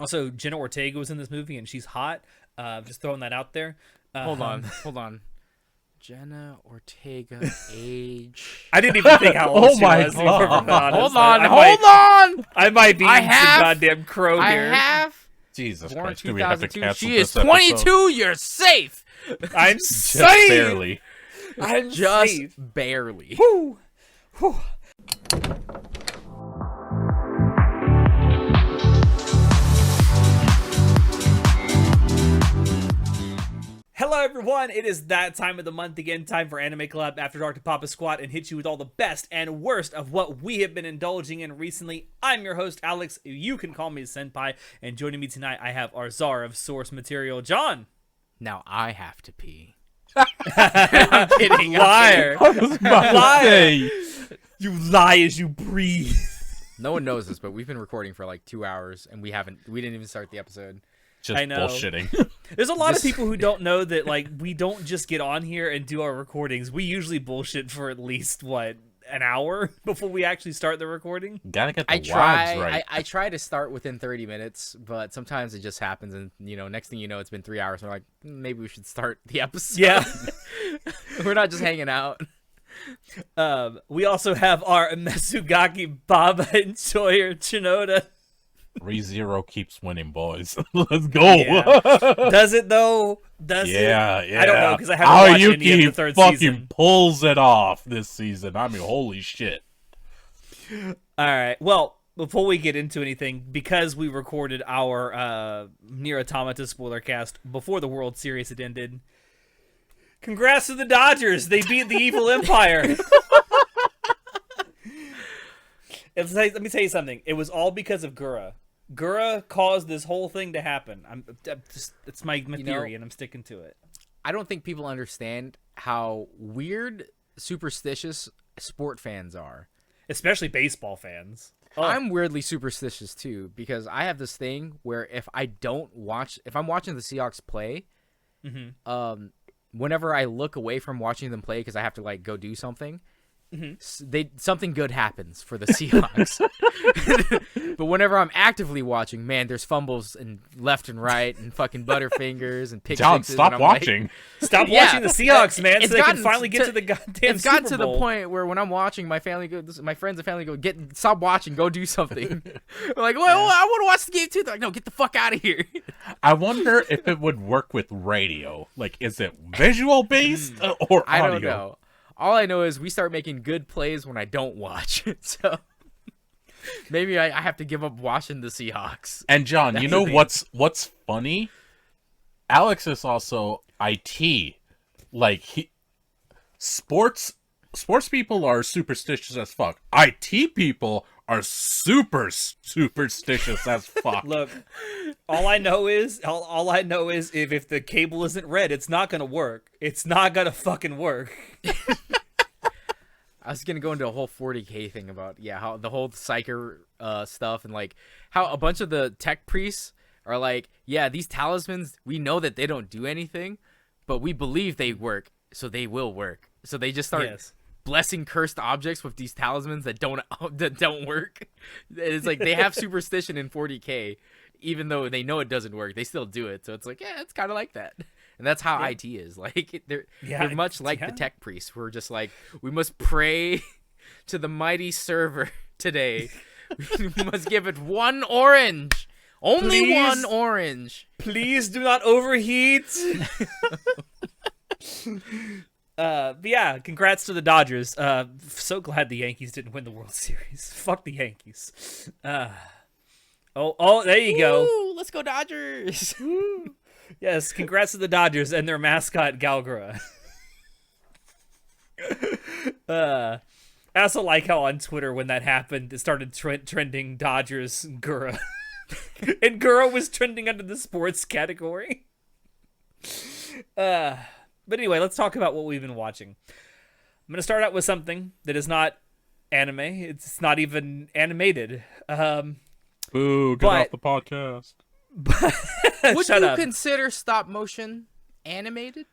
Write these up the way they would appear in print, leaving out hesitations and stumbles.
Also, Jenna Ortega was in this movie, and she's hot. Just throwing that out there. Hold on. Jenna Ortega, age. I didn't even think how old she my was. God. Hold on. I might be eating some goddamn crow I here. have. Jesus Born Christ, do we have to 2002. cancel She this is 22. You're safe. I'm Just safe. barely. I'm Just safe. barely. Whew. Whew. Hello everyone, it is that time of the month again, time for Anime Club After Dark to pop a squat and hit you with all the best and worst of what we have been indulging in recently. I'm your host, Alex. You can call me Senpai, and joining me tonight, I have our czar of source material, John. Now I have to pee. I'm kidding. Liar. I was about to Liar. say. You lie as you breathe. No one knows this, but we've been recording for like 2 hours, and we didn't even start the episode. Just I know. bullshitting. There's a lot of people who don't know that, like, we don't just get on here and do our recordings. We usually bullshit for at least, an hour before we actually start the recording? Gotta get the I vibes try. right. I try to start within 30 minutes, but sometimes it just happens, and next thing you know, it's been 3 hours. And we're like, maybe we should start the episode. Yeah. We're not just hanging out. We also have our Mesugaki Baba Enjoyer Chinoda. ReZero keeps winning, boys. Let's go. Yeah. Does it, though? Does it? Yeah. I don't know, because I haven't watched any of the third fucking season. pulls it off this season. I mean, holy shit. All right. Well, before we get into anything, because we recorded our Nier Automata spoiler cast before the World Series had ended, congrats to the Dodgers. They beat the evil empire. Let me tell you something. It was all because of Gura. Gura caused this whole thing to happen. It's my theory, and I'm sticking to it. I don't think people understand how weird, superstitious sport fans are. Especially baseball fans. Oh. I'm weirdly superstitious too, because I have this thing where if I'm watching the Seahawks play, whenever I look away from watching them play because I have to go do something, something good happens for the Seahawks. But whenever I'm actively watching, man, there's fumbles and left and right and fucking butterfingers and pick John, sixes, stop and I'm watching. Stop watching the Seahawks, man, so it's they can gotten finally get to- to the goddamn It's gotten Super to Bowl. the point where when I'm watching, my friends and family go, stop watching, go do something. We're like, well, I want to watch the game too. They're like, no, get the fuck out of here. I wonder if it would work with radio. Like, is it visual based or audio? I don't know. All I know is we start making good plays when I don't watch. So maybe I have to give up watching the Seahawks. And John, you That's know the thing. what's funny? Alex is also IT. Like sports people are superstitious as fuck. IT people are super superstitious as fuck. Look, all I know is if the cable isn't red, it's not gonna work. It's not gonna fucking work. I was gonna go into a whole 40K thing about how the whole psyker stuff and how a bunch of the tech priests are these talismans, we know that they don't do anything, but we believe they work, so they will work. So they just start blessing cursed objects with these talismans that don't work. It's like they have superstition in 40K, even though they know it doesn't work, they still do it. So it's it's kind of like that. And that's how IT is. They're much like the tech priests. We're just we must pray to the mighty server today. We must give it one orange. Only one orange. Please do not overheat. But yeah, congrats to the Dodgers. So glad the Yankees didn't win the World Series. Fuck the Yankees. Oh, there you go. Ooh, let's go Dodgers. Yes, congrats to the Dodgers and their mascot, Galgura. I also like how on Twitter when that happened, it started trending Dodgers Gura. And Gura was trending under the sports category. But anyway, let's talk about what we've been watching. I'm going to start out with something that is not anime. It's not even animated. Boo, get off the podcast. Would Shut you up. consider stop motion animated?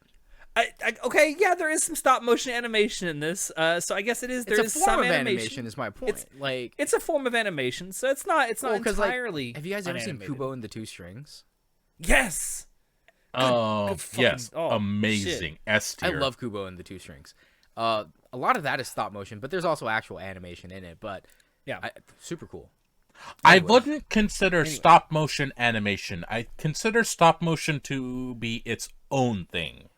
Okay, yeah, there is some stop motion animation in this. So I guess It's there a is form some of animation. Is my point. It's a form of animation, so it's not entirely. Have you guys ever seen unanimated. Kubo and the Two Strings? Yes. good fucking- Yes, oh, amazing. shit. S I tier. love Kubo and the Two Strings. A lot of that is stop motion, but there's also actual animation in it. But Yeah. super cool. I Anyway. wouldn't consider stop motion animation. I consider stop motion to be its own thing.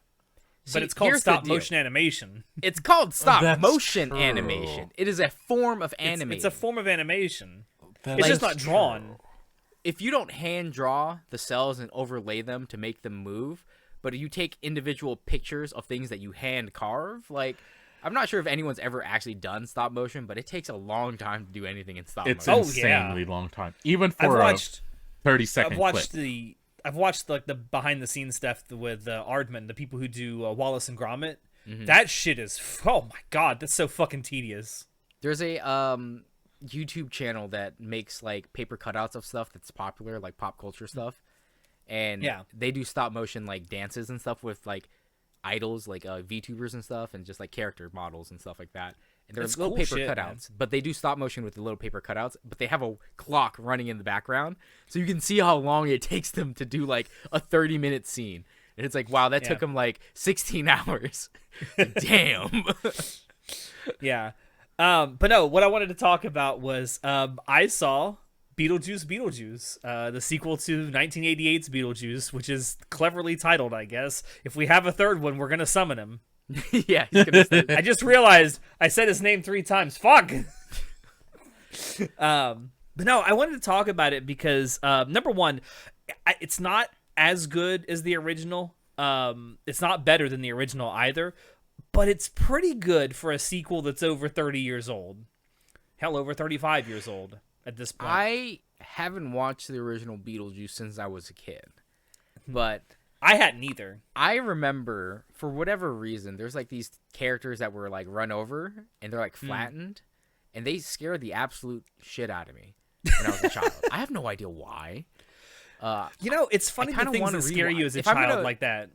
But it's called here's the stop deal. motion animation. It's called stop That's motion true. animation. It is a form of It's animation. a form of animation. That It's just is not drawn. true. If you don't hand draw the cells and overlay them to make them move, but you take individual pictures of things that you hand carve, like I'm not sure if anyone's ever actually done stop motion, but it takes a long time to do anything in stop It's motion. insanely long time, even I've for watched. a 30-second I've watched clip. I've watched like the behind the scenes stuff with Aardman, the people who do Wallace and Gromit. Mm-hmm. That shit is oh my god, that's so fucking tedious. There's a YouTube channel that makes like paper cutouts of stuff that's popular, like pop culture stuff, and Yeah. they do stop motion like dances and stuff with like idols, like VTubers and stuff, and just like character models and stuff like that. And they're That's little cool paper shit, cutouts, but they do stop motion with the little paper cutouts, but they have a clock running in the background, so you can see how long it takes them to do like a 30-minute scene. And it's like, wow, that took them like 16 hours. Damn. Yeah. But no, what I wanted to talk about was I saw Beetlejuice, the sequel to 1988's Beetlejuice, which is cleverly titled, I guess. If we have a third one, we're gonna summon him. Yeah, he's gonna start- I just realized I said his name 3 times. Fuck. But no, I wanted to talk about it because number one, it's not as good as the original. It's not better than the original either, but it's pretty good for a sequel that's over 30 years old. Hell, over 35 years old at this point. I haven't watched the original Beetlejuice since I was a kid, but I hadn't either. I remember for whatever reason, there's like these characters that were like run over and they're like flattened, and they scared the absolute shit out of me when I was a child. I have no idea why. You know, it's funny the kinda things wanna that scare you as a if I'm child gonna- like that.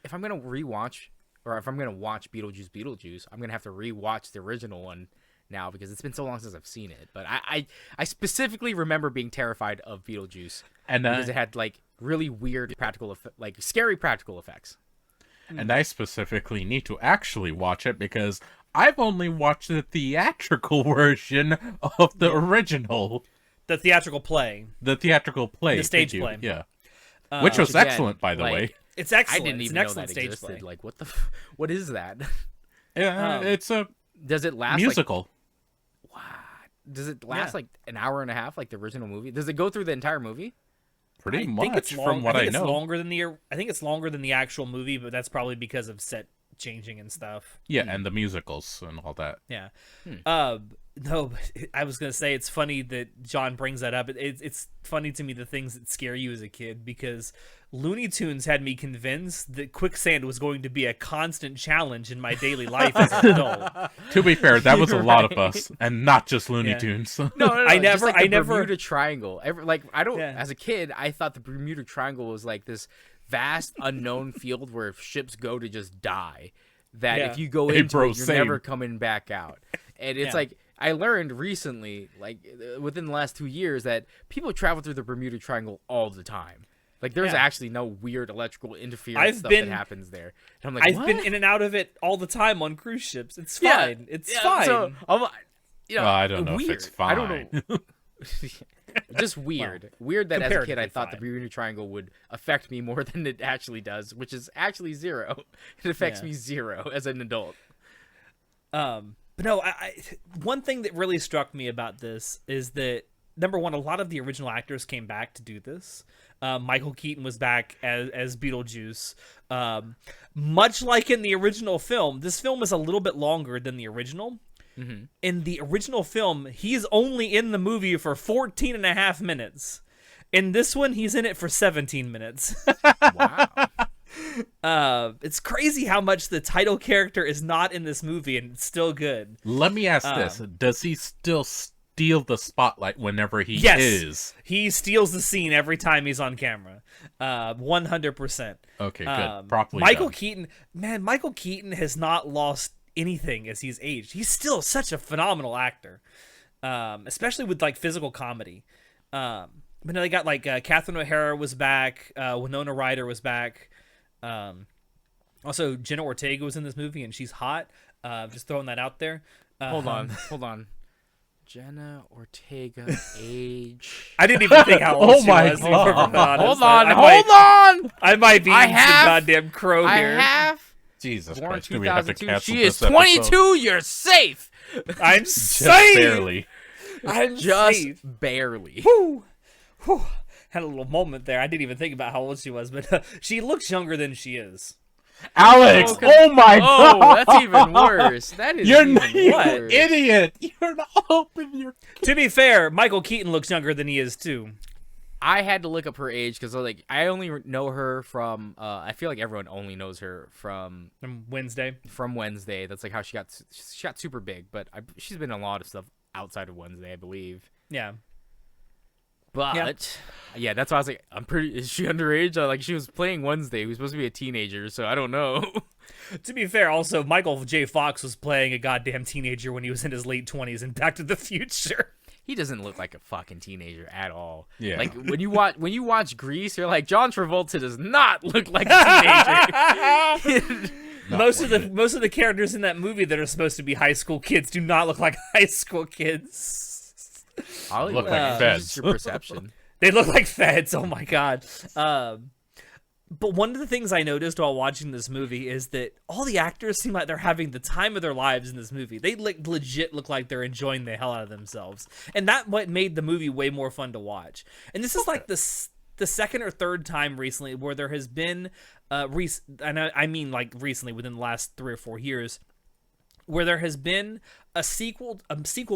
If I'm gonna rewatch, or if I'm gonna watch Beetlejuice, I'm gonna have to rewatch the original one now because it's been so long since I've seen it. But I specifically remember being terrified of Beetlejuice And because it had like really weird like scary practical effects. And I specifically need to actually watch it because I've only watched the theatrical version of the original, The theatrical play. the theatrical play. The stage Thank you. play. Yeah. Which was again, excellent, by the like, way. It's I excellent. didn't It's even an know excellent that stage existed. play. Like what is that? Yeah, it's a Does it last musical. Like, does it last Yeah. like an hour and a half like the original movie? Does it go through the entire movie? Pretty I much, think it's from what I think know. It's longer than I think it's longer than the actual movie, but that's probably because of set changing and stuff. Yeah, and the musicals and all that. Yeah. No, but I was gonna say it's funny that John brings that up. It's funny to me the things that scare you as a kid because Looney Tunes had me convinced that quicksand was going to be a constant challenge in my daily life as an adult. To be fair, that was a lot of us, and not just Looney Yeah. Tunes. No, I just never- like the I never- Bermuda Triangle. Yeah. As a kid, I thought the Bermuda Triangle was like this vast unknown field where ships go to just die. That Yeah. if you go Hey, into bro, it, you're same. never coming back out. And it's Yeah. like I learned recently, like within the last 2 years, that people travel through the Bermuda Triangle all the time. Like there's Yeah. actually no weird electrical interference I've stuff been- that happens there. And I'm like, I've what? been in and out of it all the time on cruise ships. It's Yeah, fine. It's yeah, fine. So, I don't know if weird. it's I don't fine. know. Just weird. Weird that as a kid I comparatively thought the fine. Bermuda Triangle would affect me more than it actually does, which is actually zero. It affects Yeah. me zero as an adult. But no, one thing that really struck me about this is that number one, a lot of the original actors came back to do this. Michael Keaton was back as Beetlejuice. Much like in the original film, this film is a little bit longer than the original. Mm-hmm. In the original film, he's only in the movie for 14 and a half minutes. In this one, he's in it for 17 minutes. Wow. It's crazy how much the title character is not in this movie, and it's still good. Let me ask this: does he still steal the spotlight whenever he Yes. is? He steals the scene every time he's on camera. 100%. Okay, good. Properly Michael done. Keaton, man, Michael Keaton has not lost anything as he's aged. He's still such a phenomenal actor, especially with like physical comedy. But no, they got like Catherine O'Hara was back, Winona Ryder was back. Also, Jenna Ortega was in this movie, and she's hot. Just throwing that out there. Hold on. Jenna Ortega age. I didn't even think how old Oh she my was. To be perfectly honest. Hold on. I might be I eating have- some goddamn crow I here. have. Jesus Born Christ, do we have to 2002. cancel She this is 22. episode? You're safe. I'm Just safe. barely. I'm Just safe. barely. Whew. Whew. Had a little moment there. I didn't even think about how old she was, but she looks younger than she is. Alex! Okay. Oh my Oh, god! that's even worse. That is You're even you worse. idiot! You're not open your. To be fair, Michael Keaton looks younger than he is too. I had to look up her age because like I only know her from. I feel like everyone only knows her from Wednesday. Wednesday. That's like how she got super big. But she's been in a lot of stuff outside of Wednesday, I believe. Yeah. But yeah, that's why I was like, is she underage? Like she was playing Wednesday, who's supposed to be a teenager, so I don't know. To be fair, also Michael J. Fox was playing a goddamn teenager when he was in his late 20s in Back to the Future. He doesn't look like a fucking teenager at all. Yeah. Like when you watch Grease, you're like, John Travolta does not look like a teenager. Most of the characters in that movie that are supposed to be high school kids do not look like high school kids. Look like it's feds. just your perception. They look like feds. Oh my god. But one of the things I noticed while watching this movie is that all the actors seem like they're having the time of their lives in this movie. They legit look like they're enjoying the hell out of themselves, and that what made the movie way more fun to watch. And this is like the second or third time recently where there has been and I mean like recently within the last 3 or 4 years, where there has been a sequel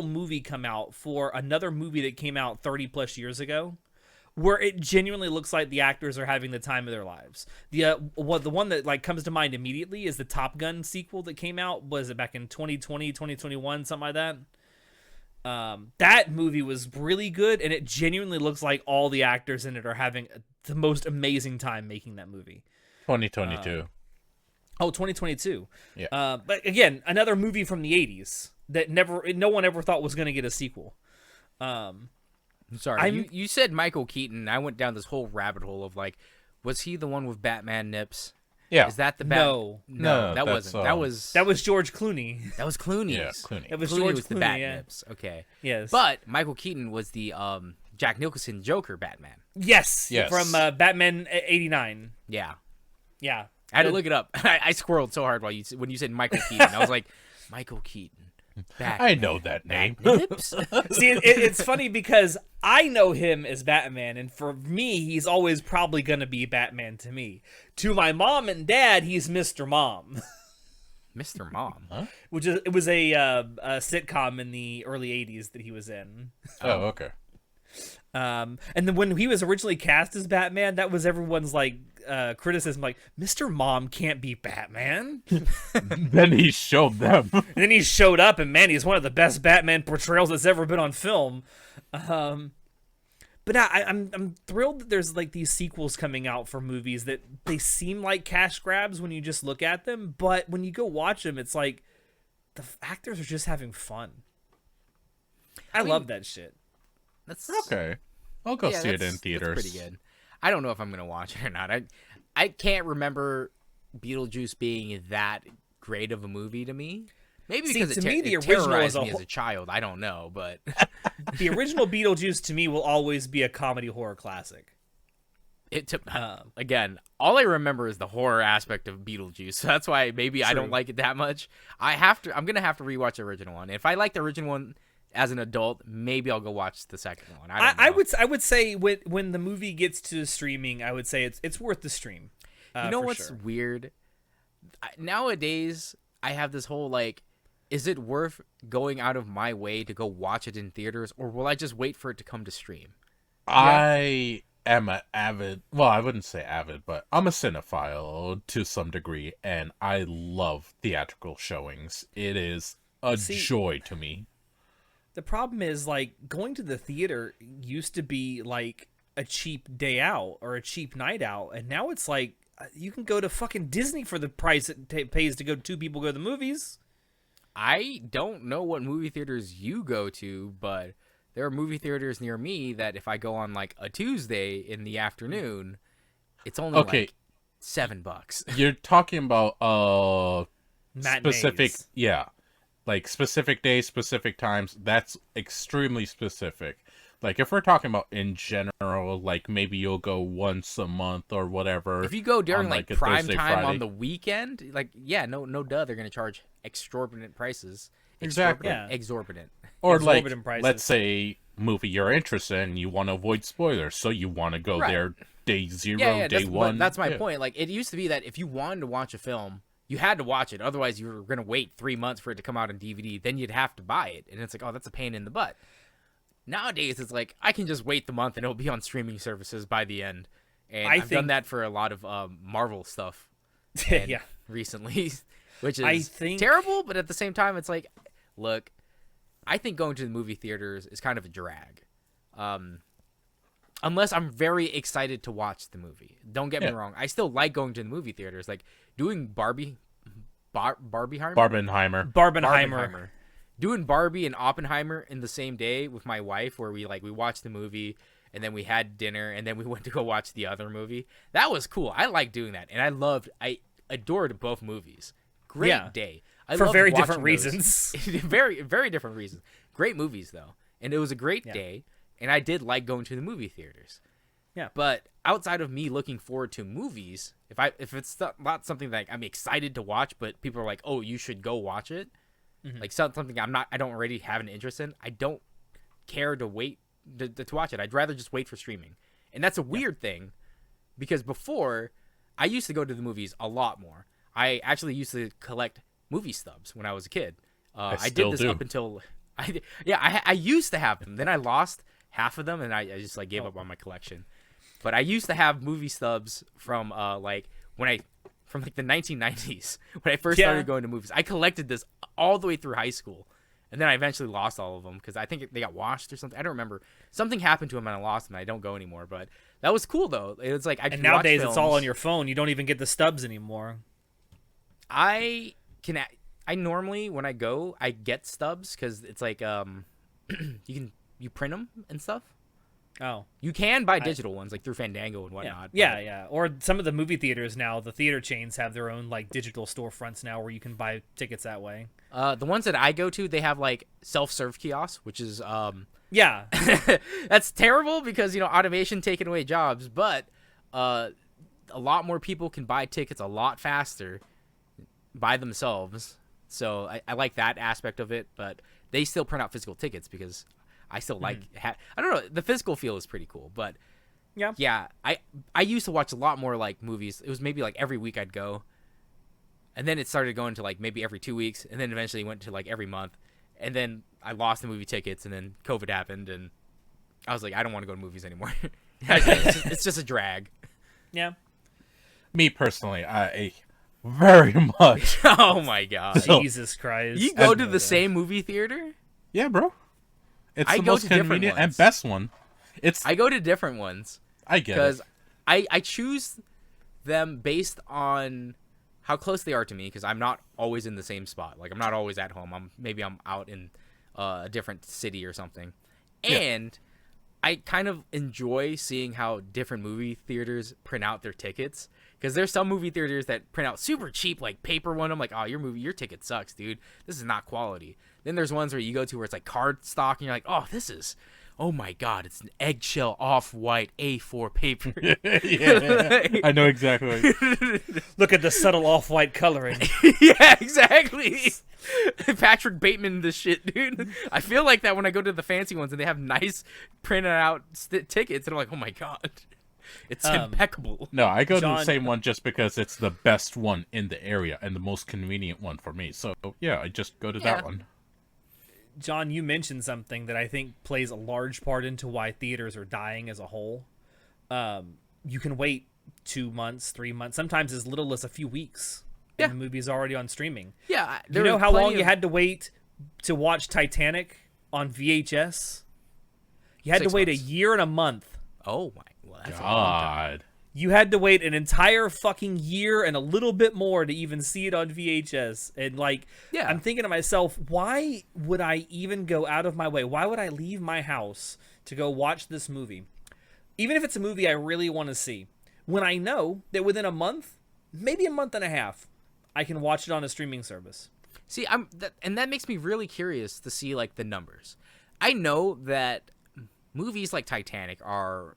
movie come out for another movie that came out 30 plus years ago, where it genuinely looks like the actors are having the time of their lives. The one that like comes to mind immediately is the Top Gun sequel that came out. Was it back in 2020, 2021, something like that? That movie was really good, and it genuinely looks like all the actors in it are having the most amazing time making that movie. 2022. 2022. Yeah. But again, another movie from the 80s that no one ever thought was going to get a sequel. Sorry, you said Michael Keaton. I went down this whole rabbit hole of like, was he the one with Batman nips? Yeah. Is that the No, that that's, wasn't. that was George Clooney. That was Clooney's. Yeah, Clooney. It was Clooney George was the Clooney, bat yeah. nips. Okay. Yes. But Michael Keaton was the Jack Nicholson Joker Batman. Yes. Yes. From Batman 89. Yeah. Yeah. I had to look it up. I squirreled so hard when you said Michael Keaton. I was like, Michael Keaton. I know that name. Nips? See, it's funny because I know him as Batman, and for me, he's always probably going to be Batman to me. To my mom and dad, he's Mr. Mom. Mr. Mom. Huh? It was a sitcom in the early 80s that he was in. Oh, okay. And then when he was originally cast as Batman, that was everyone's like criticism, like Mr. Mom can't be Batman. Then he showed them. And then he showed up, and man, he's one of the best Batman portrayals that's ever been on film. But I'm thrilled that there's like these sequels coming out for movies that they seem like cash grabs when you just look at them, but when you go watch them, it's like the actors are just having fun. I love that shit. That's Okay. I'll go see it in theaters. That's pretty good. I don't know if I'm gonna watch it or not. I can't remember Beetlejuice being that great of a movie to me. Maybe See, because to me, the it original terrorized is me as a child. I don't know, but The original Beetlejuice to me will always be a comedy horror classic. it took again. All I remember is the horror aspect of Beetlejuice. So that's why maybe I don't like it that much. I'm gonna have to rewatch the original one. If I like the original one as an adult, maybe I'll go watch the second one. I would say when the movie gets to streaming, I would say it's worth the stream. You know what's weird? Nowadays, I have this whole like, is it worth going out of my way to go watch it in theaters, or will I just wait for it to come to stream? I am an avid, well, I wouldn't say avid, but I'm a cinephile to some degree, and I love theatrical showings. It is a joy to me. The problem is, like, going to the theater used to be like a cheap day out or a cheap night out, and now it's like you can go to fucking Disney for the price it pays to go 2 people go to the movies. I don't know what movie theaters you go to, but there are movie theaters near me that if I go on like a Tuesday in the afternoon, it's only like $7. You're talking about Matinees. specific, like specific days, specific times. That's extremely specific. Like if we're talking about in general, like maybe you'll go once a month or whatever. If you go during on, like a prime Thursday, time Friday. on the weekend, like no duh, they're gonna charge exorbitant prices. Exactly. Exorbitant. Or like, exorbitant prices. let's say movie you're interested in, you want to avoid spoilers, so you want to go Right. there day 0, day that's, 1. That's my point. Like it used to be that if you wanted to watch a film, you had to watch it. Otherwise, you were gonna wait 3 months for it to come out on DVD. Then you'd have to buy it, and it's like, oh, that's a pain in the butt. Nowadays, it's like I can just wait the month and it'll be on streaming services by the end. And I've done that for a lot of Marvel stuff. Yeah. Recently, which is I think terrible, but at the same time, it's like, look, I think going to the movie theaters is kind of a drag. Unless I'm very excited to watch the movie. Don't get me wrong. I still like going to the movie theaters. Like doing Barbenheimer. Doing Barbie and Oppenheimer in the same day with my wife, where we watched the movie and then we had dinner and then we went to go watch the other movie. That was cool. I like doing that, and I adored both movies. Great day. For loved very watching different those. reasons. very, very different reasons. Great movies though, and it was a great day, and I did like going to the movie theaters. Yeah. But outside of me looking forward to movies, if it's not something that I'm excited to watch, but people are like, "Oh, you should go watch it," like something I don't already have an interest in, I don't care to wait to watch it. I'd rather just wait for streaming, and that's a weird thing, because before I used to go to the movies a lot more. I actually used to collect movie stubs when I was a kid. I did this up until I used to have them. Then I lost half of them, and I just like gave up on my collection. But I used to have movie stubs from from the 1990s when I first started going to movies. I collected this all the way through high school, and then I eventually lost all of them because I think they got washed or something. I don't remember. Something happened to them and I lost them. And I don't go anymore. But that was cool though. It's like and nowadays it's all on your phone. You don't even get the stubs anymore. I normally when I go, I get stubs because it's like you print them and stuff. Oh, you can buy digital ones like through Fandango and whatnot. Yeah. Or some of the movie theaters now, the theater chains have their own like digital storefronts now where you can buy tickets that way. The ones that I go to, they have like self-serve kiosks, which is that's terrible because automation taking away jobs, but a lot more people can buy tickets a lot faster by themselves. So I like that aspect of it, but they still print out physical tickets because I still like I don't know, the physical feel is pretty cool. But yeah, I used to watch a lot more like movies. It was maybe like every week I'd go, and then it started going to like maybe every 2 weeks, and then eventually went to like every month, and then I lost the movie tickets, and then COVID happened, and I was like, I don't want to go to movies anymore. It's just a drag. Yeah. Me personally, I very much. Oh my god. Jesus Christ. You go to the same movie theater? Yeah, bro. It's I the go most to different convenient and ones. best one. I go to different ones. I get it. Because I choose them based on how close they are to me, because I'm not always in the same spot. Like, I'm not always at home. I'm out in a different city or something. And I kind of enjoy seeing how different movie theaters print out their tickets. Because there's some movie theaters that print out super cheap, like paper one. I'm like, oh, your ticket sucks, dude. This is not quality. Then there's ones where you go to where it's like card stock, and you're like, oh my god, it's an eggshell off-white A4 paper. I know exactly. Look at the subtle off-white coloring. Yeah, exactly. Patrick Bateman, this shit, dude. I feel like that when I go to the fancy ones and they have nice printed out tickets, and I'm like, oh my god. It's impeccable. No, I go to the same one just because it's the best one in the area and the most convenient one for me. So, yeah, I just go to that one. John, you mentioned something that I think plays a large part into why theaters are dying as a whole. You can wait 2 months, 3 months, sometimes as little as a few weeks. And the movie's already on streaming. Yeah. Do you know how long you had to wait to watch Titanic on VHS? You had to wait 6 months. a year and a month Oh my, well, that's a long time. God. You had to wait an entire fucking year and a little bit more to even see it on VHS. And like, Yeah. I'm thinking to myself, why would I even go out of my way? Why would I leave my house to go watch this movie? Even if it's a movie I really want to see, when I know that within a month, maybe a month and a half, I can watch it on a streaming service. See, and that makes me really curious to see like the numbers. I know that movies like Titanic are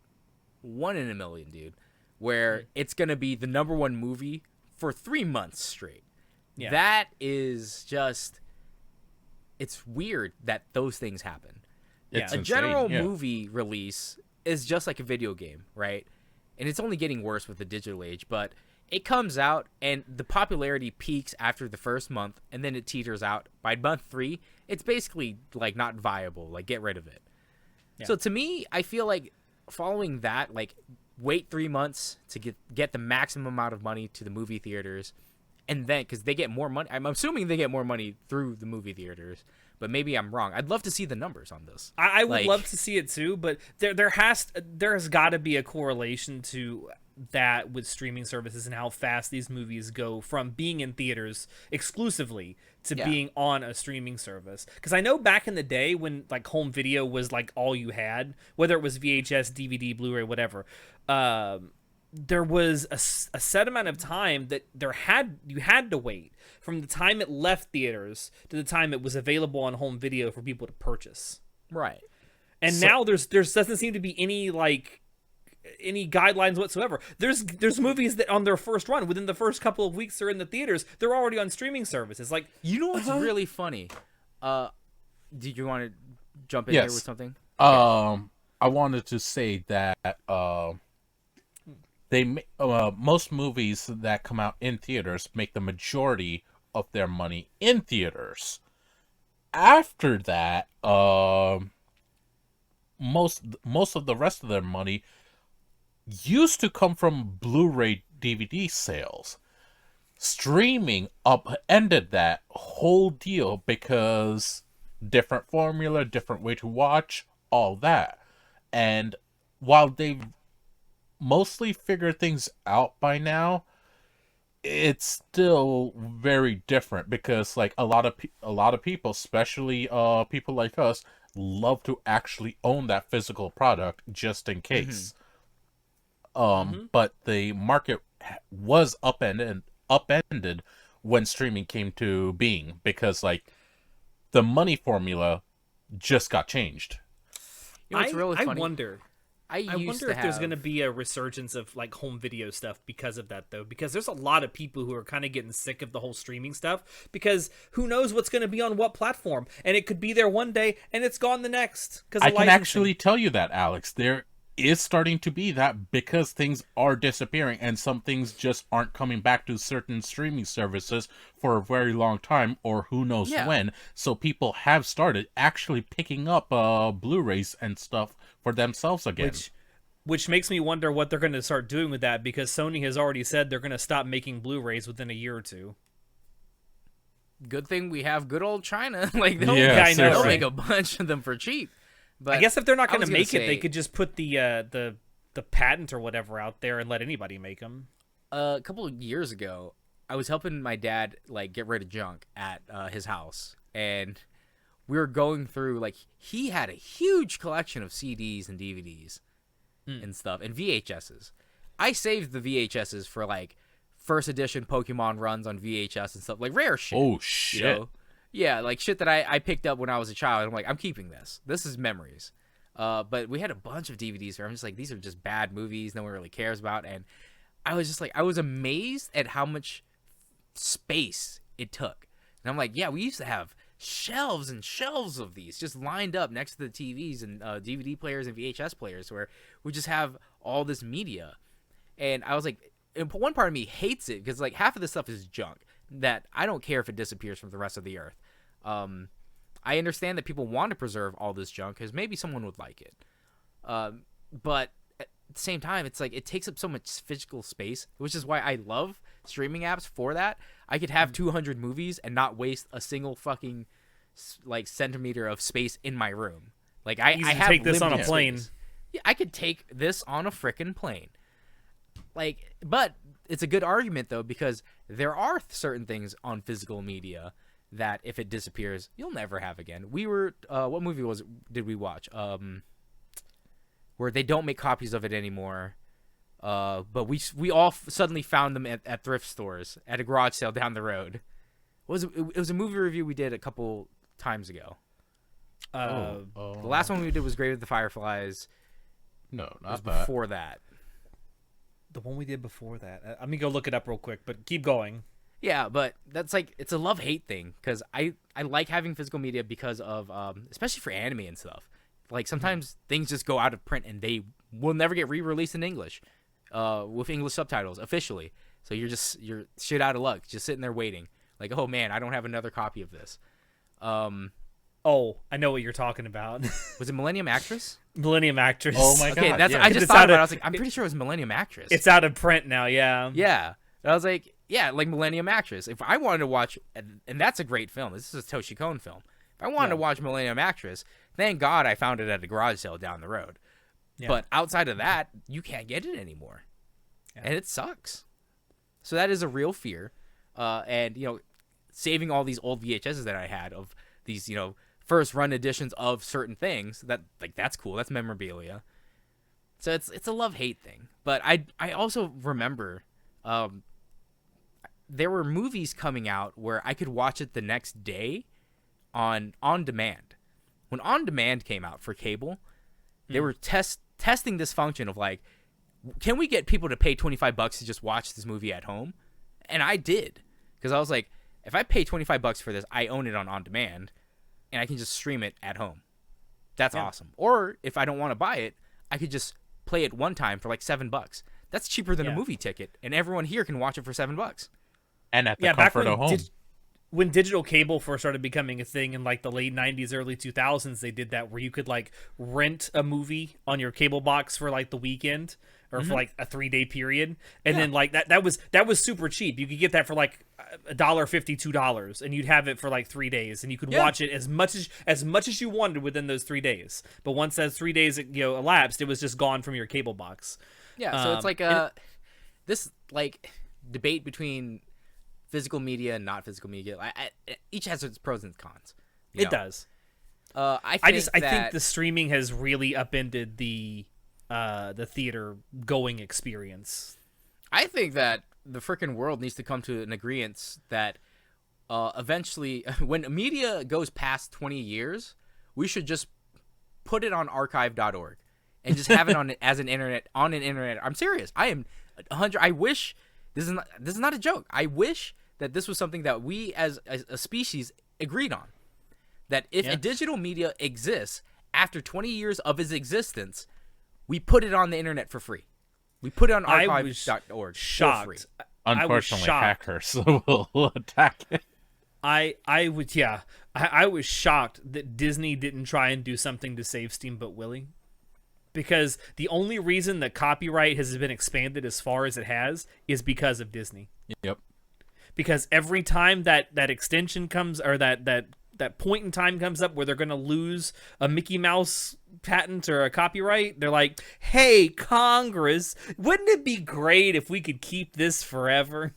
1 in a million, dude, where it's gonna be the #1 movie for 3 months straight. Yeah. That is just, it's weird that those things happen. It's A insane, general yeah. movie release is just like a video game, right? And it's only getting worse with the digital age, but it comes out and the popularity peaks after the first month and then it teeters out. By month 3, it's basically like not viable, like get rid of it. Yeah. So to me, I feel like following that, like wait 3 months to get the maximum amount of money to the movie theaters, and then because they get more money, I'm assuming they get more money through the movie theaters, but maybe I'm wrong. I'd love to see the numbers on this. I would Like- love to see it too, but there's got to be a correlation to that with streaming services and how fast these movies go from being in theaters exclusively to Yeah. being on a streaming service. Because I know back in the day when like home video was like all you had, whether it was VHS, DVD, Blu-ray, whatever, there was a set amount of time that you had to wait from the time it left theaters to the time it was available on home video for people to purchase. Right. And now there's doesn't seem to be any guidelines whatsoever. There's movies that on their first run, within the first couple of weeks they're in the theaters, they're already on streaming services. Like, You know what's really funny? Did you want to jump in Yes. there with something? I wanted to say that most movies that come out in theaters make the majority of their money in theaters. After that, most of the rest of their money used to come from Blu-ray DVD sales. Streaming upended that whole deal because different formula, different way to watch, all that. And while they've mostly figured things out by now, it's still very different because like a lot of people, especially people like us, love to actually own that physical product just in case. But the market was upended when streaming came to being because like the money formula just got changed. You know what's really funny? I wonder I wonder if there's going to be a resurgence of like home video stuff because of that, though, because there's a lot of people who are kind of getting sick of the whole streaming stuff because who knows what's going to be on what platform, and it could be there one day and it's gone the next. I can actually tell you that, Alex. There is starting to be that because things are disappearing and some things just aren't coming back to certain streaming services for a very long time or who knows when. So people have started actually picking up Blu-rays and stuff for themselves again. Which makes me wonder what they're going to start doing with that because Sony has already said they're going to stop making Blu-rays within a year or two. Good thing we have good old China. Like they'll make a bunch of them for cheap. But I guess if they're not going to make say, it, they could just put the patent or whatever out there and let anybody make them. A couple of years ago, I was helping my dad like get rid of junk at his house, and we were going through like he had a huge collection of CDs and DVDs and stuff and VHSs. I saved the VHSs for like first edition Pokemon runs on VHS and stuff, like rare shit. Oh shit. You know? Yeah, like shit that I picked up when I was a child. I'm like, I'm keeping this. This is memories. But we had a bunch of DVDs where I'm just like, these are just bad movies no one really cares about. And I was just like, I was amazed at how much space it took. And I'm like, yeah, we used to have shelves and shelves of these just lined up next to the TVs and DVD players and VHS players where we just have all this media. And I was like, and one part of me hates it because like half of this stuff is junk that I don't care if it disappears from the rest of the earth. I understand that people want to preserve all this junk because maybe someone would like it. But at the same time, it's like it takes up so much physical space, which is why I love streaming apps for that. I could have 200 movies and not waste a single fucking like centimeter of space in my room. Like I have take this on a limited plane. space. yeah, I could take this on a frickin' plane. Like, but it's a good argument though, because there are certain things on physical media that if it disappears, you'll never have again. We were what movie did we watch? Where they don't make copies of it anymore. But we all suddenly found them at thrift stores at a garage sale down the road. It was a movie review we did a couple times ago. The last one we did was Grave of the Fireflies. No, It was not that. before that. The one we did before that. I'm gonna go look it up real quick, but keep going. Yeah, but that's like, it's a love-hate thing, because I like having physical media because of, especially for anime and stuff. Like, sometimes things just go out of print and they will never get re-released in English, with English subtitles officially. So you're shit out of luck, just sitting there waiting. Like, oh man, I don't have another copy of this. Oh, I know what you're talking about. Was it Millennium Actress? Millennium Actress. Oh my Okay, God, that's yeah. I just It's thought out about it. of- I was like, I'm pretty sure it was Millennium Actress. It's out of print now, yeah. Yeah. And I was like, yeah, like Millennium Actress. If I wanted to watch, and that's a great film. This is a Toshi Kon film. If I wanted to watch Millennium Actress, thank God I found it at a garage sale down the road. Yeah. But outside of that, you can't get it anymore. Yeah. And it sucks. So that is a real fear. And, saving all these old VHSs that I had of these, first run editions of certain things, that's cool. That's memorabilia. So it's a love-hate thing. But I also remember there were movies coming out where I could watch it the next day on demand. When on demand came out for cable, they were testing this function of like, can we get people to pay $25 to just watch this movie at home? And I did, because I was like, if I pay $25 for this, I own it on demand, and I can just stream it at home. That's awesome. Or if I don't want to buy it, I could just play it one time for like $7. That's cheaper than a movie ticket, and everyone here can watch it for $7. And at the comfort of home. When digital cable first started becoming a thing in like the late 90s, early 2000s, they did that where you could like rent a movie on your cable box for like the weekend or for like a 3-day period. And then like that was super cheap. You could get that for like $1.50, $2, and you'd have it for like 3 days, and you could watch it as much as you wanted within those 3 days. But once those 3 days elapsed, it was just gone from your cable box. Yeah, so it's like this like debate between physical media and not physical media. Each has its pros and cons. It does. I think the streaming has really upended the theater going experience. I think that the freaking world needs to come to an agreement that eventually, when media goes past 20 years, we should just put it on archive.org and just have it on an internet. I'm serious. I am 100. I wish this is not a joke. I wish that this was something that we as a species agreed on. That if a digital media exists after 20 years of its existence, we put it on the internet for free. We put it on archive.org for free. Unfortunately, shocked. hackers will attack it. I was shocked that Disney didn't try and do something to save Steamboat Willie, because the only reason that copyright has been expanded as far as it has is because of Disney. Yep. Because every time that extension comes, or that point in time comes up where they're going to lose a Mickey Mouse patent or a copyright, they're like, hey, Congress, wouldn't it be great if we could keep this forever?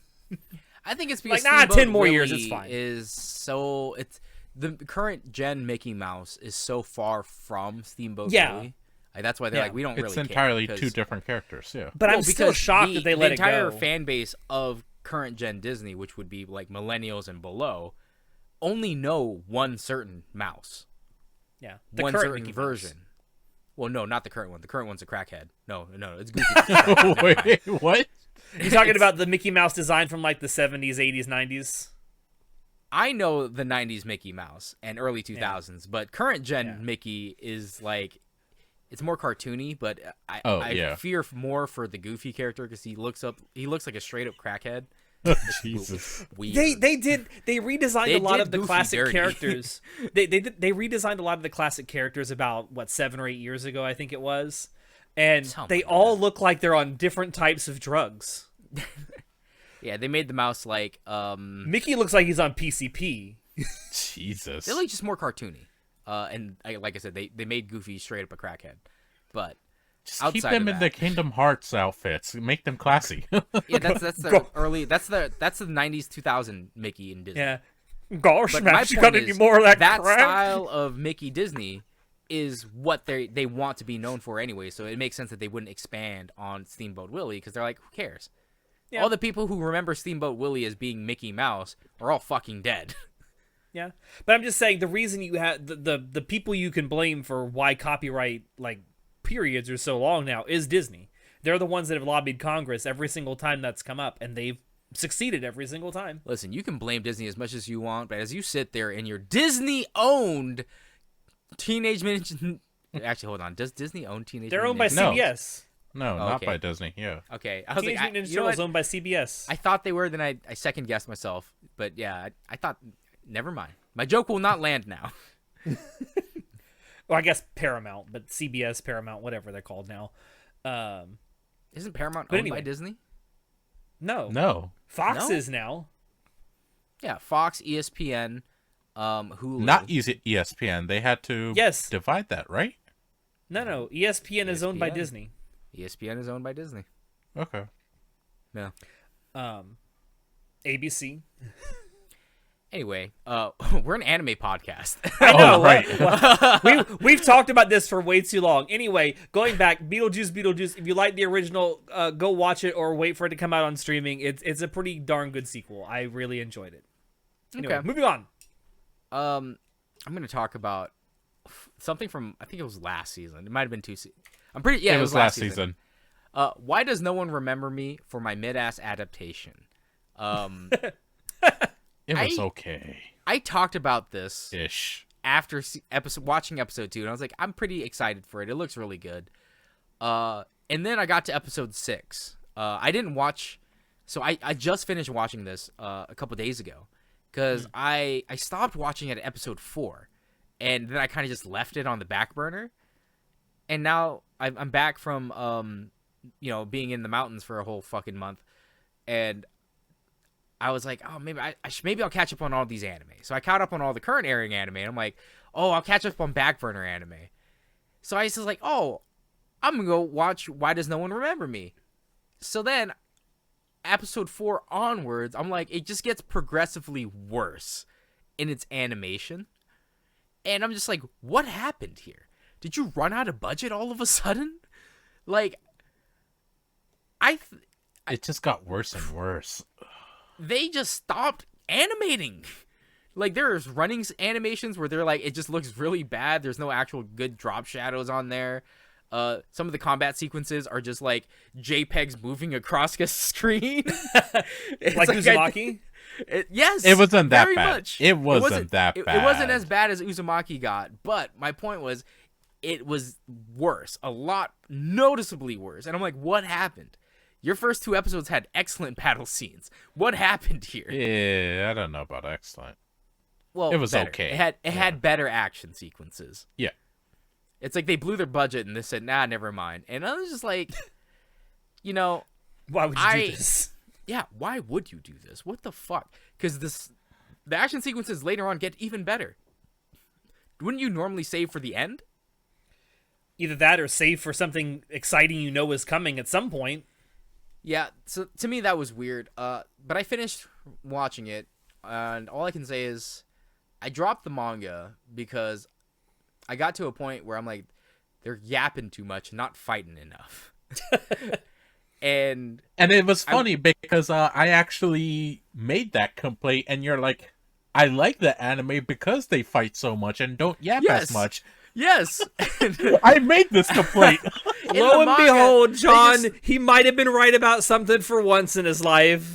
I think it's because like, 10 more Willie years, it's fine. It's the current gen Mickey Mouse is so far from Steamboat Willie. Like, that's why they're like, we don't really It's care. entirely because- two different characters, yeah. But I'm still because shocked that they let it go. The entire fan base of current gen Disney, which would be like millennials and below, only know one certain mouse. Yeah, One current certain Mickey version. Mouse. Well, no, not the current one. The current one's a crackhead. No, it's Goofy. Wait, what? You talking about the Mickey Mouse design from like the 70s, 80s, 90s? I know the 90s Mickey Mouse and early 2000s, but current gen Mickey is like, it's more cartoony, but I fear more for the Goofy character because he looks like a straight up crackhead. Jesus. Weird. They redesigned a lot of the Goofy classic dirty. characters. they redesigned a lot of the classic characters about 7 or 8 years ago, I think it was, and Something they all look like they're on different types of drugs. Yeah, they made the mouse like Mickey looks like he's on PCP. Jesus. they're like just more cartoony. And like I said, they made Goofy straight up a crackhead. But Just keep outside them of in that. the Kingdom Hearts outfits. Make them classy. Yeah, that's the early. That's the 90s 2000 Mickey and Disney. Yeah. Gosh, But man, my you point got any is more of that that crap? style of Mickey Disney is what they want to be known for anyway. So it makes sense that they wouldn't expand on Steamboat Willie because they're like, who cares? Yeah. All the people who remember Steamboat Willie as being Mickey Mouse are all fucking dead. Yeah, but I'm just saying the reason you have the people you can blame for why copyright like periods are so long now is Disney. They're the ones that have lobbied Congress every single time that's come up, and they've succeeded every single time. Listen, you can blame Disney as much as you want, but as you sit there in your Disney-owned Teenage Mutant... Actually, hold on. Does Disney own Teenage They're owned Mutant by Ninja CBS. No, not Okay. by Disney. Yeah. Okay. I was Teenage like, Mutant Ninja you know what? Turtles owned by CBS. I thought they were, then I second-guessed myself. But yeah, I thought... Never mind. My joke will not land now. Well, I guess Paramount, but CBS, Paramount, whatever they're called now. Isn't Paramount But owned by anyway. Disney? No. Fox No? is now. Yeah, Fox, ESPN, Hulu. Not ESPN. They had to Yes. divide that, right? No. ESPN is owned by ESPN. Disney. ESPN is owned by Disney. Okay. Yeah. ABC. Anyway, we're an anime podcast. I know, Oh, right. We've talked about this for way too long. Anyway, going back, Beetlejuice. If you like the original, go watch it or wait for it to come out on streaming. It's a pretty darn good sequel. I really enjoyed it. Anyway, Okay. moving on. I'm going to talk about something from, I think it was last season. It might have been I'm pretty, yeah, it was last season. Why does no one remember me for my mid-ass adaptation? It was okay. I talked about this Ish. after watching episode 2, and I was like, I'm pretty excited for it. It looks really good. And then I got to episode 6. I didn't watch, so I just finished watching this a couple days ago, because I stopped watching it at episode 4, and then I kind of just left it on the back burner, and now I'm back from being in the mountains for a whole fucking month, and I was like, oh, maybe I'll catch up on all these anime. So I caught up on all the current airing anime, and I'm like, oh, I'll catch up on back burner anime. So I was just like, oh, I'm gonna go watch Why Does No One Remember Me? So then, episode 4 onwards, I'm like, it just gets progressively worse in its animation. And I'm just like, what happened here? Did you run out of budget all of a sudden? Like, It just got worse and worse. they just stopped animating. Like, there's running animations where they're like, it just looks really bad. There's no actual good drop shadows on there. Some of the combat sequences are just like JPEGs moving across a screen. Like Uzumaki? Yes. It wasn't that very bad. much. It wasn't that It bad. wasn't as bad as Uzumaki got, but my point was, it was worse. A lot, noticeably worse. And I'm like, what happened? Your first 2 episodes had excellent battle scenes. What happened here? Yeah, I don't know about excellent. Well, it was better. okay. It had better action sequences. Yeah. It's like they blew their budget and they said, nah, never mind. And I was just like, Why would you do this? Yeah, why would you do this? What the fuck? Because the action sequences later on get even better. Wouldn't you normally save for the end? Either that or save for something exciting you know is coming at some point. Yeah, so to me that was weird. But I finished watching it, and all I can say is I dropped the manga because I got to a point where I'm like, they're yapping too much, not fighting enough. And it was funny because I actually made that complaint, and you're like, I like the anime because they fight so much and don't yap as much. Yes. I made this complaint. Lo and manga, behold, they John, just- he might have been right about something for once in his life.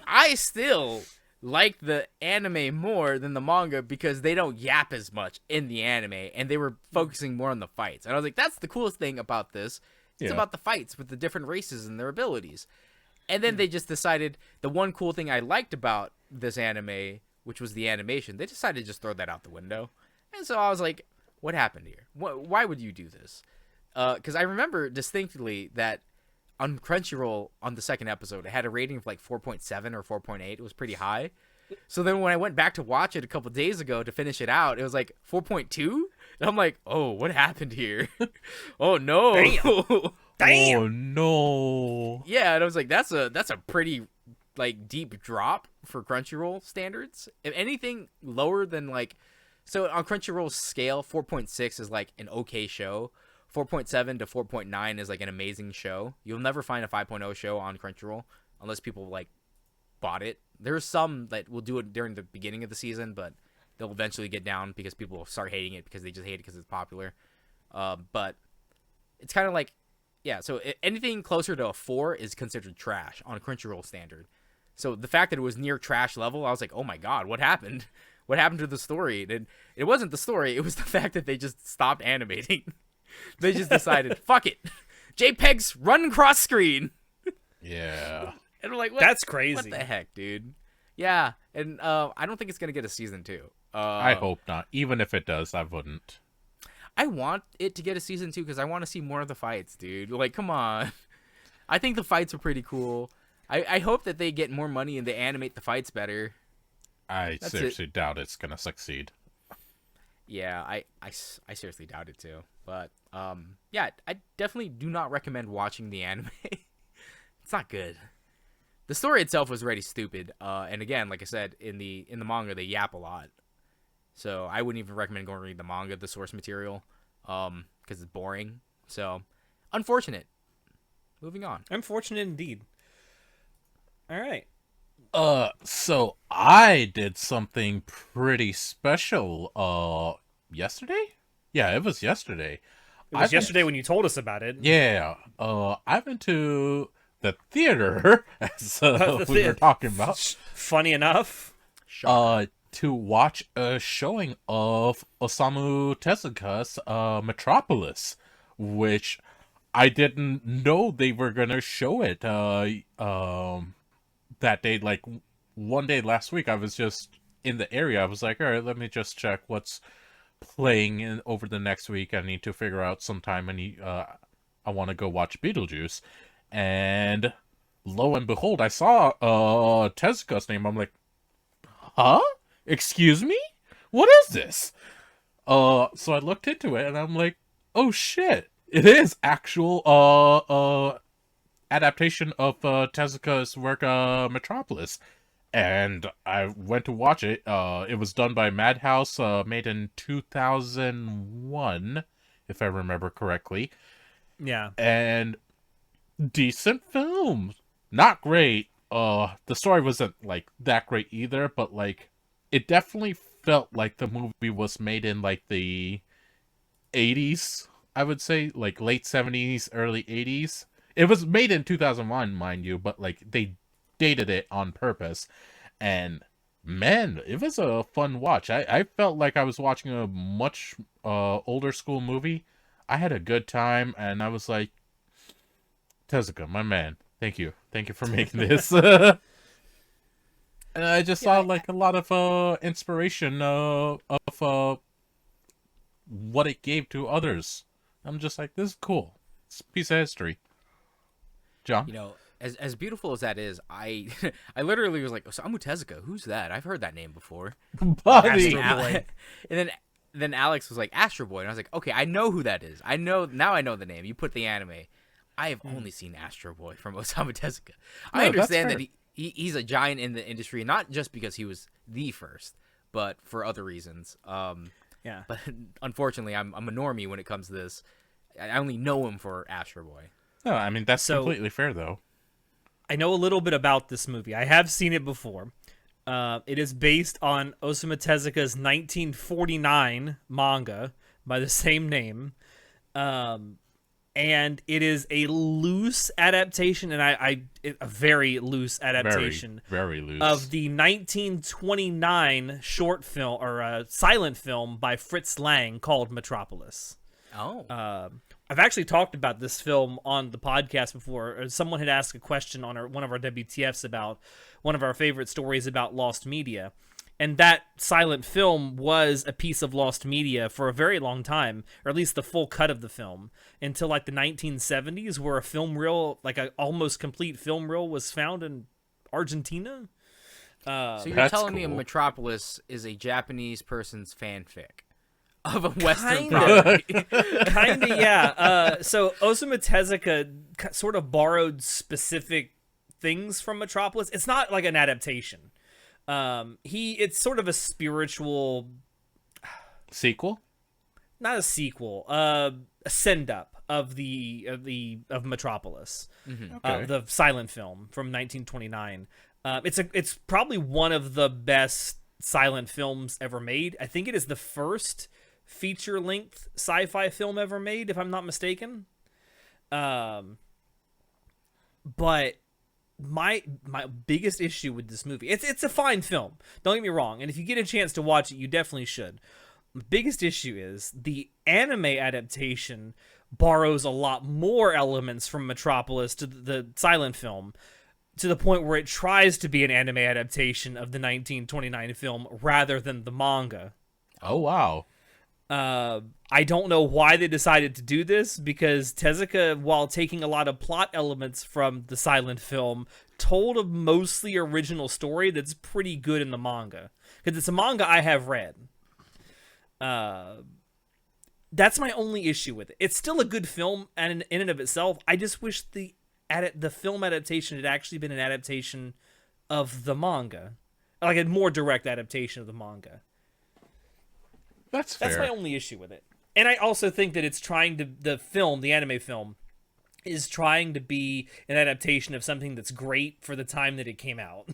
I still like the anime more than the manga because they don't yap as much in the anime, and they were focusing more on the fights. And I was like, that's the coolest thing about this. It's Yeah. about the fights with the different races and their abilities. And then they just decided the one cool thing I liked about this anime, which was the animation, they decided to just throw that out the window. And so I was like, what happened here? Why would you do this? Because I remember distinctly that on Crunchyroll, on the second episode, it had a rating of like 4.7 or 4.8. It was pretty high. So then when I went back to watch it a couple days ago to finish it out, it was like 4.2. And I'm like, oh, what happened here? Oh no. Damn. Oh no. Yeah, and I was like, that's a pretty like deep drop for Crunchyroll standards. If anything lower than like, so on Crunchyroll's scale, 4.6 is like an okay show. 4.7 to 4.9 is like an amazing show. You'll never find a 5.0 show on Crunchyroll unless people like bought it. There's some that will do it during the beginning of the season, but they'll eventually get down because people will start hating it because they just hate it because it's popular. But it's kind of like, yeah, so anything closer to a 4 is considered trash on Crunchyroll standard. So the fact that it was near trash level, I was like, oh my god, what happened? What happened to the story? And it wasn't the story, it was the fact that they just stopped animating. They just decided, fuck it. JPEGs run cross screen. Yeah. And I'm like, what? That's crazy. What the heck, dude? Yeah, and I don't think it's going to get a season 2. I hope not. Even if it does, I wouldn't. I want it to get a season 2 because I want to see more of the fights, dude. Like, come on. I think the fights are pretty cool. I hope that they get more money and they animate the fights better. I seriously doubt it's going to succeed. Yeah, I seriously doubt it too. But, yeah, I definitely do not recommend watching the anime. It's not good. The story itself was already stupid. And again, like I said, in the manga, they yap a lot. So I wouldn't even recommend going to read the manga, the source material, because it's boring. So, unfortunate. Moving on. Unfortunate indeed. All right. So I did something pretty special, yesterday? Yeah, it was yesterday. It was yesterday when you told us about it. Yeah, I went to the theater, as we were talking about. Funny enough. To watch a showing of Osamu Tezuka's Metropolis, which I didn't know they were gonna show it that day. Like one day last week, I was just in the area. I was like, all right, let me just check what's playing over the next week. I need to figure out sometime. I want to go watch Beetlejuice, and lo and behold, I saw Tezuka's name. I'm like, huh? Excuse me? What is this? So I looked into it and I'm like, oh shit. It is actual adaptation of Tezuka's work Metropolis. And I went to watch it. It was done by Madhouse, made in 2001, if I remember correctly. Yeah. And decent film. Not great. The story wasn't like that great either, but like it definitely felt like the movie was made in like the 80s, I would say, like late 70s, early 80s. It was made in 2001, mind you, but like they dated it on purpose. And man, it was a fun watch. I felt like I was watching a much older school movie. I had a good time, and I was like, Tezuka, my man, thank you for making this. And I just saw like a lot of inspiration of what it gave to others. I'm just like, this is cool. It's a piece of history. John? You know, as beautiful as that is, I literally was like, Osamu Tezuka, who's that? I've heard that name before. Buddy! Astro Boy. And then Alex was like, Astro Boy. And I was like, okay, I know who that is. Now I know the name. You put the anime. I have only seen Astro Boy from Osamu Tezuka. I understand that he's a giant in the industry, not just because he was the first, but for other reasons. Yeah. But unfortunately, I'm a normie when it comes to this. I only know him for Astro Boy. No, I mean, that's completely fair, though. I know a little bit about this movie. I have seen it before. It is based on Osamu Tezuka's 1949 manga by the same name. And it is a loose adaptation, and a very loose adaptation, very loose, of the 1929 short film or silent film by Fritz Lang called Metropolis. Oh, I've actually talked about this film on the podcast before. Someone had asked a question on one of our WTFs about one of our favorite stories about lost media. And that silent film was a piece of lost media for a very long time, or at least the full cut of the film, until like the 1970s, where a film reel, like an almost complete film reel, was found in Argentina. so you're telling me a Metropolis is a Japanese person's fanfic of a Western Kinda. property. Kind of, yeah. So Osamu Tezuka sort of borrowed specific things from Metropolis. It's not like an adaptation. It's sort of a spiritual, Sequel? not a sequel, a send up of Metropolis, Okay. the silent film from 1929. It's probably one of the best silent films ever made. I think it is the first feature-length sci-fi film ever made, if I'm not mistaken. But my biggest issue with this movie, it's a fine film, don't get me wrong, and if you get a chance to watch it, you definitely should. The biggest issue is the anime adaptation borrows a lot more elements from Metropolis to the silent film, to the point where it tries to be an anime adaptation of the 1929 film rather than the manga. Oh, wow. I don't know why they decided to do this, because Tezuka, while taking a lot of plot elements from the silent film, told a mostly original story that's pretty good in the manga. Because it's a manga I have read. That's my only issue with it. It's still a good film in and of itself. I just wish the film adaptation had actually been an adaptation of the manga. Like a more direct adaptation of the manga. That's fair. That's my only issue with it. And I also think that it's trying to, the anime film, is trying to be an adaptation of something that's great for the time that it came out.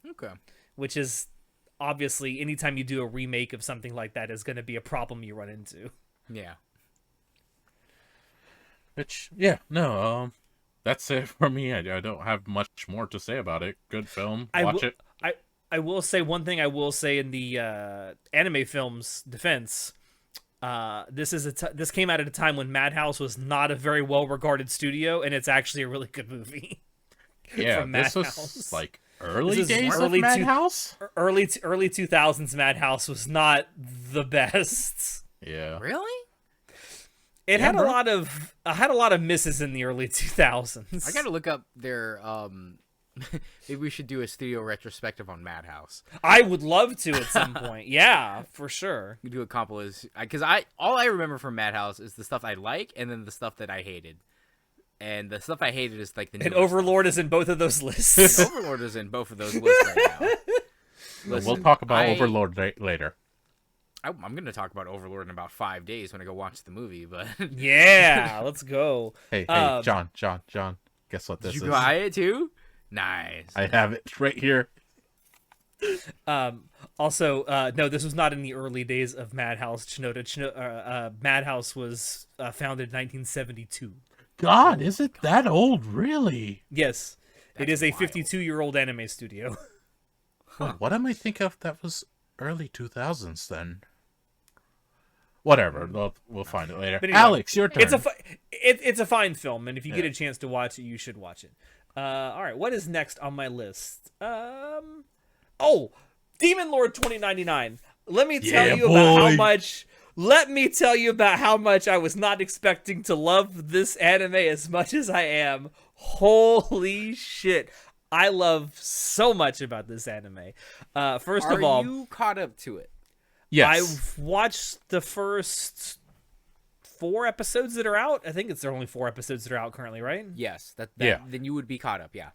Okay. Which is, obviously, anytime you do a remake of something like that is going to be a problem you run into. Yeah. Which, yeah, no, that's it for me. I don't have much more to say about it. Good film. Watch it. I will say one thing I will say in the anime film's defense. This came out at a time when Madhouse was not a very well-regarded studio, and it's actually a really good movie. Yeah, from this was Madhouse. like early This is days early of Madhouse? Early 2000s Madhouse was not the best. Yeah. Really? It Yeah, had bro. a lot of misses in the early 2000s. I gotta look up their maybe we should do a studio retrospective on Madhouse. I would love to at some point. Yeah, for sure. We do a compilation because all I remember from Madhouse is the stuff I like and then the stuff that I hated. And the stuff I hated is like the And newer Overlord is in both of those lists. stuff. Overlord is in both of those lists right now. Listen, We'll talk about I- Overlord later. I'm going to talk about Overlord in about 5 days when I go watch the movie, but Yeah, let's go. Hey, John. Guess what this did is? you buy it too? Nice. I have it right here. Also, no, this was not in the early days of Madhouse. Madhouse was founded in 1972. God, is it that old, really? Yes, it is a wild. 52-year-old anime studio. What am I thinking of that was early 2000s then? Whatever, we'll find it later. But anyway, Alex, your turn. It's a fine film, and if you get a chance to watch it, you should watch it. All right, what is next on my list? Demon Lord 2099. Let me tell Yeah, you about how boy. much. Let me tell you about how much I was not expecting to love this anime as much as I am. Holy shit. I love so much about this anime. First of all, Are you caught up to it? Yes. I've watched the first 4 episodes that are out. I think there are only 4 episodes that are out currently, right? Yes. Yeah. Then you would be caught up. Yeah.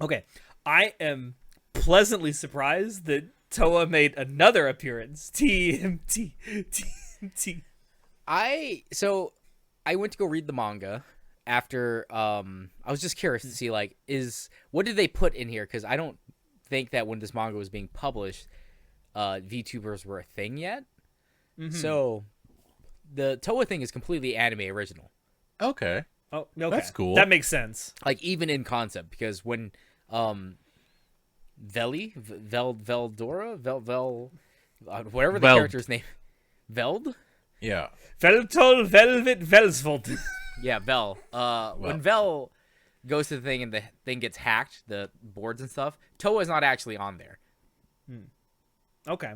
Okay. I am pleasantly surprised that Toa made another appearance. TMT. I went to go read the manga after I was just curious to see like what did they put in here, because I don't think that when this manga was being published VTubers were a thing yet. Mm-hmm. So the Toa thing is completely anime original, Okay. Oh, okay. That's cool. That makes sense. like even in concept, because when Veldora whatever the Veld. character's name, Veld. Yeah. Veltol Velvet Velsvold. Yeah, Vel. When Vel goes to the thing and the thing gets hacked, the boards and stuff, Toa is not actually on there. Okay.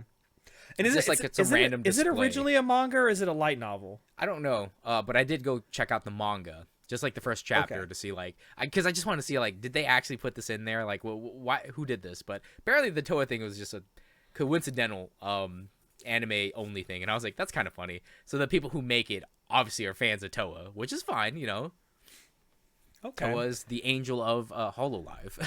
And It's just like it's a random Is it display. originally a manga or is it a light novel? I don't know, but I did go check out the manga, just like the first chapter, Okay. to see like, because I just want to see like, did they actually put this in there? Like, why? Who did this? But apparently, the Toa thing was just a coincidental anime only thing, and I was like, that's kind of funny. So the people who make it obviously are fans of Toa, which is fine, you know. Okay. Toa's the angel of Hololive,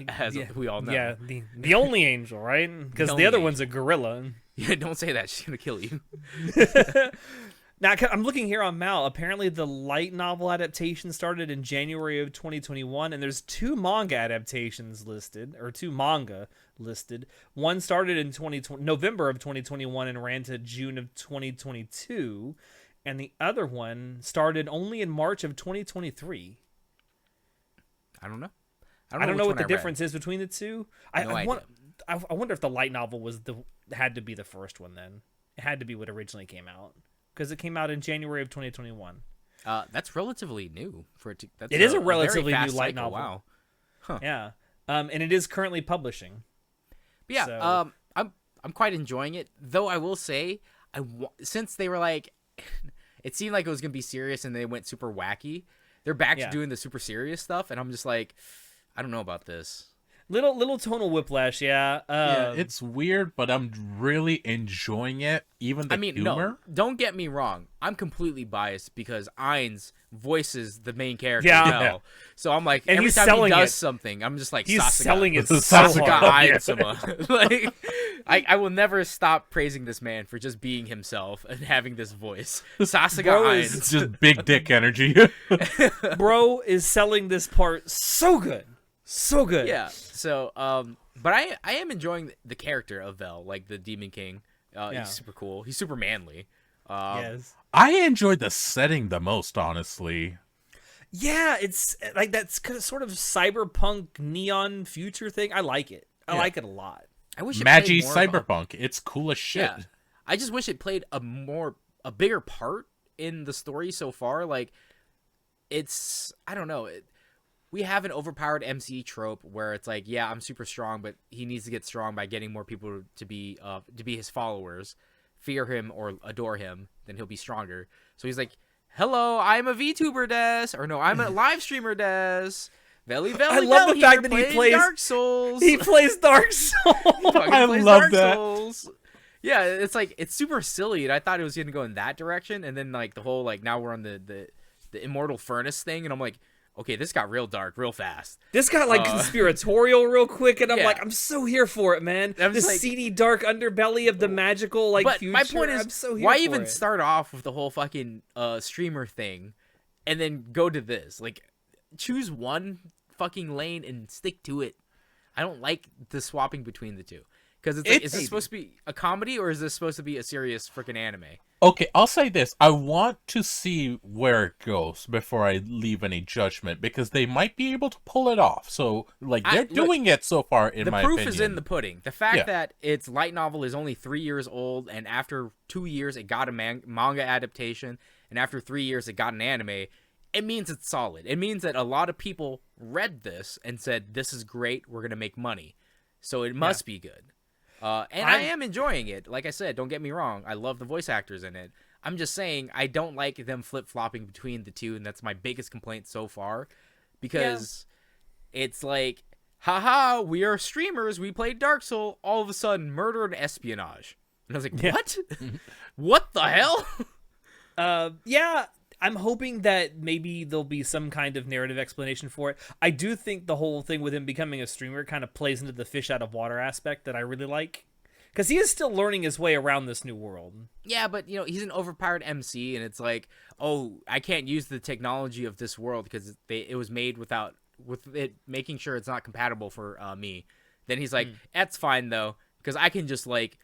as we all know. Yeah, the only angel, right? Because the only other angel. one's a gorilla. Yeah, don't say that. She's gonna kill you. Now, I'm looking here on Mal. Apparently, the light novel adaptation started in January of 2021, and there's 2 manga adaptations listed, or 2 manga listed. One started in November of 2021 and ran to June of 2022, and the other one started only in March of 2023. I don't know. I don't know which what the one I read. difference is between the two. No idea. I wonder if the light novel had to be the first one then. It had to be what originally came out. Because it came out in January of 2021. That's relatively new for it to. That's It is a very relatively fast new light cycle. novel. Wow. Yeah. And it is currently publishing. But yeah. So- I'm quite enjoying it. Though I will say, since they were like, it seemed like it was gonna be serious, and they went super wacky. They're back to doing the super serious stuff, and I'm just like, I don't know about this. Little tonal whiplash, yeah. Yeah, it's weird, but I'm really enjoying it. Even the humor. No, don't get me wrong. I'm completely biased because Ainz voices the main character. Yeah. Well. So I'm like, And every he's time he selling does it. something, I'm just like, He's Sasuga. selling it so Sasuga hard. Ainzuma. Like, I will never stop praising this man for just being himself and having this voice. Sasuga Bro Ainz. It's just big dick energy. Bro is selling this part so good. So good. Yeah. So, but I am enjoying the character of Vel, like the Demon King. He's super cool. He's super manly. Yes. I enjoyed the setting the most, honestly. Yeah, it's like that's sort of cyberpunk neon future thing. I like it. I like it a lot. I wish it Magi played more of a- cyberpunk. It's cool as shit. Yeah. I just wish it played a bigger part in the story so far. Like, I don't know. We have an overpowered MC trope where it's like, yeah, I'm super strong, but he needs to get strong by getting more people to be his followers, fear him or adore him. Then he'll be stronger. So he's like, "Hello, I'm a VTuber des," or no, I'm a live streamer des. Veli, I love the fact that he plays Dark Souls. He plays Dark Souls. I plays love Dark that. Souls. Yeah, it's like it's super silly, and I thought it was gonna go in that direction, and then like the whole like now we're on the immortal furnace thing, and I'm like, okay, this got real dark real fast. This got like conspiratorial real quick, and I'm Yeah. like, I'm so here for it, man. I'm The just like- seedy dark underbelly of the magical like But future. my point is, I'm so here why for even it. start off with the whole fucking streamer thing, and then go to this? Like, choose one fucking lane and stick to it. I don't like the swapping between the two. Because it's like, is this supposed to be a comedy or is this supposed to be a serious freaking anime? Okay, I'll say this. I want to see where it goes before I leave any judgment, because they might be able to pull it off. So, like, they're doing it so far, in my opinion. The proof is in the pudding. The fact Yeah. that its light novel is only 3 years old, and after 2 years it got a manga adaptation, and after 3 years it got an anime, it means it's solid. It means that a lot of people read this and said, this is great, we're going to make money. So it must be good. And I am enjoying it. Like I said, don't get me wrong. I love the voice actors in it. I'm just saying I don't like them flip-flopping between the two, and that's my biggest complaint so far. Because it's like, haha, we are streamers, we play Dark Souls, all of a sudden murder and espionage. And I was like, what? What the hell? Yeah, I'm hoping that maybe there'll be some kind of narrative explanation for it. I do think the whole thing with him becoming a streamer kind of plays into the fish out of water aspect that I really like. Because he is still learning his way around this new world. Yeah, but, you know, he's an overpowered MC, and it's like, oh, I can't use the technology of this world because it was made with it making sure it's not compatible for me. Then he's like, that's fine, though, because I can just, like,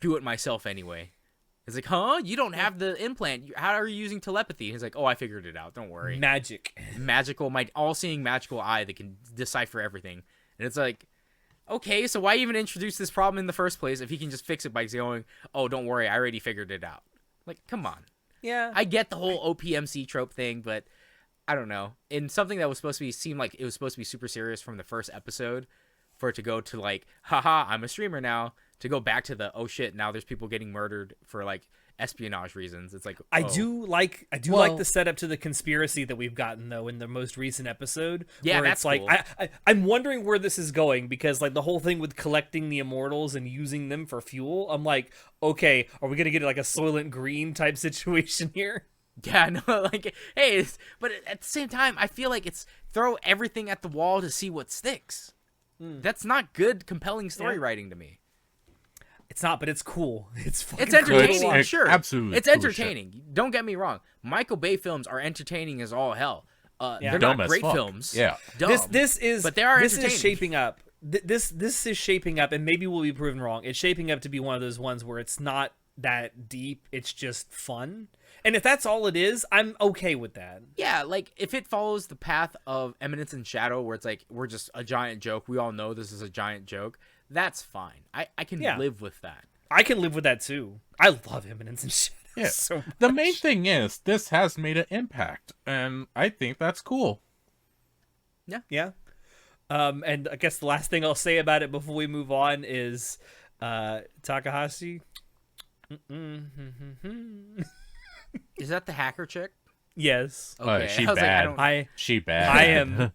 do it myself anyway. It's like, huh? You don't have the implant. How are you using telepathy? And he's like, oh, I figured it out. Don't worry. Magic. My all-seeing magical eye that can decipher everything. And it's like, okay, so why even introduce this problem in the first place if he can just fix it by going, oh, don't worry, I already figured it out. Like, come on. Yeah. I get the whole OPMC trope thing, but I don't know. In something that was supposed to seem like it was supposed to be super serious from the first episode, for it to go to like, haha, I'm a streamer now, to go back to the, oh shit, now there's people getting murdered for like, espionage reasons. It's like I oh. do like the setup to the conspiracy that we've gotten though in the most recent episode. Yeah, where that's it's like cool. I'm wondering where this is going, because like the whole thing with collecting the immortals and using them for fuel. I'm like, okay, are we gonna get like a Soylent Green type situation here? Yeah, no, like, hey, but at the same time, I feel like it's throw everything at the wall to see what sticks. That's not good, compelling story writing to me. It's not, but it's cool. It's fucking It's entertaining, Cool. sure. Absolutely It's cool entertaining. Don't get me wrong. Michael Bay films are entertaining as all hell. They're Dumb not as great fuck. films. Yeah. Dumb. This is but they are this entertaining. is shaping up. This is shaping up, and maybe we'll be proven wrong. It's shaping up to be one of those ones where it's not that deep. It's just fun. And if that's all it is, I'm okay with that. Yeah, like if it follows the path of Eminence and Shadow, where it's like we're just a giant joke, we all know this is a giant joke, that's fine. I can live with that. I can live with that too. I love Eminence and Shadow Yeah. so much. The main thing is this has made an impact, and I think that's cool. Yeah. And I guess the last thing I'll say about it before we move on is Takahashi. Is that the hacker chick? Yes. Okay. She I was like, bad. I don't-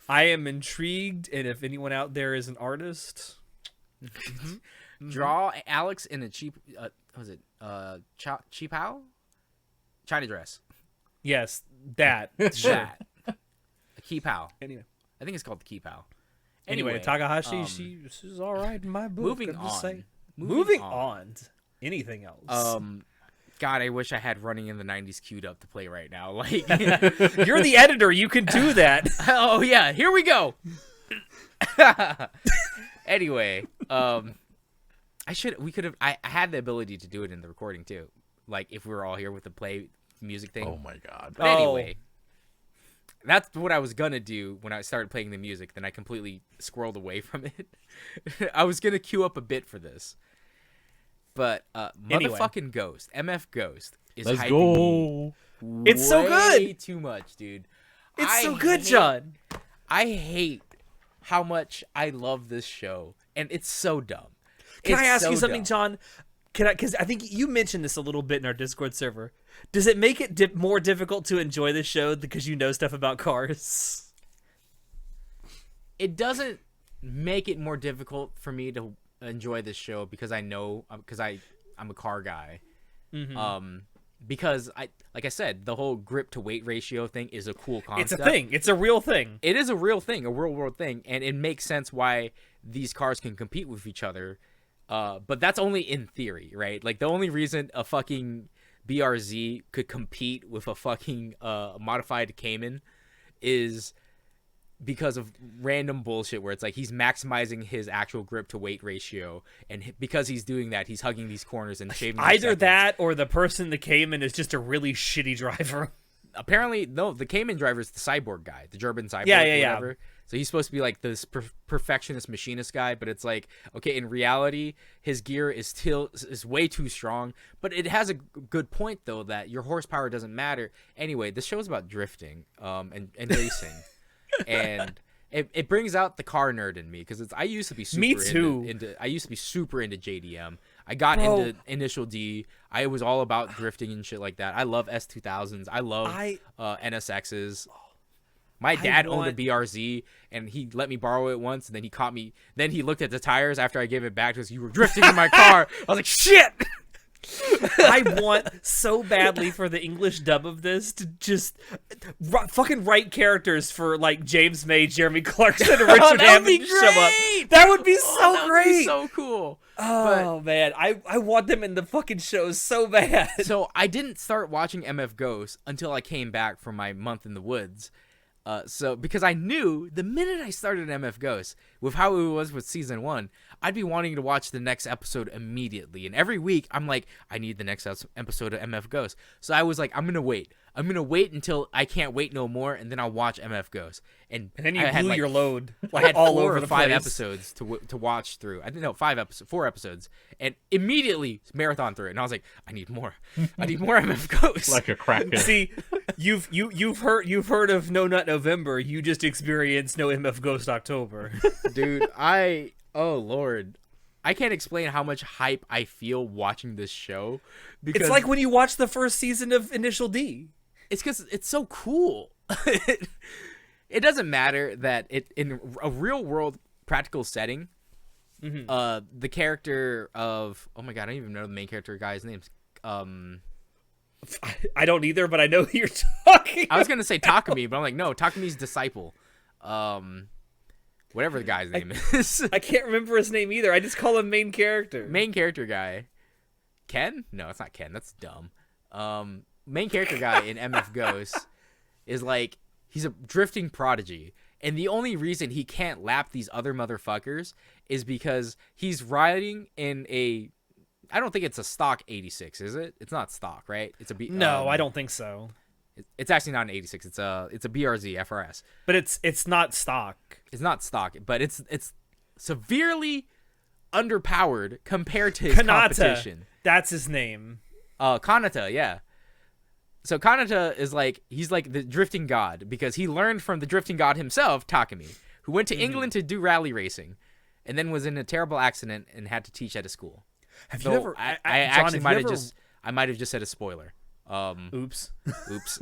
I am intrigued, and if anyone out there is an artist, Draw Alex in a cheap, cheap how? China dress. yes, that. That. A key pal. Anyway, I think it's called the key pal. anyway, Takahashi, she's all right in my book. Moving I'm just on. saying. Moving Moving on. on. Anything else? God, I wish I had Running in the 90s queued up to play right now. Like, You're the editor. You can do that. oh yeah, here we go. Anyway, I had the ability to do it in the recording too. Like if we were all here with the play music thing. Oh my god. But anyway, that's what I was gonna do when I started playing the music. Then I completely squirreled away from it. I was gonna queue up a bit for this, but Anyway. motherfucking Ghost, MF Ghost, is Let's hyping go. me It's so good. way too much, dude. It's so good, John. I hate how much I love this show, and it's so dumb. Can I It's ask so you something, dumb. John? Because I think you mentioned this a little bit in our Discord server. Does it make it more difficult to enjoy the show because you know stuff about cars? It doesn't make it more difficult for me to enjoy this show because I know I'm a car guy. Because like I said, the whole grip to weight ratio thing is a cool concept. It's a thing. It's a real thing. It is a real thing, a real world thing, and it makes sense why these cars can compete with each other. But that's only in theory, right? Like the only reason a fucking BRZ could compete with a fucking modified Cayman is because of random bullshit where it's like he's maximizing his actual grip to weight ratio, and because he's doing that, he's hugging these corners and shaving these Either seconds. that or the person that came in is just a really shitty driver. Apparently, no, the Cayman driver is the cyborg guy, the German cyborg, Yeah, or yeah. whatever. So he's supposed to be like this perfectionist machinist guy, but it's like, okay, in reality, his gear is way too strong. But it has a good point though that your horsepower doesn't matter. Anyway, this show is about drifting, and racing, and it brings out the car nerd in me because I used to be super Me too. I used to be super into JDM. I got Bro. into Initial D. I was all about drifting and shit like that. I love S2000s. I love NSXs. My dad owned a BRZ, and he let me borrow it once, and then he caught me. Then he looked at the tires after I gave it back to us. You were drifting in my car. I was like, shit! I want so badly for the English dub of this to just fucking write characters for like James May, Jeremy Clarkson, and Richard Hammond to show up. That would be so that would great. be so cool. Oh man, I want them in the fucking show so bad. So I didn't start watching MF Ghost until I came back from my month in the woods. So because I knew the minute I started MF Ghost with how it was with season 1, I'd be wanting to watch the next episode immediately. And every week I'm like, I need the next episode of MF Ghost. So I was like, I'm going to wait. I'm going to wait until I can't wait no more. And then I'll watch MF Ghost. And then you I had, blew like, your load I like had all 4 over or the 5 place. episodes to watch through. I didn't know 4 episodes, and immediately marathon through it. And I was like, I need more. I need more MF Ghost. Like a crackhead. See, you've heard of No Nut November. You just experienced No MF Ghost October. Dude, oh Lord, I can't explain how much hype I feel watching this show. Because It's like when you watch the first season of Initial D. it's because it's so cool. It doesn't matter that in a real world practical setting, the character of oh my god, I don't even know the main character guy's names. I don't either, but I know who you're talking. I was gonna say Takumi, but I'm like, no, Takumi's disciple. Whatever the guy's name is. I can't remember his name either. I just call him main character. Main character guy. Ken? No, it's not Ken. That's dumb. Main character guy in MF Ghost is like, he's a drifting prodigy. And the only reason he can't lap these other motherfuckers is because he's riding in a, I don't think it's a stock 86, is it? It's not stock, right? It's a No, I don't think so. It's actually not an 86. It's a BRZ FRS. But it's not stock. It's not stock, but it's severely underpowered compared to his Kanata. competition. That's his name. Kanata, yeah. So Kanata is like, he's like the drifting god because he learned from the drifting god himself, Takumi, who went to England to do rally racing and then was in a terrible accident and had to teach at a school. Have So you ever? I John, actually have might have just said a spoiler. Oops. Oops.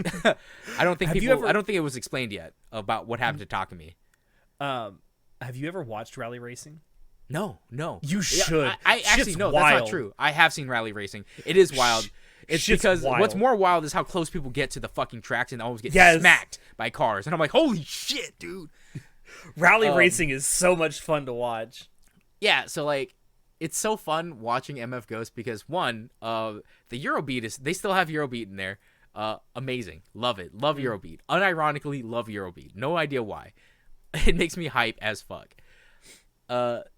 I don't think Have you people. ever- I don't think it was explained yet about what happened to Takumi. Have you ever watched rally racing? No. You Yeah, should. I actually Shit's no, that's wild. not true. I have seen rally racing. It is wild. It's Shit's because wild. what's more wild is how close people get to the fucking tracks and always get Yes. smacked by cars. And I'm like, holy shit, dude. Rally racing is so much fun to watch. Yeah, so like it's so fun watching MF Ghost because one, the Eurobeat is they still have Eurobeat in there. Amazing. Love it. Love Eurobeat. Unironically love Eurobeat. No idea why. It makes me hype as fuck.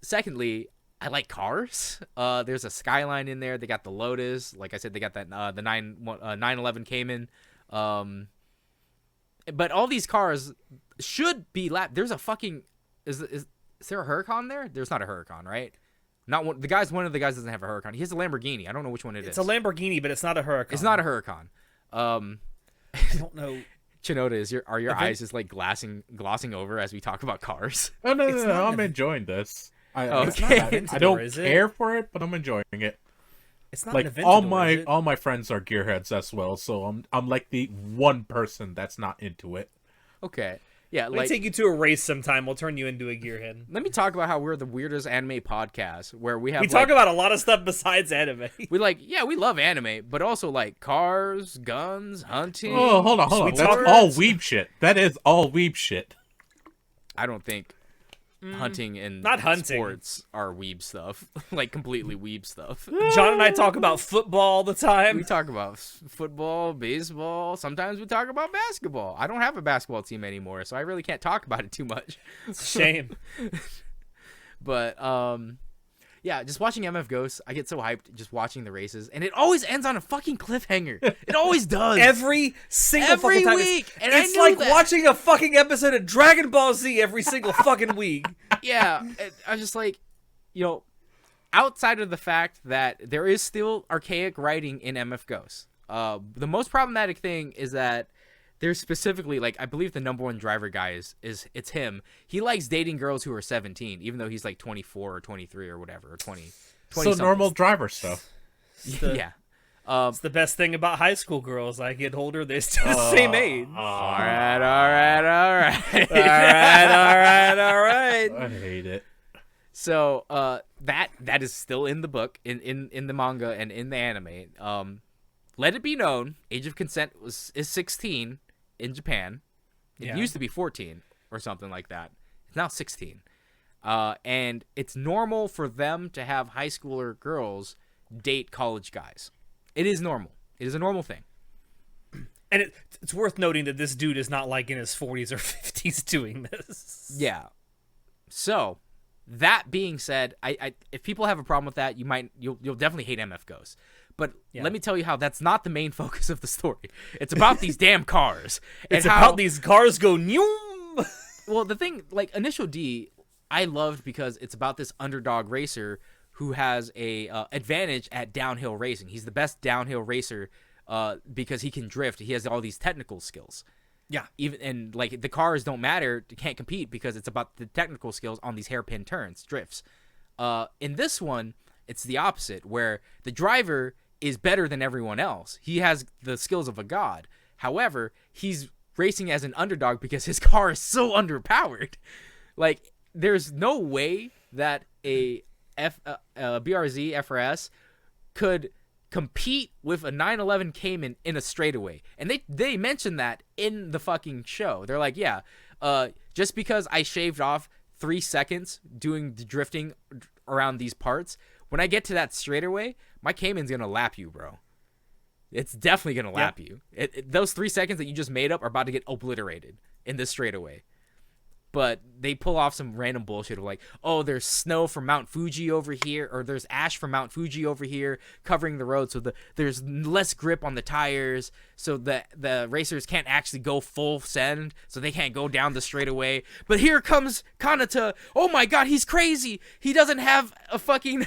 Secondly, I like cars. There's a Skyline in there. They got the Lotus. Like I said, they got that the 911 Cayman. But all these cars should be There's a fucking is there a Huracan there? There's not a Huracan, right? Not one. One of the guys doesn't have a Huracan. He has a Lamborghini. I don't know which one it is. It's a Lamborghini, but it's not a Huracan. It's not a Huracan. I don't know. Chinoda, are your eyes just like glossing over as we talk about cars? Oh no, It's no, not I'm an- enjoying this. It's not an I Aventador, don't is it? care for it, but I'm enjoying it. It's not Like an Aventador, is it? all my friends are gearheads as well, so I'm like the one person that's not into it. Okay. Yeah, Let me like take you to a race sometime. We'll turn you into a gearhead. let me talk about how we're the weirdest anime podcast where we have We talk about a lot of stuff besides anime. we love anime, but also like cars, guns, hunting. Oh, hold on. Sweet That's talkers. all weeb shit. That is all weeb shit. I don't think hunting and Not hunting. sports are weeb stuff. Like completely weeb stuff. John and I talk about football all the We time. talk about football, baseball. Sometimes we talk about basketball. I don't have a basketball team anymore, so I really can't talk about it too much. Shame. But yeah, just watching MF Ghost, I get so hyped just watching the races, and it always ends on a fucking cliffhanger. It always does. Every single Every fucking time. week, and I It's knew like that. watching a fucking episode of Dragon Ball Z every single fucking week. Yeah, I'm just like, outside of the fact that there is still archaic writing in MF Ghost, the most problematic thing is that there's specifically, like, I believe the number one driver guy is it's him. He likes dating girls who are 17, even though he's like 24 or 23 or whatever, or 20 So something. normal driver stuff. the- Yeah. It's the best thing about high school girls. I get older, they're still the same age. All right. All right. I hate it. So that is still in the book, in the manga and in the anime. Let it be known, age of consent is 16 in Japan. It Yeah. used to be 14 or something like that. It's now 16. And it's normal for them to have high schooler girls date college guys. It is normal. It is a normal thing. And it's worth noting that this dude is not like in his 40s or 50s doing this. Yeah. So, that being said, I if people have a problem with that, you'll definitely hate MF Ghost. But let me tell you how that's not the main focus of the story. It's about these damn cars. It's and about how, these cars go noom. Well, the thing, like, Initial D, I loved because it's about this underdog racer who has a advantage at downhill racing. He's the best downhill racer because he can drift. He has all these technical skills. Yeah. And like the cars don't matter, can't compete because it's about the technical skills on these hairpin turns, drifts. In this one, it's the opposite, where the driver is better than everyone else. He has the skills of a god. However, he's racing as an underdog because his car is so underpowered. Like, there's no way that a BRZ FRS could compete with a 911 Cayman in a straightaway. And they mentioned that in the fucking show. They're like, yeah, just because I shaved off 3 seconds doing the drifting around these parts, when I get to that straightaway, my Cayman's gonna lap you, bro. It's definitely gonna lap you. Those 3 seconds that you just made up are about to get obliterated in this straightaway. But they pull off some random bullshit of like, oh, there's snow from Mount Fuji over here, or there's ash from Mount Fuji over here covering the road, so there's less grip on the tires, so the racers can't actually go full send, so they can't go down the straightaway. But here comes Kanata. Oh my god, he's crazy. He doesn't have a fucking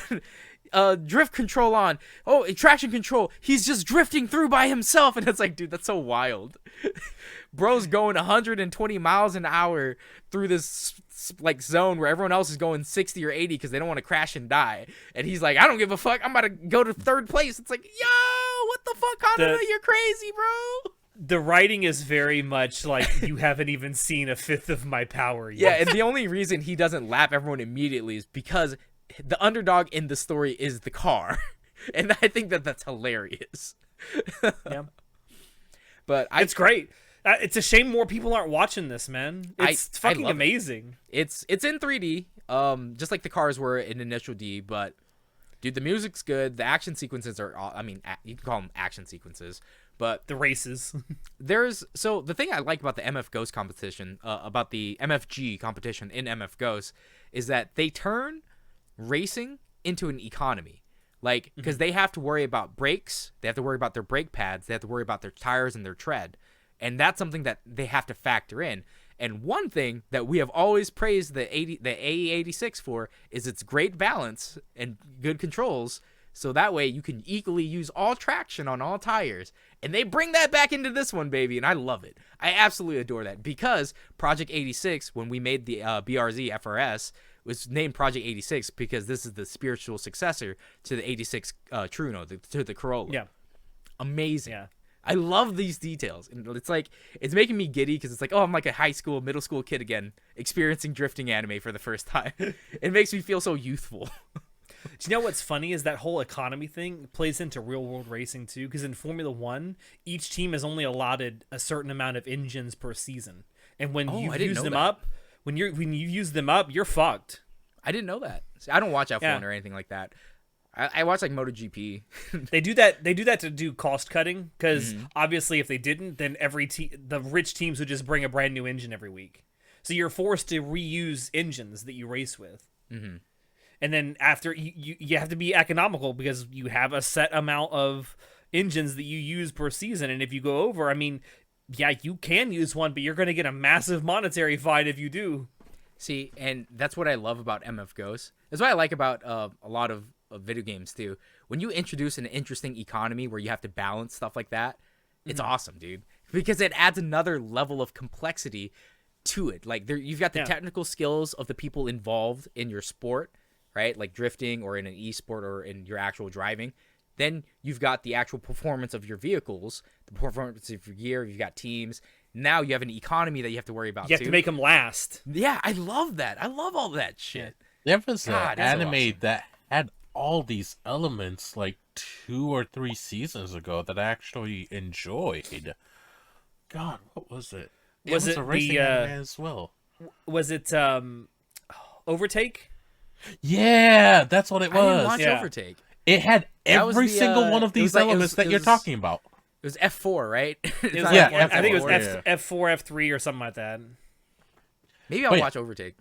drift control on. Oh, traction control. He's just drifting through by himself, and it's like, dude, that's so wild. Bro's going 120 miles an hour through this like zone where everyone else is going 60 or 80 because they don't want to crash and die, and he's like, I don't give a fuck, I'm about to go to third place. It's like, yo, what the fuck, Kanata? You're crazy, bro. The writing is very much like, you haven't even seen a fifth of my power yet. Yeah, and the only reason he doesn't lap everyone immediately is because the underdog in the story is the car. And I think that's hilarious. Yeah. But it's great. It's a shame more people aren't watching this, man. It's fucking amazing. It's in 3D, just like the cars were in Initial D, but dude, the music's good. The action sequences are, I mean, you can call them action sequences, but the races. So the thing I like about the MF Ghost competition, about the MFG competition in MF Ghost, is that they turn racing into an economy. Like, because they have to worry about brakes, they have to worry about their brake pads, they have to worry about their tires and their tread. And that's something that they have to factor in. And one thing that we have always praised the AE86 for is its great balance and good controls. So that way you can equally use all traction on all tires. And they bring that back into this one, baby. And I love it. I absolutely adore that. Because Project 86, when we made the BRZ FRS, was named Project 86 because this is the spiritual successor to the 86 Truno, to the Corolla. Yeah. Amazing. Yeah. I love these details. And it's like, it's making me giddy because it's like, oh, I'm like a middle school kid again, experiencing drifting anime for the first time. It makes me feel so youthful. Do you know what's funny is that whole economy thing plays into real world racing too? Because in Formula One, each team is only allotted a certain amount of engines per season, and when you use them up, when you use them up, you're fucked. I didn't know that. See, I don't watch F1 or anything like that. I watch like MotoGP. They do that to do cost cutting, because obviously if they didn't, then the rich teams would just bring a brand new engine every week. So you're forced to reuse engines that you race with. Mm-hmm. And then after you have to be economical because you have a set amount of engines that you use per season, and if you go over, I mean, yeah, you can use one, but you're going to get a massive monetary fine if you do. See, and that's what I love about MF Ghost. That's what I like about a lot of video games too. When you introduce an interesting economy where you have to balance stuff like that, it's awesome, dude. Because it adds another level of complexity to it. Like you've got the technical skills of the people involved in your sport, right? Like drifting or in an esport or in your actual driving. Then you've got the actual performance of your vehicles, the performance of your gear. You've got teams. Now you have an economy that you have to worry about. You have to make them last. Yeah, I love that. I love all that shit. There was an anime that had all these elements like 2 or 3 seasons ago that I actually enjoyed. God, what was it? Was it a racing anime as well? Was it Overtake? Yeah, that's what it was. I didn't watch Overtake. It had every single one of these elements that you're talking about. It was F4, right? I think it was F4, F3 or something like that. Maybe I'll watch Overtake.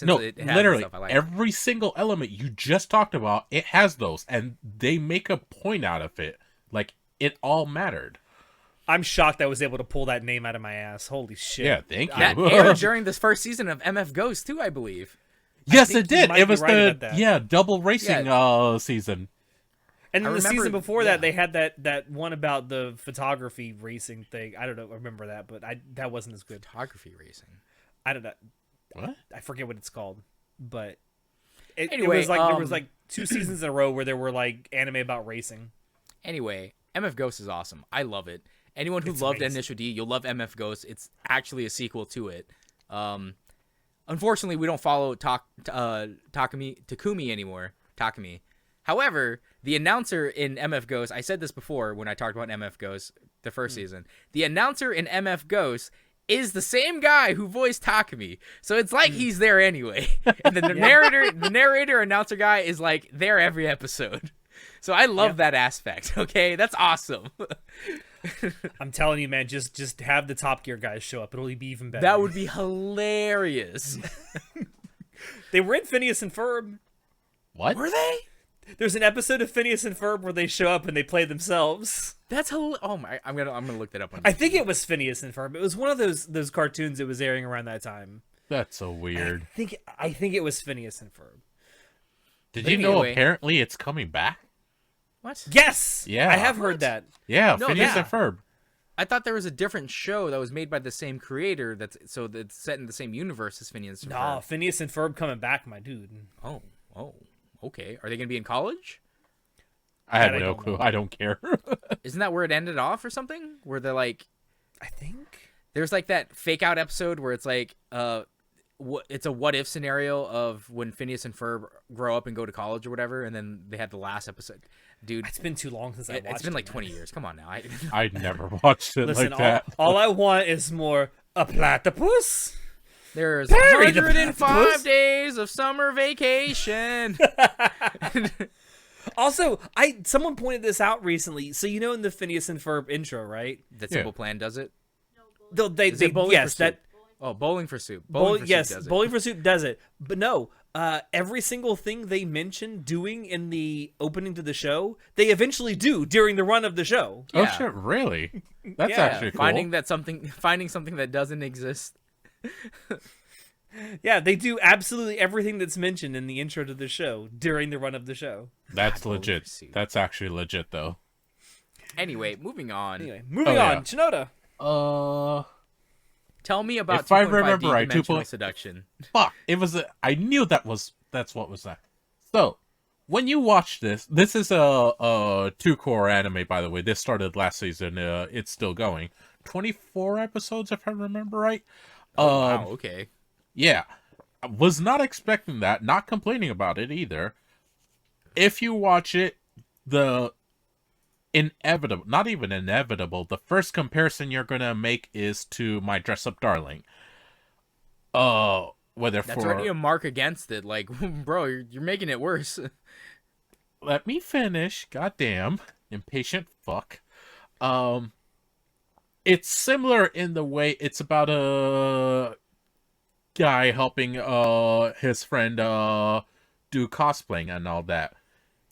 Literally, every single element you just talked about, it has those, and they make a point out of it. Like, it all mattered. I'm shocked I was able to pull that name out of my ass. Holy shit. Yeah, thank you. That aired during this first season of MF Ghost, too, I believe. Yes, it did. It was the double racing season. And then the season before that, they had that one about the photography racing thing. I don't know. I remember that, but that wasn't as good. Photography racing? I don't know. What? I forget what it's called, but It Anyway, was like there was like 2 seasons in a row where there were like anime about racing. Anyway, MF Ghost is awesome. I love it. Anyone who loved amazing. Initial D, you'll love MF Ghost. It's actually a sequel to it. Unfortunately, we don't follow Takumi anymore. Takumi. However, the announcer in MF Ghost, I said this before when I talked about MF Ghost the first season. The announcer in MF Ghost is the same guy who voiced Takumi. So it's like he's there anyway. And the narrator announcer guy is like there every episode. So I love that aspect, okay? That's awesome. I'm telling you, man, just have the Top Gear guys show up. It'll be even better. That would be hilarious. They were in Phineas and Ferb. What? Were they? There's an episode of Phineas and Ferb where they show up and they play themselves. That's oh my! I'm gonna look that up. I think it was Phineas and Ferb. It was one of those cartoons that was airing around that time. That's so weird. I think it was Phineas and Ferb. Did But you know anyway. apparently it's coming back? What? Yes. Yeah. I have heard that. Yeah, No, Phineas yeah. and Ferb. I thought there was a different show that was made by the same creator. That's set in the same universe as Phineas and Nah, Ferb. Phineas and Ferb coming back, my dude. Oh, okay. Are they gonna be in college? I have That I no don't clue. know. I don't care. Isn't that where it ended off or something? Where they're like, I think. there's like that fake out episode where it's like, it's a what if scenario of when Phineas and Ferb grow up and go to college or whatever, and then they had the last episode. Dude, It's been too long since I watched it. it's been like man. 20 years. Come on now. I never watched it Listen, like that. all I want is more a platypus. There's Barry the 105 platypus. days of summer vacation. Also, someone pointed this out recently. So you know in the Phineas and Ferb intro, right? That Simple Plan does it. Is They it Bowling yes for that Soup? Oh, Bowling for Soup. yes, Soup does it. Bowling for Soup does it. But no, every single thing they mention doing in the opening to the show, they eventually do during the run of the show. Oh Yeah. shit, really? That's Yeah, actually cool. Finding something that doesn't exist. Yeah, they do absolutely everything that's mentioned in the intro to the show during the run of the show. That's Bowling legit. for Soup. That's actually legit though. Anyway, moving on. Anyway, moving Oh, on. yeah. Shinoda. Tell me about If I 2.5D remember right, dimensional 2.5 seduction. Fuck. It was. I knew that's what was that. So, when you watch this is a 2-core anime, by the way. This started last season. It's still going. 24 episodes, if I remember right. Wow, okay. Yeah. I was not expecting that. Not complaining about it either. If you watch it, the inevitable, not even inevitable, the first comparison you're gonna make is to My Dress Up Darling. Whether That's for already a mark against it. Like, bro, you're making it worse. let me finish. Goddamn, impatient fuck. It's similar in the way it's about a guy helping his friend do cosplaying and all that.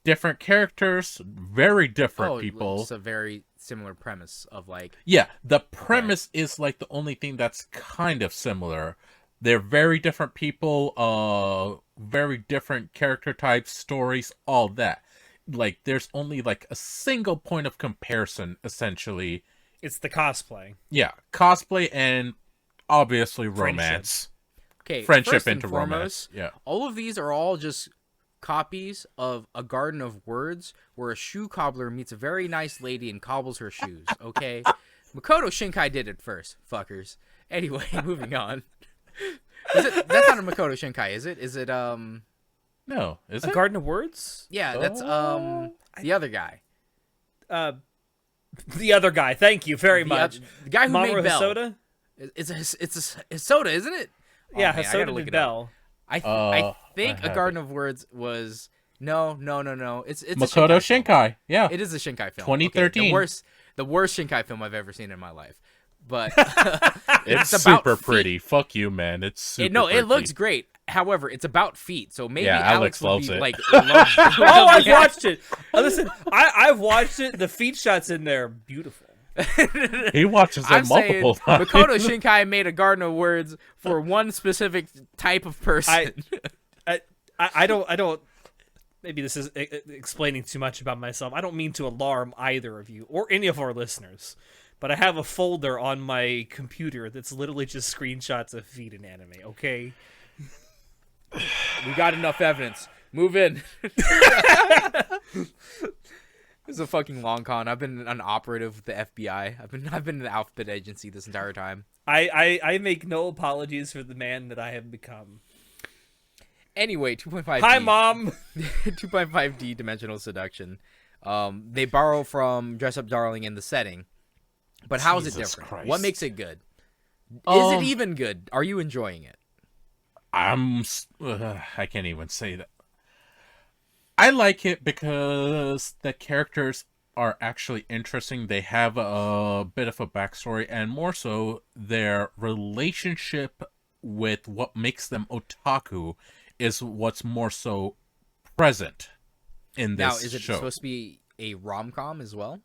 Different characters, very different people. It's a very similar premise of like, Yeah, the premise is like the only thing that's kind of similar. They're very different people, very different character types, stories, all that. Like, there's only like a single point of comparison, essentially. It's the cosplay. Yeah, cosplay and obviously Friendship. romance. okay, Friendship first and into foremost, romance. Yeah. all of these are all just copies of A Garden of Words, where a shoe cobbler meets a very nice lady and cobbles her shoes. Okay, Makoto Shinkai did it first, fuckers. Anyway, moving on. That's not a Makoto Shinkai, is it? Is it No, is A it? Garden of Words? Yeah, that's the other guy. The other guy. Thank you very much. The guy who Mamoru made Bell. Hosoda? It's a soda, isn't it? Oh, Yeah, man, I gotta Hosoda look did it up. Bell. I think I A have Garden of Words was no. It's Makoto a Shinkai. Shinkai. Yeah. It is a Shinkai film. 2013. Okay, the worst Shinkai film I've ever seen in my life. But It's about super feet. pretty. Fuck you, man. It's super it looks pretty. great. However, it's about feet, so maybe Yeah, Alex would Alex be loves it. like, loves Oh, I've watched it. Listen, I've watched it. The feet shots in there, beautiful. He watches it I'm saying multiple times. Makoto Shinkai made A Garden of Words for one specific type of person. I don't. Maybe this is explaining too much about myself. I don't mean to alarm either of you or any of our listeners, but I have a folder on my computer that's literally just screenshots of feet in anime. Okay. We got enough evidence. Move in. This is a fucking long con. I've been an operative with the FBI. I've been in the alphabet agency this entire time. I make no apologies for the man that I have become. Anyway, 2.5D. Hi, Mom! 2.5D dimensional seduction. They borrow from Dress Up Darling in the setting. But how is it Jesus different? Christ. What makes it good? Is it even good? Are you enjoying it? I can't even say that. I like it because the characters are actually interesting. They have a bit of a backstory, and more so, their relationship with what makes them otaku is what's more so present in this Now, is it show. supposed to be a rom-com as well?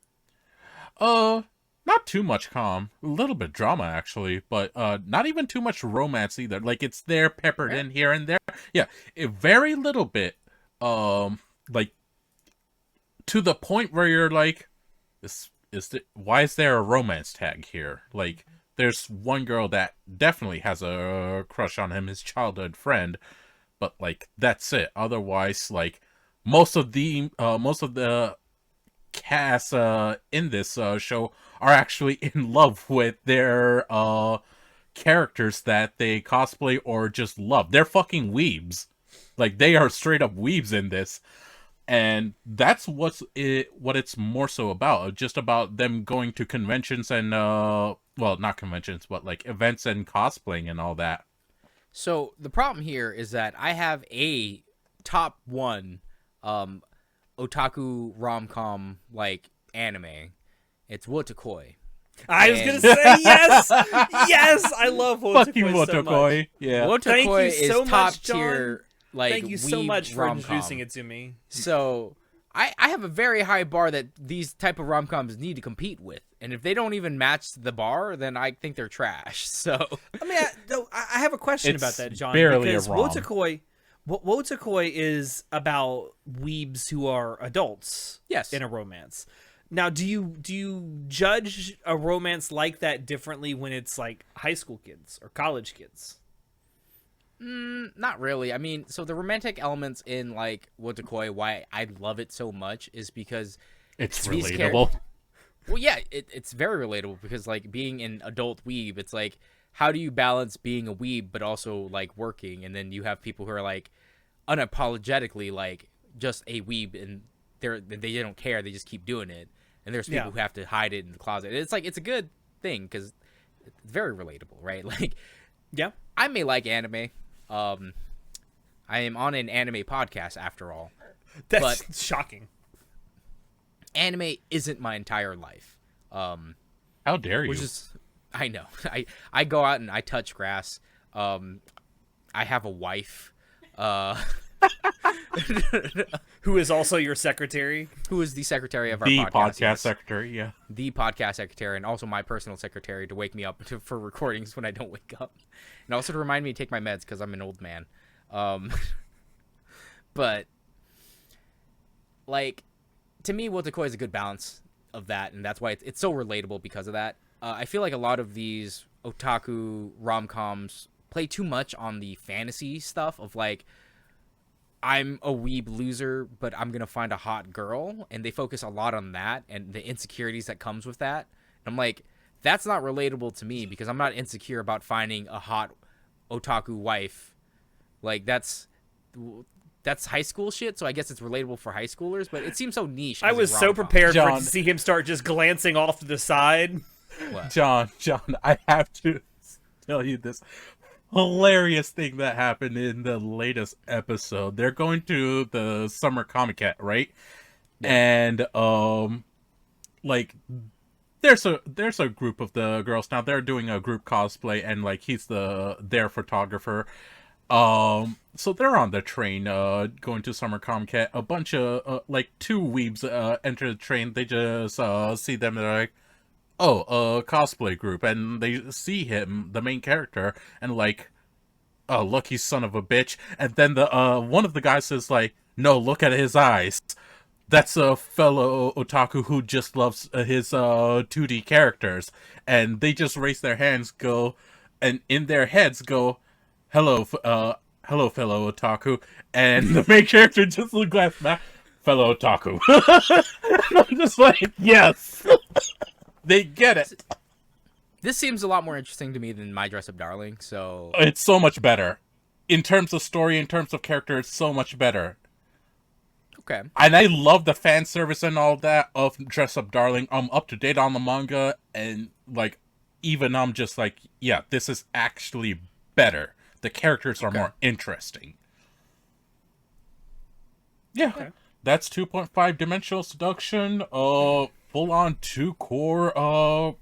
Not too much calm. A little bit drama, actually, but not even too much romance either. Like, it's there peppered in here and there. Yeah, a very little bit. Like, to the point where you're like, why is there a romance tag here? Like, there's one girl that definitely has a crush on him, his childhood friend, but like that's it. Otherwise, like most of the cast in this show are actually in love with their characters that they cosplay or just love. They're fucking weebs. Like, they are straight up weebs in this. And that's what it's more so about. Just about them going to conventions and well, not conventions, but like events and cosplaying and all that. So the problem here is that I have a top one otaku rom-com like anime. It's Wotakoi. I was gonna say yes, yes. I love Wotakoi Fucking so much. Wotakoi. Yeah. Wotakoi Thank you so is top much, John. tier. Like, Thank you so weeb much for rom-com. introducing it to me. So I have a very high bar that these type of rom-coms need to compete with, and if they don't even match the bar, then I think they're trash. So I mean, I have a question It's about that, John. barely because a rom. Wotakoi is about weebs who are adults. Yes. In a romance. Now, do you judge a romance like that differently when it's like high school kids or college kids? Not really. I mean, so the romantic elements in like Wotakoi, why I love it so much is because It's these relatable. well, yeah, it's very relatable because like being an adult weeb, it's like how do you balance being a weeb but also like working, and then you have people who are like unapologetically like just a weeb and they don't care, they just keep doing it, and there's people who have to hide it in the closet. It's like it's a good thing because it's very relatable, right? Like, Yeah. I may like anime. I am on an anime podcast after all. That's shocking. Anime isn't my entire life. How dare you? Which is, I know. I go out and I touch grass. I have a wife. Who is also your secretary? Who is the secretary of our the podcast? podcast Yes. secretary, yeah. The podcast secretary, and also my personal secretary to wake me up for recordings when I don't wake up, and also to remind me to take my meds because I'm an old man. But like, to me, Wotakoi is a good balance of that, and that's why it's so relatable because of that. I feel like a lot of these otaku rom-coms play too much on the fantasy stuff of like, I'm a weeb loser, but I'm gonna find a hot girl, and they focus a lot on that and the insecurities that comes with that. And I'm like, that's not relatable to me because I'm not insecure about finding a hot otaku wife. Like, that's high school shit, so I guess it's relatable for high schoolers, but it seems so niche. I as a was so rom-com. prepared John. to see him start just glancing off to the side. What? John, I have to tell you this hilarious thing that happened in the latest episode. They're going to the summer Comic-Con, right? And like there's a group of the girls now. They're doing a group cosplay, and like he's their photographer. So they're on the train going to summer Comic-Con. A bunch of like two weebs enter the train. They just see them. They're like, oh, a cosplay group, and they see him, the main character, and like, oh, lucky son of a bitch. And then the one of the guys says like, no, look at his eyes. That's a fellow otaku who just loves his 2D characters. And they just raise their hands, go, and in their heads go, hello, hello, fellow otaku, and the main character just looks back, fellow otaku. I'm just like, yes, they get it. This seems a lot more interesting to me than My Dress Up Darling, so... It's so much better. In terms of story, in terms of character, it's so much better. Okay. And I love the fan service and all that of Dress Up Darling. I'm up to date on the manga, and, like, even I'm just like, yeah, this is actually better. The characters are more interesting. Yeah. Okay. That's 2.5 Dimensional Seduction, full-on 2-core,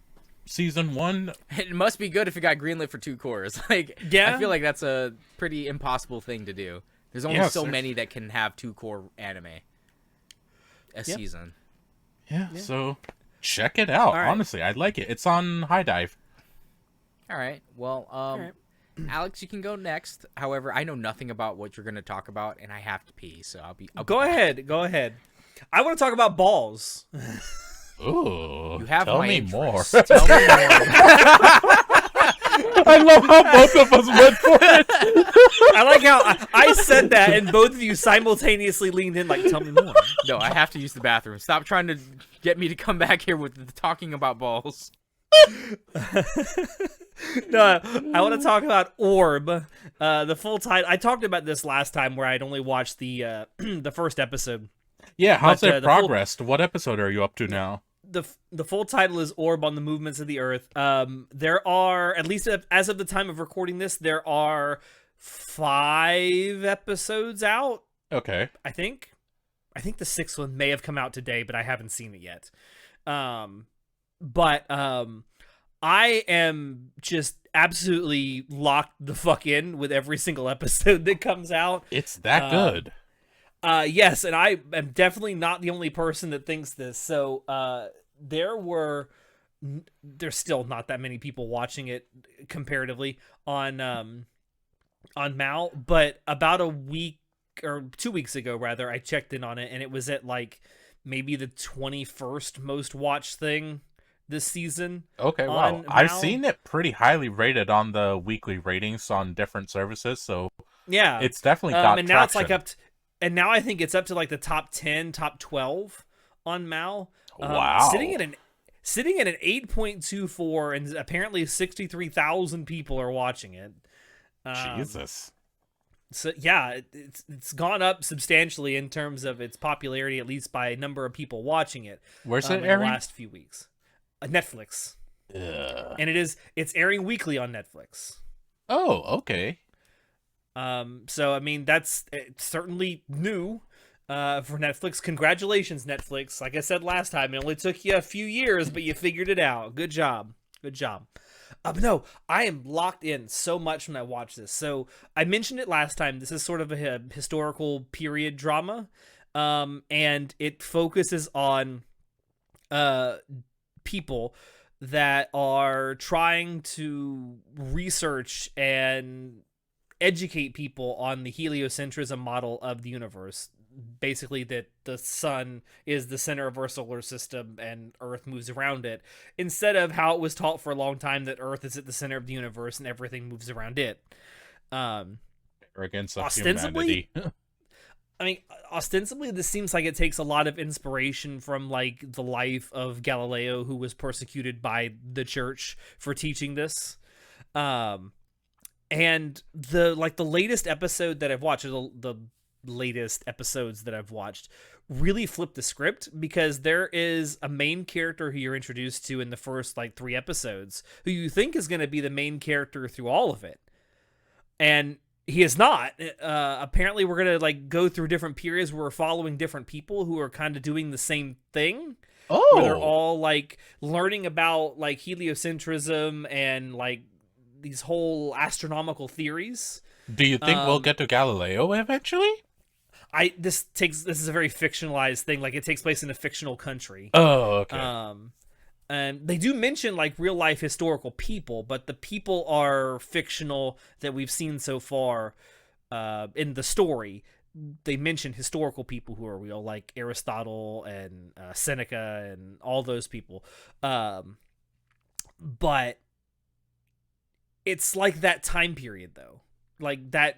Season 1. It must be good if it got greenlit for 2 cores. Like, Yeah. I feel like that's a pretty impossible thing to do. There's only so many that can have 2-core anime a season. Yeah, so check it out. Right. Honestly, I like it. It's on High Dive. All right. Well, right. Alex, you can go next. However, I know nothing about what you're going to talk about, and I have to pee, so I'll be Go back. ahead. Go ahead. I want to talk about balls. Ooh, You have tell my me more. interest. Tell me more. I love how both of us went for it. I like how I said that, and both of you simultaneously leaned in, like, tell me more. No, I have to use the bathroom. Stop trying to get me to come back here with the talking about balls. No, I want to talk about Orb, the full title. I talked about this last time, where I'd only watched the the first episode. Yeah, how's But, it progressed? What episode are you up to now? The full title is Orb on the Movements of the Earth. There are, at least as of the time of recording this, there are 5 episodes out. Okay. I think the 6th one may have come out today, but I haven't seen it yet. I am just absolutely locked the fuck in with every single episode that comes out. It's that good. Yes, and I am definitely not the only person that thinks this. So there's still not that many people watching it comparatively on Mal, but about a week or 2 weeks ago, rather, I checked in on it, and it was at like maybe the 21st most watched thing this season. Okay, wow. I've seen it pretty highly rated on the weekly ratings on different services, so yeah, it's definitely got and traction. now it's like and now I think it's up to like the top 10, top 12 on Mal. Wow. Sitting at an 8.24, and apparently 63,000 people are watching it. Jesus. So yeah, it's gone up substantially in terms of its popularity, at least by number of people watching it. Where's it in airing? the last few weeks? Netflix. Ugh. And it's airing weekly on Netflix. Oh, okay. So I mean it's certainly new for Netflix. Congratulations, Netflix. Like I said last time, it only took you a few years, but you figured it out. Good job. But no, I am locked in so much when I watch this. So I mentioned it last time. This is sort of a historical period drama, and it focuses on people that are trying to research and educate people on the heliocentrism model of the universe. Basically, that the sun is the center of our solar system and Earth moves around it, instead of how it was taught for a long time that Earth is at the center of the universe and everything moves around it. Arrogance of Ostensibly, humanity. I mean, ostensibly, this seems like it takes a lot of inspiration from like the life of Galileo, who was persecuted by the church for teaching this. And the latest episode that I've watched, the latest episodes that I've watched, really flipped the script, because there is a main character who you're introduced to in the first like 3 episodes who you think is going to be the main character through all of it, and he is not. Apparently we're going to like go through different periods where we're following different people who are kind of doing the same thing. Where they're all like learning about like heliocentrism and like these whole astronomical theories. Do you think we'll get to Galileo eventually? This is a very fictionalized thing. Like, it takes place in a fictional country. Oh, okay. And they do mention like real life historical people, but the people are fictional that we've seen so far in the story. They mention historical people who are real, like Aristotle and Seneca and all those people. But it's like that time period, though. like that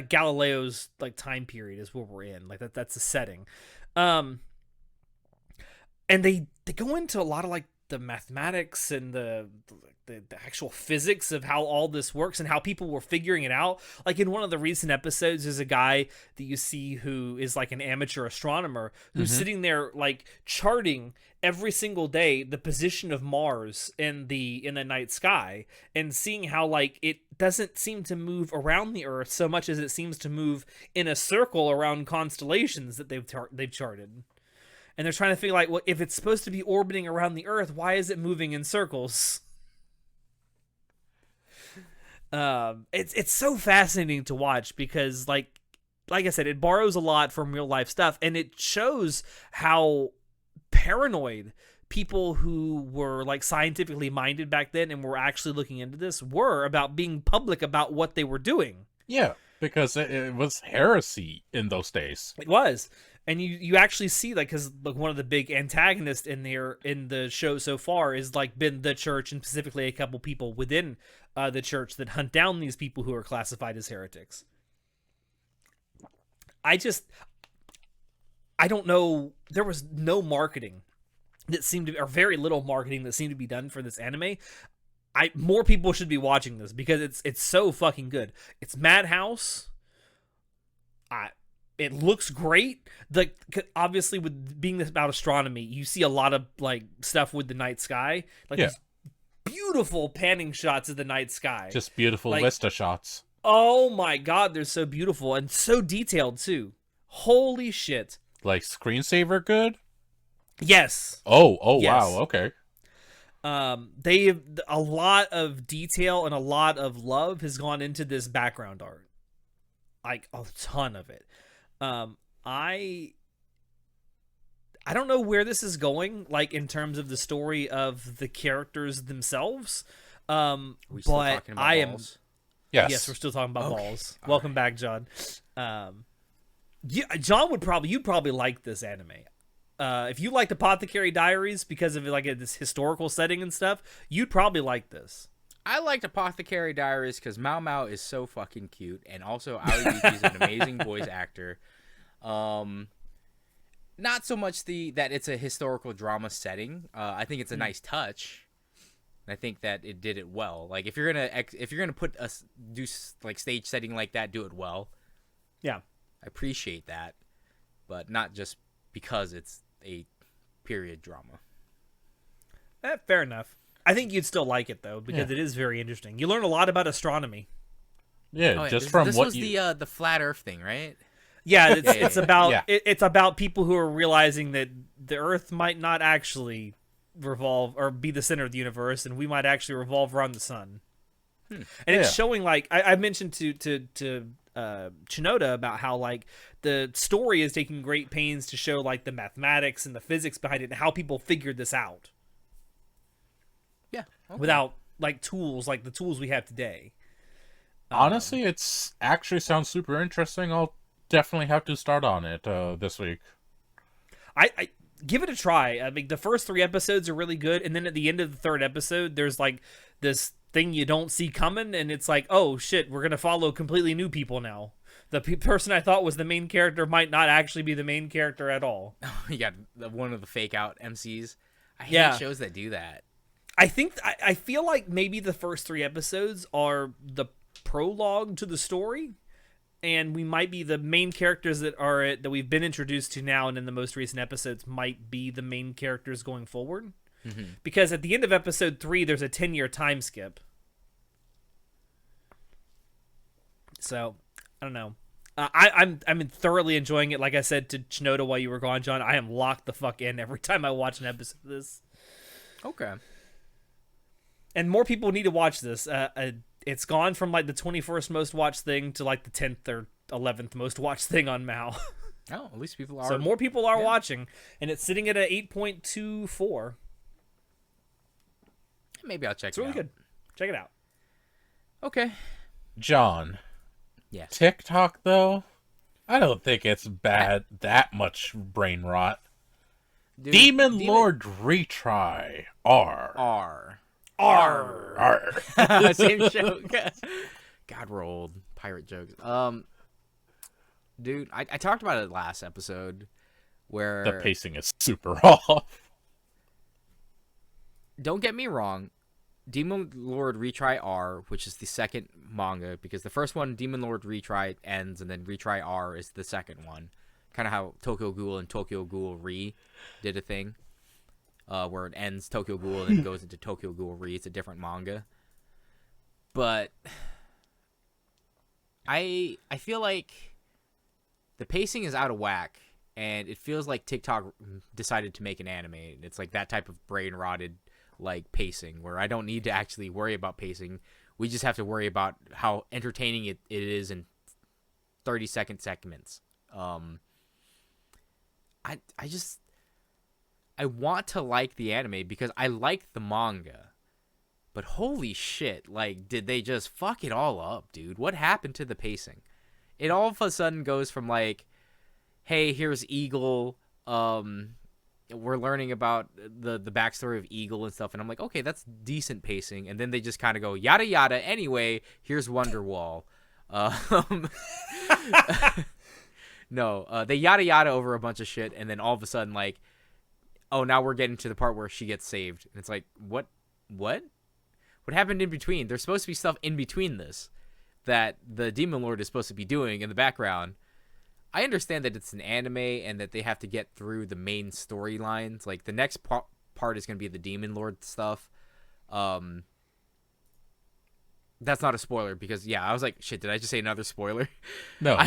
Galileo's like time period is where we're in. Like that's the setting. And they go into a lot of like the mathematics and the actual physics of how all this works and how people were figuring it out. Like in one of the recent episodes, there's a guy that you see who is like an amateur astronomer who's sitting there like charting every single day the position of Mars in the night sky and seeing how like it doesn't seem to move around the Earth so much as it seems to move in a circle around constellations that they've charted. And they're trying to figure like, well, if it's supposed to be orbiting around the Earth, why is it moving in circles? It's so fascinating to watch because like I said, it borrows a lot from real life stuff, and it shows how paranoid people who were like scientifically minded back then and were actually looking into this were about being public about what they were doing. Yeah, because it was heresy in those days. It was. And you actually see like, because like one of the big antagonists in the show so far is like been the church, and specifically a couple people within the church that hunt down these people who are classified as heretics. I don't know. There was no marketing that seemed to be, or very little marketing that seemed to be done for this anime. More people should be watching this because it's so fucking good. It's Madhouse. It looks great. Obviously, with being this about astronomy, you see a lot of like stuff with the night sky, like these beautiful panning shots of the night sky, just beautiful like, Vista shots. Oh my god, they're so beautiful and so detailed too. Holy shit! Like screensaver good? Yes. Oh yes. Wow, okay. They have a lot of detail and a lot of love has gone into this background art, like a ton of it. I don't know where this is going, like in terms of the story of the characters themselves. We still But talking about I balls? yes, we're still talking about balls. Welcome back, John. Yeah, John you'd probably like this anime. If you liked Apothecary Diaries because of like this historical setting and stuff, you'd probably like this. I liked Apothecary Diaries because Mao Mao is so fucking cute, and also Ali Yuki's an amazing voice actor. Not so much that it's a historical drama setting. I think it's a nice touch. I think that it did it well. Like if you're gonna do like stage setting like that, do it well. Yeah, I appreciate that, but not just because it's a period drama. Fair enough. I think you'd still like it though because it is very interesting. You learn a lot about astronomy. Yeah, just from this what was the flat Earth thing, right? Yeah, it's about people who are realizing that the Earth might not actually revolve or be the center of the universe, and we might actually revolve around the sun. And it's showing like I mentioned to Chinoda about how like the story is taking great pains to show like the mathematics and the physics behind it and how people figured this out. Yeah, okay. Without like tools like the tools we have today. Honestly, it's actually sounds super interesting. I'll definitely have to start on it this week. I give it a try. I mean, the first 3 episodes are really good, and then at the end of the 3rd episode, there's like this thing you don't see coming, and it's like, oh shit, we're gonna follow completely new people now. The person I thought was the main character might not actually be the main character at all. You got one of the fake out MCs. I hate shows that do that. I feel like maybe the first 3 episodes are the prologue to the story, and we might be the main characters that we've been introduced to now, and in the most recent episodes might be the main characters going forward. Mm-hmm. Because at the end of episode 3, there's a 10-year time skip. So I don't know. I'm thoroughly enjoying it. Like I said to Chinoda while you were gone, John, I am locked the fuck in every time I watch an episode of this. Okay. And more people need to watch this. It's gone from like the 21st most watched thing to like the 10th or 11th most watched thing on Mao. Oh, at least people are. So more people are watching, and it's sitting at an 8.24. Maybe I'll check it out. It's really good. Check it out. Okay. John. Yes. TikTok, though? I don't think it's bad. That much brain rot. Dude, Demon Lord retry. R. Same show. God, we're old. pirate jokes. Dude, I talked about it last episode where The pacing is super off. Don't get me wrong, Demon Lord Retry R, which is the second manga, because the first one, Demon Lord Retry, ends, and then Retry R is the second one. Kind of how Tokyo Ghoul and Tokyo Ghoul Re did a thing, where it ends Tokyo Ghoul and then goes into Tokyo Ghoul Re. It's a different manga. But I feel like the pacing is out of whack, and it feels like TikTok decided to make an anime. It's like that type of brain-rotted like pacing where I don't need to actually worry about pacing. We just have to worry about how entertaining it is in 30-second segments. I want to like the anime because I like the manga. But holy shit, like, did they just fuck it all up, dude? What happened to the pacing? It all of a sudden goes from like, hey, here's Eagle, we're learning about the backstory of Eagle and stuff, and I'm like, okay, that's decent pacing, and then they just kind of go yada yada. Anyway, here's Wonderwall. No, they yada yada over a bunch of shit, and then all of a sudden, like, oh, now we're getting to the part where she gets saved, and it's like, what happened in between? There's supposed to be stuff in between this that the Demon Lord is supposed to be doing in the background. I understand that it's an anime and that they have to get through the main storylines. Like, the next part is going to be the Demon Lord stuff. That's not a spoiler because, yeah, I was like, shit, did I just say another spoiler? No.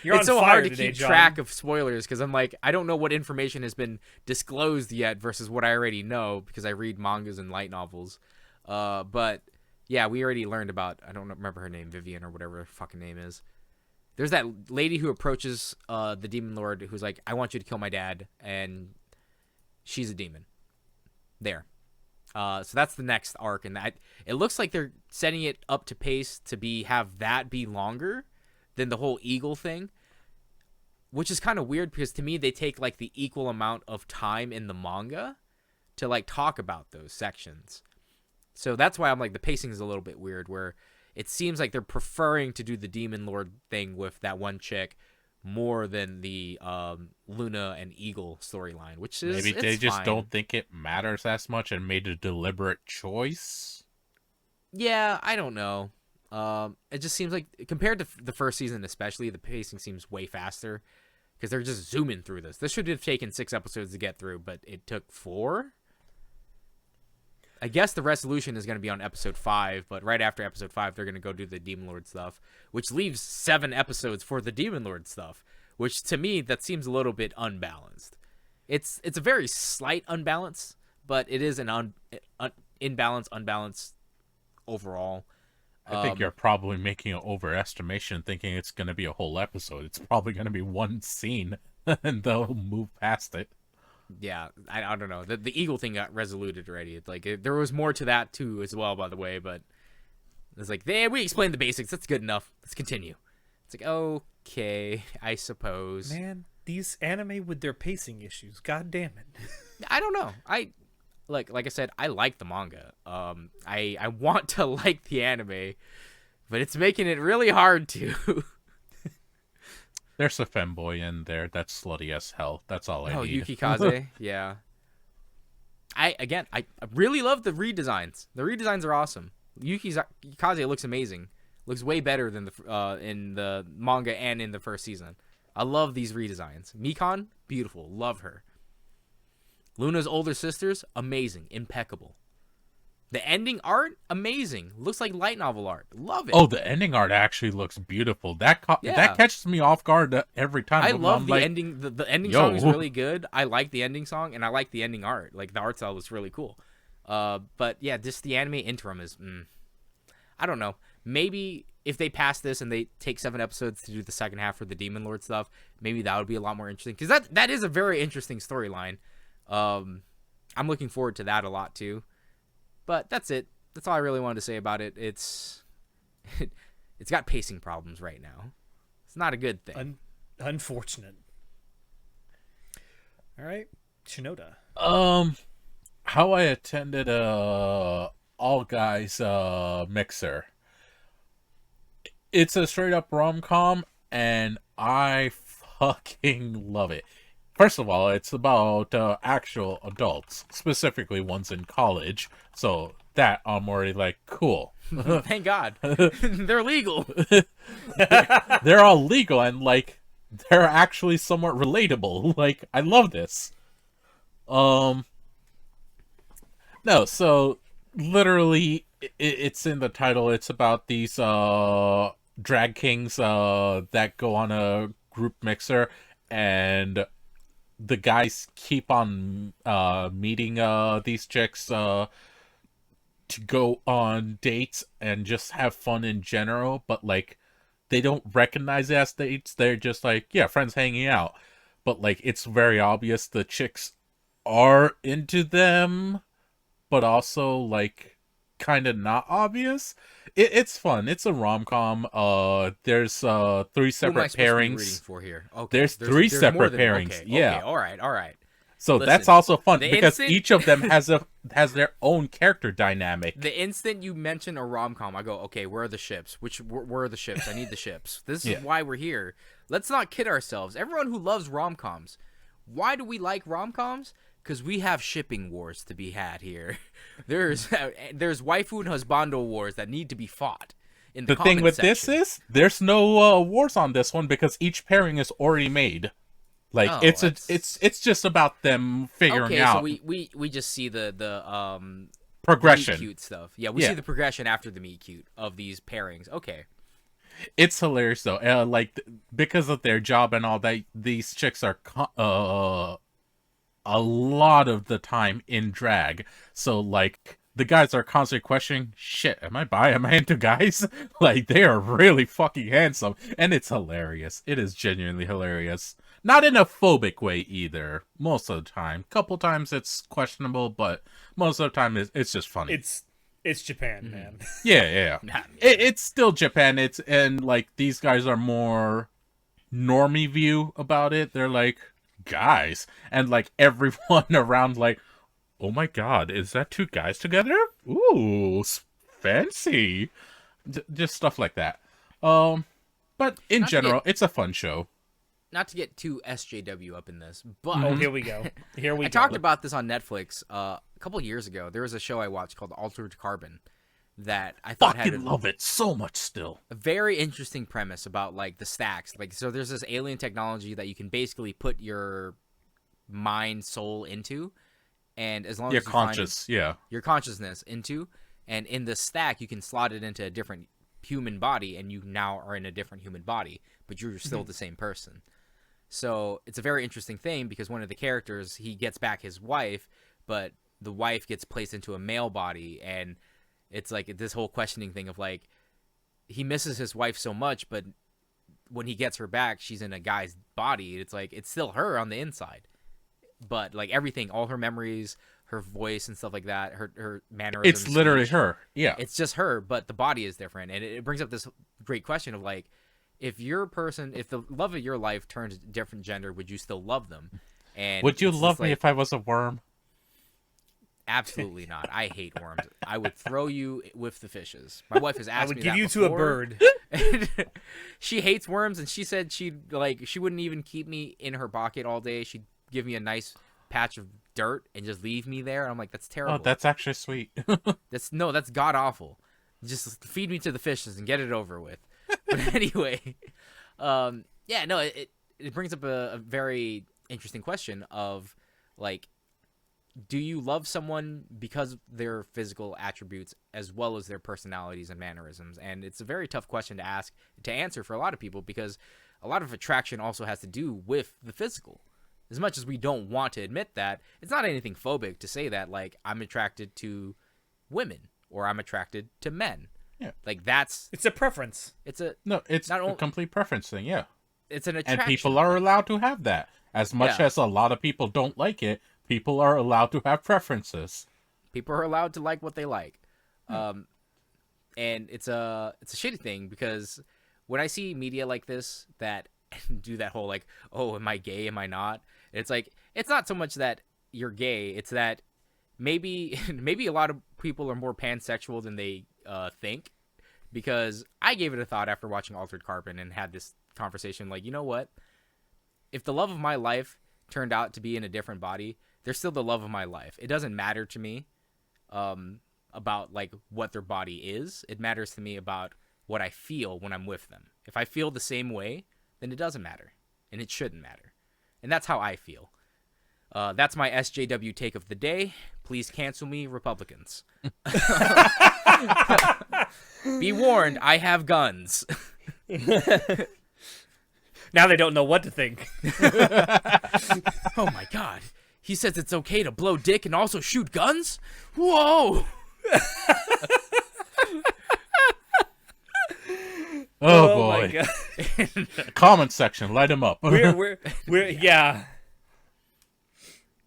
You're it's so on hard to fire today, keep John. track of spoilers because I'm like, I don't know what information has been disclosed yet versus what I already know because I read mangas and light novels. But, yeah, we already learned about, I don't remember her name, Vivian or whatever her fucking name is. There's that lady who approaches the Demon Lord who's like, I want you to kill my dad, and she's a demon. There. So that's the next arc, and that it looks like they're setting it up to pace to have that be longer than the whole Eagle thing, which is kind of weird because to me they take like the equal amount of time in the manga to like talk about those sections. So that's why I'm like the pacing is a little bit weird, where it seems like they're preferring to do the Demon Lord thing with that one chick more than the Luna and Eagle storyline, which is Maybe they just fine. don't think it matters as much and made a deliberate choice. Yeah, I don't know. It just seems like compared to the first season, especially, the pacing seems way faster because they're just zooming through this. This should have taken 6 episodes to get through, but it took 4. I guess the resolution is going to be on episode 5, but right after episode 5, they're going to go do the Demon Lord stuff, which leaves 7 episodes for the Demon Lord stuff, which to me, that seems a little bit unbalanced. It's a very slight unbalance, but it is an unbalance overall. I think you're probably making an overestimation thinking it's going to be a whole episode. It's probably going to be one scene, and they'll move past it. Yeah, I don't know. The Eagle thing got resoluted already. It's like there was more to that too as well, by the way. But it's like, we explained the basics. That's good enough. Let's continue. It's like, okay, I suppose. Man, these anime with their pacing issues. God damn it. I don't know. Like I said, I like the manga. I want to like the anime, but it's making it really hard to. There's a femboy in there that's slutty as hell. That's all I need. Yuki Kaze. Yeah. I really love the redesigns. The redesigns are awesome. Yuki Kaze looks amazing. Looks way better than in the manga and in the first season. I love these redesigns. Mikon, beautiful. Love her. Luna's older sisters, amazing. Impeccable. The ending art, amazing. Looks like light novel art. Love it. Oh, the ending art actually looks beautiful. That catches me off guard every time. I love the ending. The ending song is really good. I like the ending song, and I like the ending art. Like, the art style was really cool. But, yeah, just the anime interim is... I don't know. Maybe if they pass this and they take 7 episodes to do the second half for the Demon Lord stuff, maybe that would be a lot more interesting. Because that is a very interesting storyline. I'm looking forward to that a lot, too. But that's it. That's all I really wanted to say about it. It's got pacing problems right now. It's not a good thing. Unfortunate. All right, Shinoda. How I attended all guys mixer. It's a straight up rom com, and I fucking love it. First of all, it's about actual adults, specifically ones in college. So that I'm already like, cool. Thank God. They're legal. They're all legal and like they're actually somewhat relatable. Like I love this. Um, no, so literally it's in the title. It's about these drag kings that go on a group mixer, and the guys keep on meeting these chicks to go on dates and just have fun in general, but like they don't recognize it as dates. They're just like, yeah, friends hanging out. But like it's very obvious the chicks are into them, but also like kind of not obvious. It's fun. It's a rom-com. There's three Who am I separate supposed to be rooting pairings. for here? Okay. There's three more separate than, pairings. Okay, Yeah. okay, all right, all right. So Listen, that's also fun the because instant- each of them has their own character dynamic. The instant you mention a rom-com, I go, okay, where are the ships? Where are the ships? I need the ships. This is Yeah. why we're here. Let's not kid ourselves. Everyone who loves rom-coms, why do we like rom-coms? Because we have shipping wars to be had here. There's waifu and husbando wars that need to be fought. In the The thing comment with section. this is there's no wars on this one because each pairing is already made. Like Oh, it's just about them figuring okay, out so we just see the progression. meet cute stuff. Yeah, we Yeah. see the progression after the meet cute of these pairings. Okay. It's hilarious though. Because of their job and all that, these chicks are a lot of the time in drag. So like the guys are constantly questioning, shit, am I bi? Am I into guys? Like they are really fucking handsome, and it's hilarious. It is genuinely hilarious. Not in a phobic way either. Most of the time, couple times it's questionable, but most of the time it's just funny. It's Japan, man. Yeah. Nah, It's still Japan. And like these guys are more normie view about it. They're like guys, and like everyone around like, oh my god, is that two guys together? Ooh, fancy. Just stuff like that. But in Not to general, it's a fun show. not to get too SJW up in this, but Oh, here we go. I talked about this on Netflix a couple years ago. There was a show I watched called Altered Carbon that I thought had Fucking love it so much still. a very interesting premise about like the stacks. Like, so there's this alien technology that you can basically put your mind, soul into, and as long You're as you find conscious, yeah. your consciousness into, and in the stack you can slot it into a different human body, and you now are in a different human body, but you're still the same person. So it's a very interesting thing because one of the characters, he gets back his wife, but the wife gets placed into a male body, and it's like this whole questioning thing of like, he misses his wife so much, but when he gets her back, she's in a guy's body. It's like, it's still her on the inside, but like everything, all her memories, her voice and stuff like that, her mannerisms. It's literally speech, her. Yeah. it's just her, but the body is different. And it brings up this great question of like, if the love of your life turns a different gender, would you still love them? And Would you it's just love me like, if I was a worm? Absolutely not. I hate worms. I would throw you with the fishes. My wife has asked I would me give that you to a before. bird. She hates worms, and she said she wouldn't even keep me in her pocket all day. She'd give me a nice patch of dirt and just leave me there. And I'm like, that's terrible. Oh, that's actually sweet. That's god awful. Just feed me to the fishes and get it over with. But anyway, yeah, no, it brings up a very interesting question of like, do you love someone because of their physical attributes as well as their personalities and mannerisms? And it's a very tough question to answer for a lot of people, because a lot of attraction also has to do with the physical. As much as we don't want to admit that, it's not anything phobic to say that, like, I'm attracted to women or I'm attracted to men. Yeah. Like, It's a preference. it's No, it's Not a only- complete preference thing, yeah. an attraction. And people are allowed to have that. As much Yeah. as a lot of people don't like it, people are allowed to have preferences. People are allowed to like what they like. And it's a shitty thing, because when I see media like this that do that whole like, oh, am I gay? Am I not? It's like, it's not so much that you're gay. It's that maybe a lot of people are more pansexual than they think, because I gave it a thought after watching Altered Carbon and had this conversation. Like, you know what? If the love of my life turned out to be in a different body, they're still the love of my life. It doesn't matter to me about like what their body is. It matters to me about what I feel when I'm with them. If I feel the same way, then it doesn't matter, and it shouldn't matter. And that's how I feel. That's my SJW take of the day. Please cancel me, Republicans. Be warned, I have guns. Now they don't know what to think. Oh my god. He says it's okay to blow dick and also shoot guns? Whoa! Oh boy. My God. Comment section, light him up. We're yeah.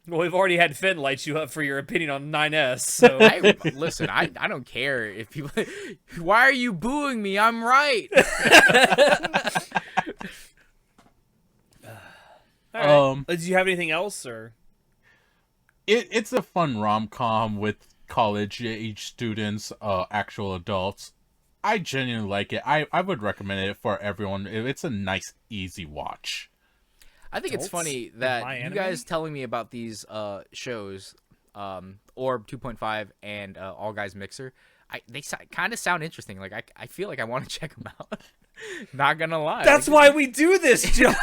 Well, we've already had Finn light you up for your opinion on 9S, so Listen, I don't care if people. Why are you booing me? I'm right. All right. Do you have anything else, or? It's a fun rom-com with college age students, actual adults. I genuinely like it. I would recommend it for everyone. It's a nice, easy watch. I think it's funny that you guys telling me about these shows, Orb 2.5 and All Guys Mixer. They kind of sound interesting. Like I feel like I want to check them out. Not gonna lie. That's why we do this, John.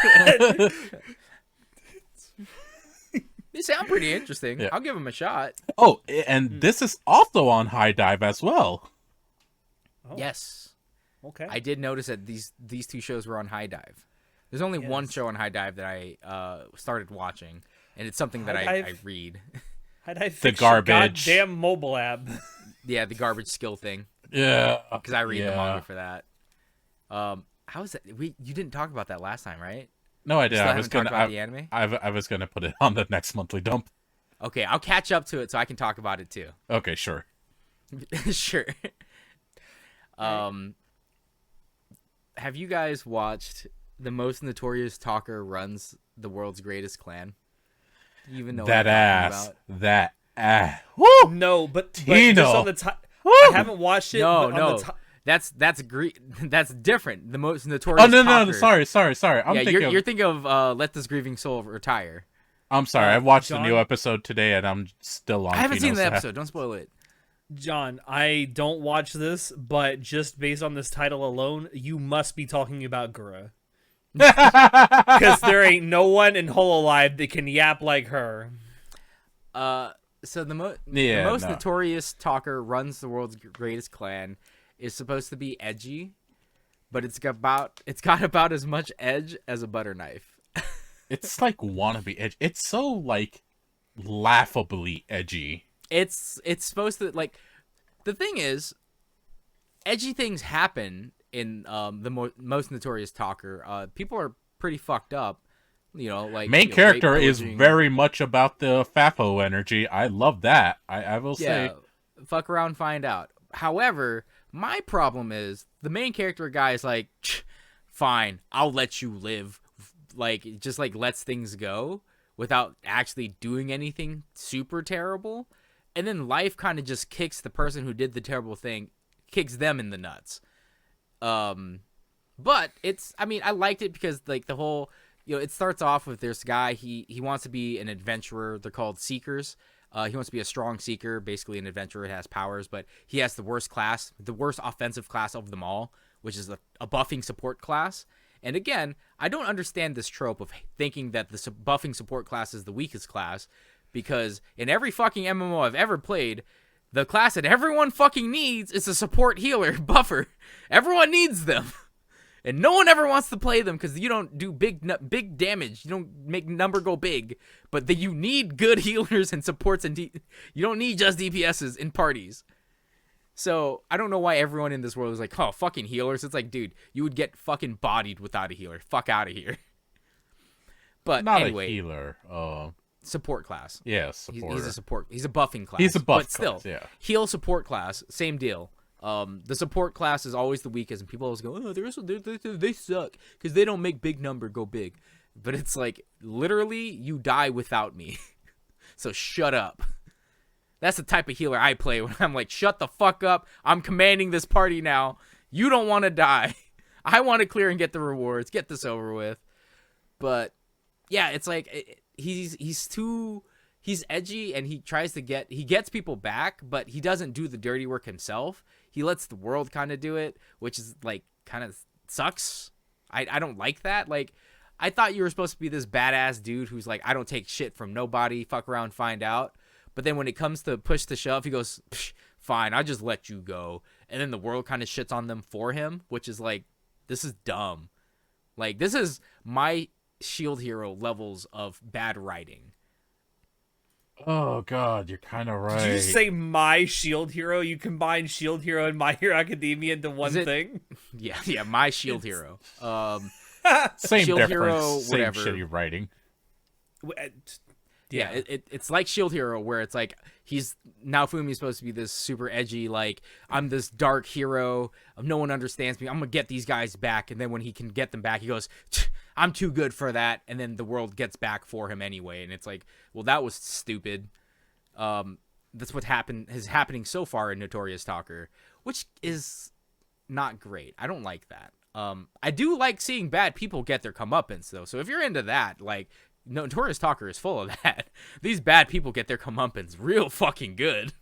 They sound pretty interesting. Yeah. I'll give them a shot. Oh, and this is also on High Dive as well. Oh. Yes. Okay. I did notice that these two shows were on High Dive. There's only one show on High Dive that I started watching, and it's something that I read. High Dive, the garbage, goddamn mobile app. Yeah, the garbage skill thing. Yeah, because I read the manga for that. How is that? You didn't talk about that last time, right? No, I did. I was gonna talk about the anime. I was gonna put it on the next monthly dump. Okay, I'll catch up to it so I can talk about it too. Okay, sure. Sure. Have you guys watched The Most Notorious Talker Runs the World's Greatest Clan? You even know that what I'm ass. talking about? That ass. Woo! No, but Tino. just on the I haven't watched it. No. That's different. The Most Notorious. Oh no, Talker. Sorry. You're thinking of Let This Grieving Soul Retire. I'm sorry. I watched the new episode today, and I'm still on. I haven't seen the Tino's episode. Don't spoil it. John, I don't watch this, but just based on this title alone, you must be talking about Gura. Because there ain't no one in Hololive that can yap like her. So the most notorious talker runs the world's greatest clan is supposed to be edgy, but it's got about as much edge as a butter knife. It's like wannabe edge. It's so like laughably edgy. It's supposed to, like, the thing is, edgy things happen in the most notorious talker. People are pretty fucked up, like main character is very much about the FAFO energy. I love that. I will say, fuck around, find out. However, my problem is the main character guy is like, fine, I'll let you live, like just like lets things go without actually doing anything super terrible. And then life kind of just kicks the person who did the terrible thing, kicks them in the nuts. But I liked it because like the whole, it starts off with this guy. He wants to be an adventurer. They're called seekers. He wants to be a strong seeker, basically an adventurer that has powers, but he has the worst offensive class of them all, which is a buffing support class. And again, I don't understand this trope of thinking that the buffing support class is the weakest class. Because in every fucking MMO I've ever played, the class that everyone fucking needs is a support healer buffer. Everyone needs them. And no one ever wants to play them because you don't do big damage. You don't make number go big. But you need good healers and supports, and you don't need just DPSs in parties. So I don't know why everyone in this world is like, oh, fucking healers. It's like, dude, you would get fucking bodied without a healer. Fuck out of here. But not anyway, a healer. Support class. Yeah, support. He's a support. He's a buffing class. He's a buff but still, class, yeah. Heal support class, same deal. The support class is always the weakest, and people always go, "Oh, they suck because they don't make big number go big." But it's like literally, you die without me. So shut up. That's the type of healer I play when I'm like, "Shut the fuck up! I'm commanding this party now. You don't want to die. I want to clear and get the rewards, get this over with. But yeah, it's like he's edgy, and he gets people back, but he doesn't do the dirty work himself. He lets the world kind of do it, which is like kind of sucks. I don't like that. Like, I thought you were supposed to be this badass dude who's like, I don't take shit from nobody, fuck around, find out. But then when it comes to push to shove, he goes, fine, I'll just let you go. And then the world kind of shits on them for him, which is like, this is dumb. Like, this is my Shield Hero levels of bad writing. Oh God, you're kind of right. Did you say my Shield Hero? You combine Shield Hero and My Hero Academia into one thing? Yeah, my Shield Hero. Same Shield difference, Hero, same whatever. shitty writing. Yeah, it's like Shield Hero, where it's like Naofumi's supposed to be this super edgy, like, I'm this dark hero, no one understands me, I'm gonna get these guys back, and then when he can get them back, he goes, I'm too good for that, and then the world gets back for him anyway, and it's like, well, that was stupid. That's what is happening so far in Notorious Talker, which is not great. I don't like that. I do like seeing bad people get their comeuppance, though, so if you're into that, like, Notorious Talker is full of that. These bad people get their comeuppance real fucking good.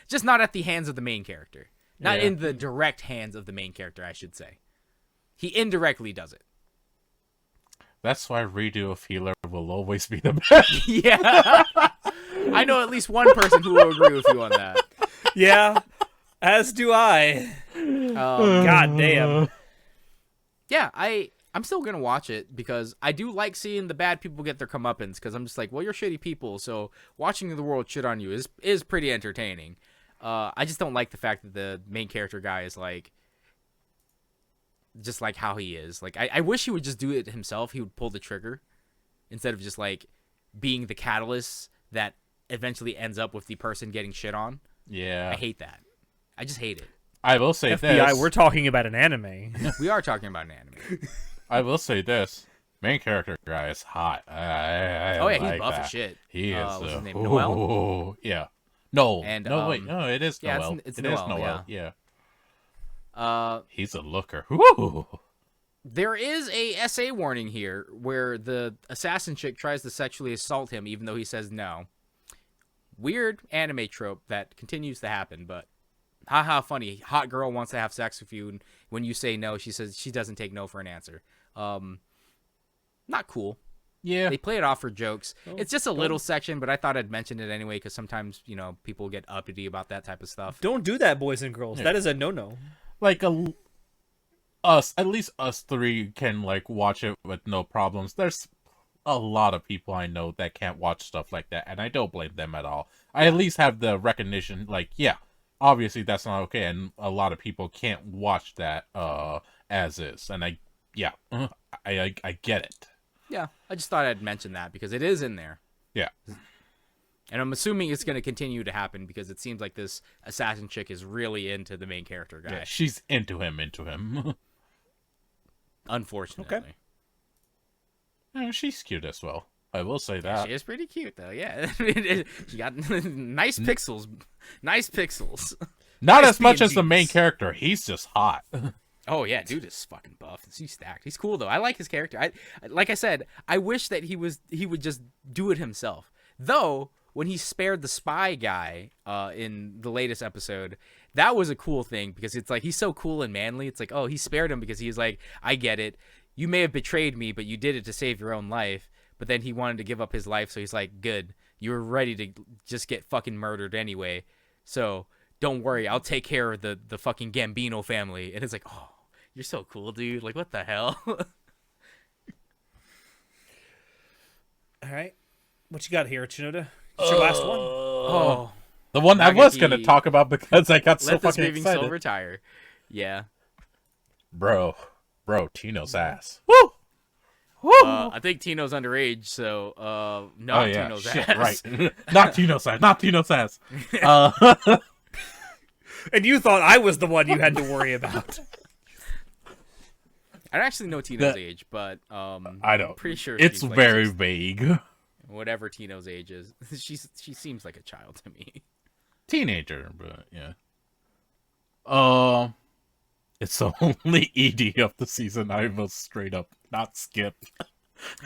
Just not at the hands of the main character. Not in the direct hands of the main character, I should say. He indirectly does it. That's why redo of healer will always be the best. Yeah. I know at least one person who will agree with you on that. Yeah, as do I. God damn. Yeah, I'm still going to watch it because I do like seeing the bad people get their comeuppance, because I'm just like, well, you're shitty people, so watching the world shit on you is pretty entertaining. I just don't like the fact that the main character guy is like, just like how he is. Like, I wish he would just do it himself. He would pull the trigger instead of just like being the catalyst that eventually ends up with the person getting shit on. Yeah. I hate that. I just hate it. I will say FBI, this. we're talking about an anime. We are talking about an anime. I will say this. Main character guy is hot. Oh, yeah, he's like buff that. as shit. He is. What's his name? Ooh, Noel? yeah. No. And, Wait. No, it is yeah, Noel. it's It is Noel, Yeah. yeah. He's a looker. Ooh. There is a SA warning here where the assassin chick tries to sexually assault him even though he says no. Weird anime trope that continues to happen, but haha, funny. Hot girl wants to have sex with you, and when you say no, she says she doesn't take no for an answer. Not cool. Yeah. They play it off for jokes. It's just a little section, but I thought I'd mention it anyway because sometimes, people get uppity about that type of stuff. Don't do that, boys and girls. Yeah. That is a no-no. Like at least us three can like watch it with no problems. There's a lot of people I know that can't watch stuff like that, and I don't blame them at all. I at least have the recognition, like, yeah, obviously that's not okay, and a lot of people can't watch that as is, and I get it. Yeah, I just thought I'd mention that because it is in there. Yeah. And I'm assuming it's going to continue to happen because it seems like this assassin chick is really into the main character guy. Yeah, she's into him. Unfortunately. Okay. Yeah, she's cute as well. I will say that. She is pretty cute, though, yeah. She got nice pixels. Nice pixels. Not Nice as much as the PNGs. main character. He's just hot. Oh, yeah, dude is fucking buff. He's stacked. He's cool, though. I like his character. Like I said, I wish that he would just do it himself. Though, when he spared the spy guy in the latest episode, that was a cool thing because it's like he's so cool and manly. It's like, oh, he spared him because he's like, I get it. You may have betrayed me, but you did it to save your own life. But then he wanted to give up his life, so he's like, good. You were ready to just get fucking murdered anyway. So don't worry, I'll take care of the fucking Gambino family. And it's like, oh, you're so cool, dude. Like, what the hell? All right. What you got here, Chinoda? It's your last one. Oh. The one I was Nagaki, going to talk about because I got so Let this fucking raving excited. soul retire. Yeah. Bro, Tino's ass. Woo! I think Tino's underage, so not Oh yeah, Tino's shit, ass. right. Not Tino's ass. Not Tino's ass. And you thought I was the one you had to worry about. I don't actually know Tino's age, but I don't. I'm pretty sure It's she's like very just vague. whatever Tino's age is. She seems like a child to me. Teenager, but yeah. It's the only ED of the season I will straight up not skip.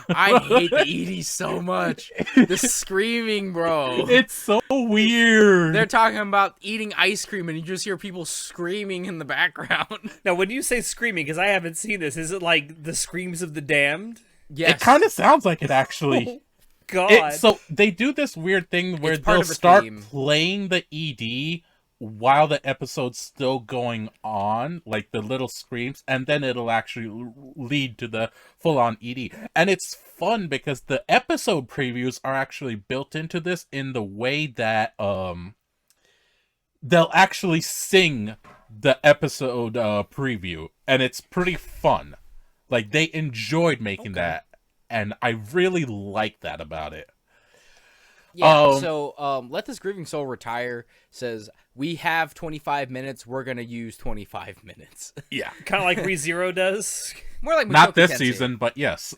I hate the ED so much. The screaming, bro. It's so weird. They're talking about eating ice cream, and you just hear people screaming in the background. Now, when you say screaming, because I haven't seen this, is it like the screams of the damned? Yes. It kind of sounds like it, actually. God. So they do this weird thing where It's part they'll of a start theme. playing the ED while the episode's still going on, like the little screams, and then it'll actually lead to the full-on ED. And it's fun because the episode previews are actually built into this in the way that they'll actually sing the episode preview, and it's pretty fun. Like, they enjoyed making that, and I really like that about it. Yeah, so Let This Grieving Soul Retire says, we have 25 minutes, we're going to use 25 minutes. Yeah. Kind of like ReZero does. More like Not Mushoku this Tensei. season, but yes.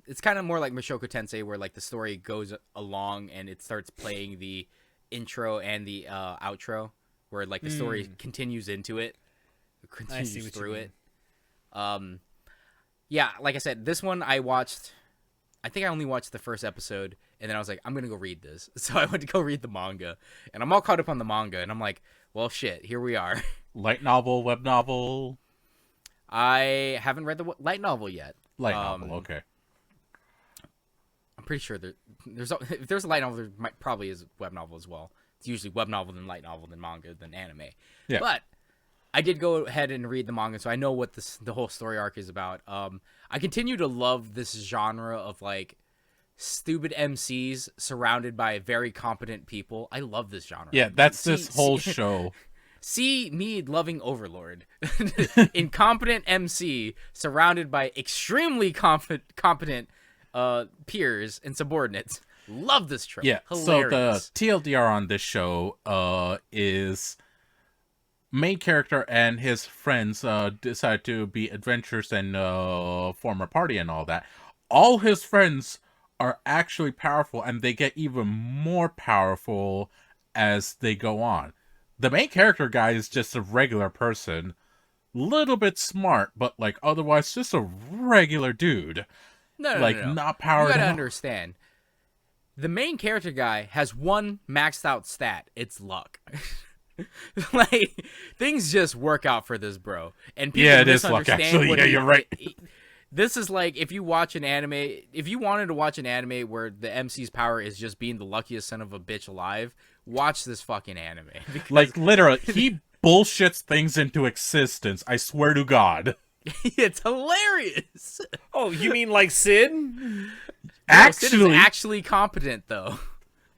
It's kind of more like Mushoku Tensei, where like the story goes along and it starts playing the intro and the outro, where like the story continues into it. Continues through it. Yeah, like I said, this one I watched, I think I only watched the first episode, and then I was like, I'm going to go read this. So I went to go read the manga, and I'm all caught up on the manga, and I'm like, well, shit, here we are. Light novel, web novel? I haven't read the light novel yet. Light novel, okay. I'm pretty sure if there's a light novel, there probably is a web novel as well. It's usually web novel, then light novel, then manga, then anime. Yeah. But I did go ahead and read the manga, so I know what the whole story arc is about. I continue to love this genre of like stupid MCs surrounded by very competent people. I love this genre. Yeah, that's this whole show. See me loving Overlord. Incompetent MC surrounded by extremely competent peers and subordinates. Love this trope. Yeah, Hilarious. so the TLDR on this show is main character and his friends decide to be adventurous and form a party and all that. All his friends are actually powerful, and they get even more powerful as they go on. The main character guy is just a regular person, little bit smart, but like otherwise just a regular dude. No, not powered. You gotta up. understand. The main character guy has one maxed out stat. It's luck. Like, things just work out for this bro. And people Yeah, it is luck, misunderstand actually. what Yeah, you're right. This is like if you watch an anime, if you wanted to watch an anime where the MC's power is just being the luckiest son of a bitch alive, watch this fucking anime. Because Like, literally, he bullshits things into existence. I swear to God. it's hilarious. Oh, you mean like Sid? Sid is actually competent though.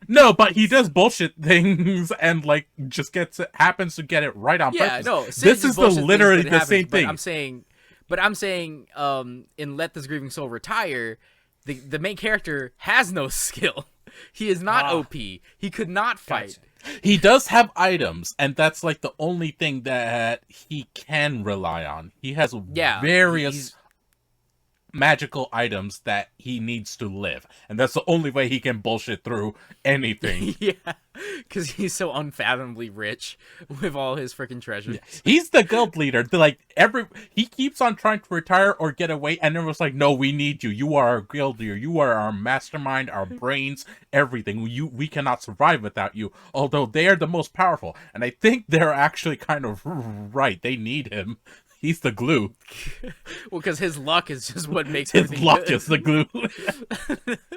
No, but he does bullshit things and like just happens to get it right on purpose. No, this is literally the same thing. I'm saying, in Let This Grieving Soul Retire, the main character has no skill. He is not OP. He could not fight. Gotcha. He does have items, and that's like the only thing that he can rely on. He has various magical items that he needs to live, and that's the only way he can bullshit through anything. Yeah, because he's so unfathomably rich with all his freaking treasures. Yeah. He's the guild leader. He keeps on trying to retire or get away, and everyone's like, "No, we need you. You are our guild leader. You are our mastermind, our brains, everything. We cannot survive without you." Although they are the most powerful, and I think they're actually kind of right. They need him. He's the glue. Well, because his luck is just what makes His everything luck good. is the glue.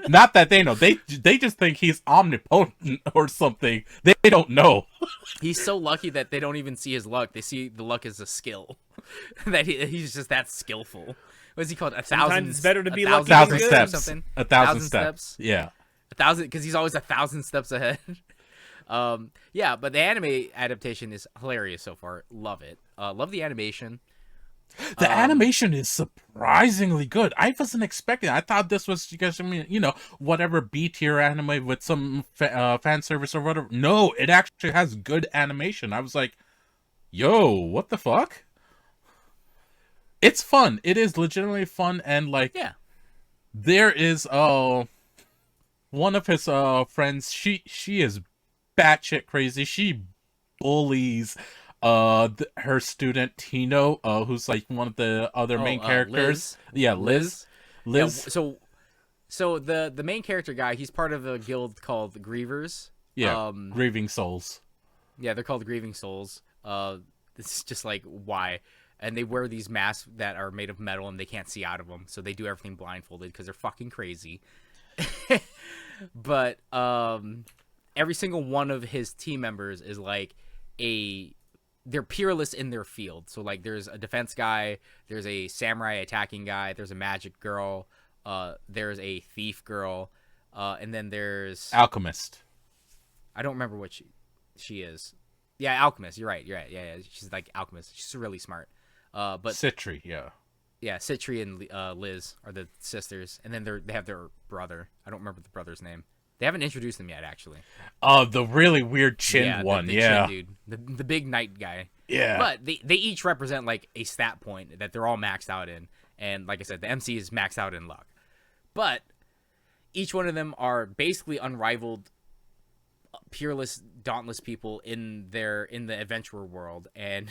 Not that they know. They just think he's omnipotent or something. They don't know. He's so lucky that they don't even see his luck. They see the luck as a skill. That he's just that skillful. What is he called? Sometimes it's better to be lucky than good. steps. Or something? 1,000 steps. Yeah. 1,000, because he's always 1,000 steps ahead. Yeah, but the anime adaptation is hilarious so far. Love it. Love the animation. The animation is surprisingly good. I wasn't expecting it. I thought this was because, whatever B-tier anime with some fan service or whatever. No, it actually has good animation. I was like, yo, what the fuck? It's fun. It is legitimately fun, and like, Yeah. there is one of his friends. She is batshit crazy. She bullies Her student Tino, who's like one of the other main characters. Liz. Liz. Yeah, so the main character guy, he's part of a guild called Grievers. Yeah, Grieving Souls. Yeah, they're called Grieving Souls. It's just like, why? And they wear these masks that are made of metal and they can't see out of them, so they do everything blindfolded because they're fucking crazy. But every single one of his team members is like they're peerless in their field. So like there's a defense guy, there's a samurai attacking guy, there's a magic girl, there's a thief girl, and then there's Alchemist. I don't remember what she is. Yeah, alchemist. You're right. Yeah. She's like alchemist. She's really smart. But Citri, yeah. Yeah, Citri and Liz are the sisters, and then they have their brother. I don't remember the brother's name. They haven't introduced him yet, actually. Oh, the really weird chin one, the yeah. Chin dude, the big knight guy. Yeah. But they each represent like a stat point that they're all maxed out in, and like I said, the MC is maxed out in luck. But each one of them are basically unrivaled, peerless, dauntless people in the adventurer world, and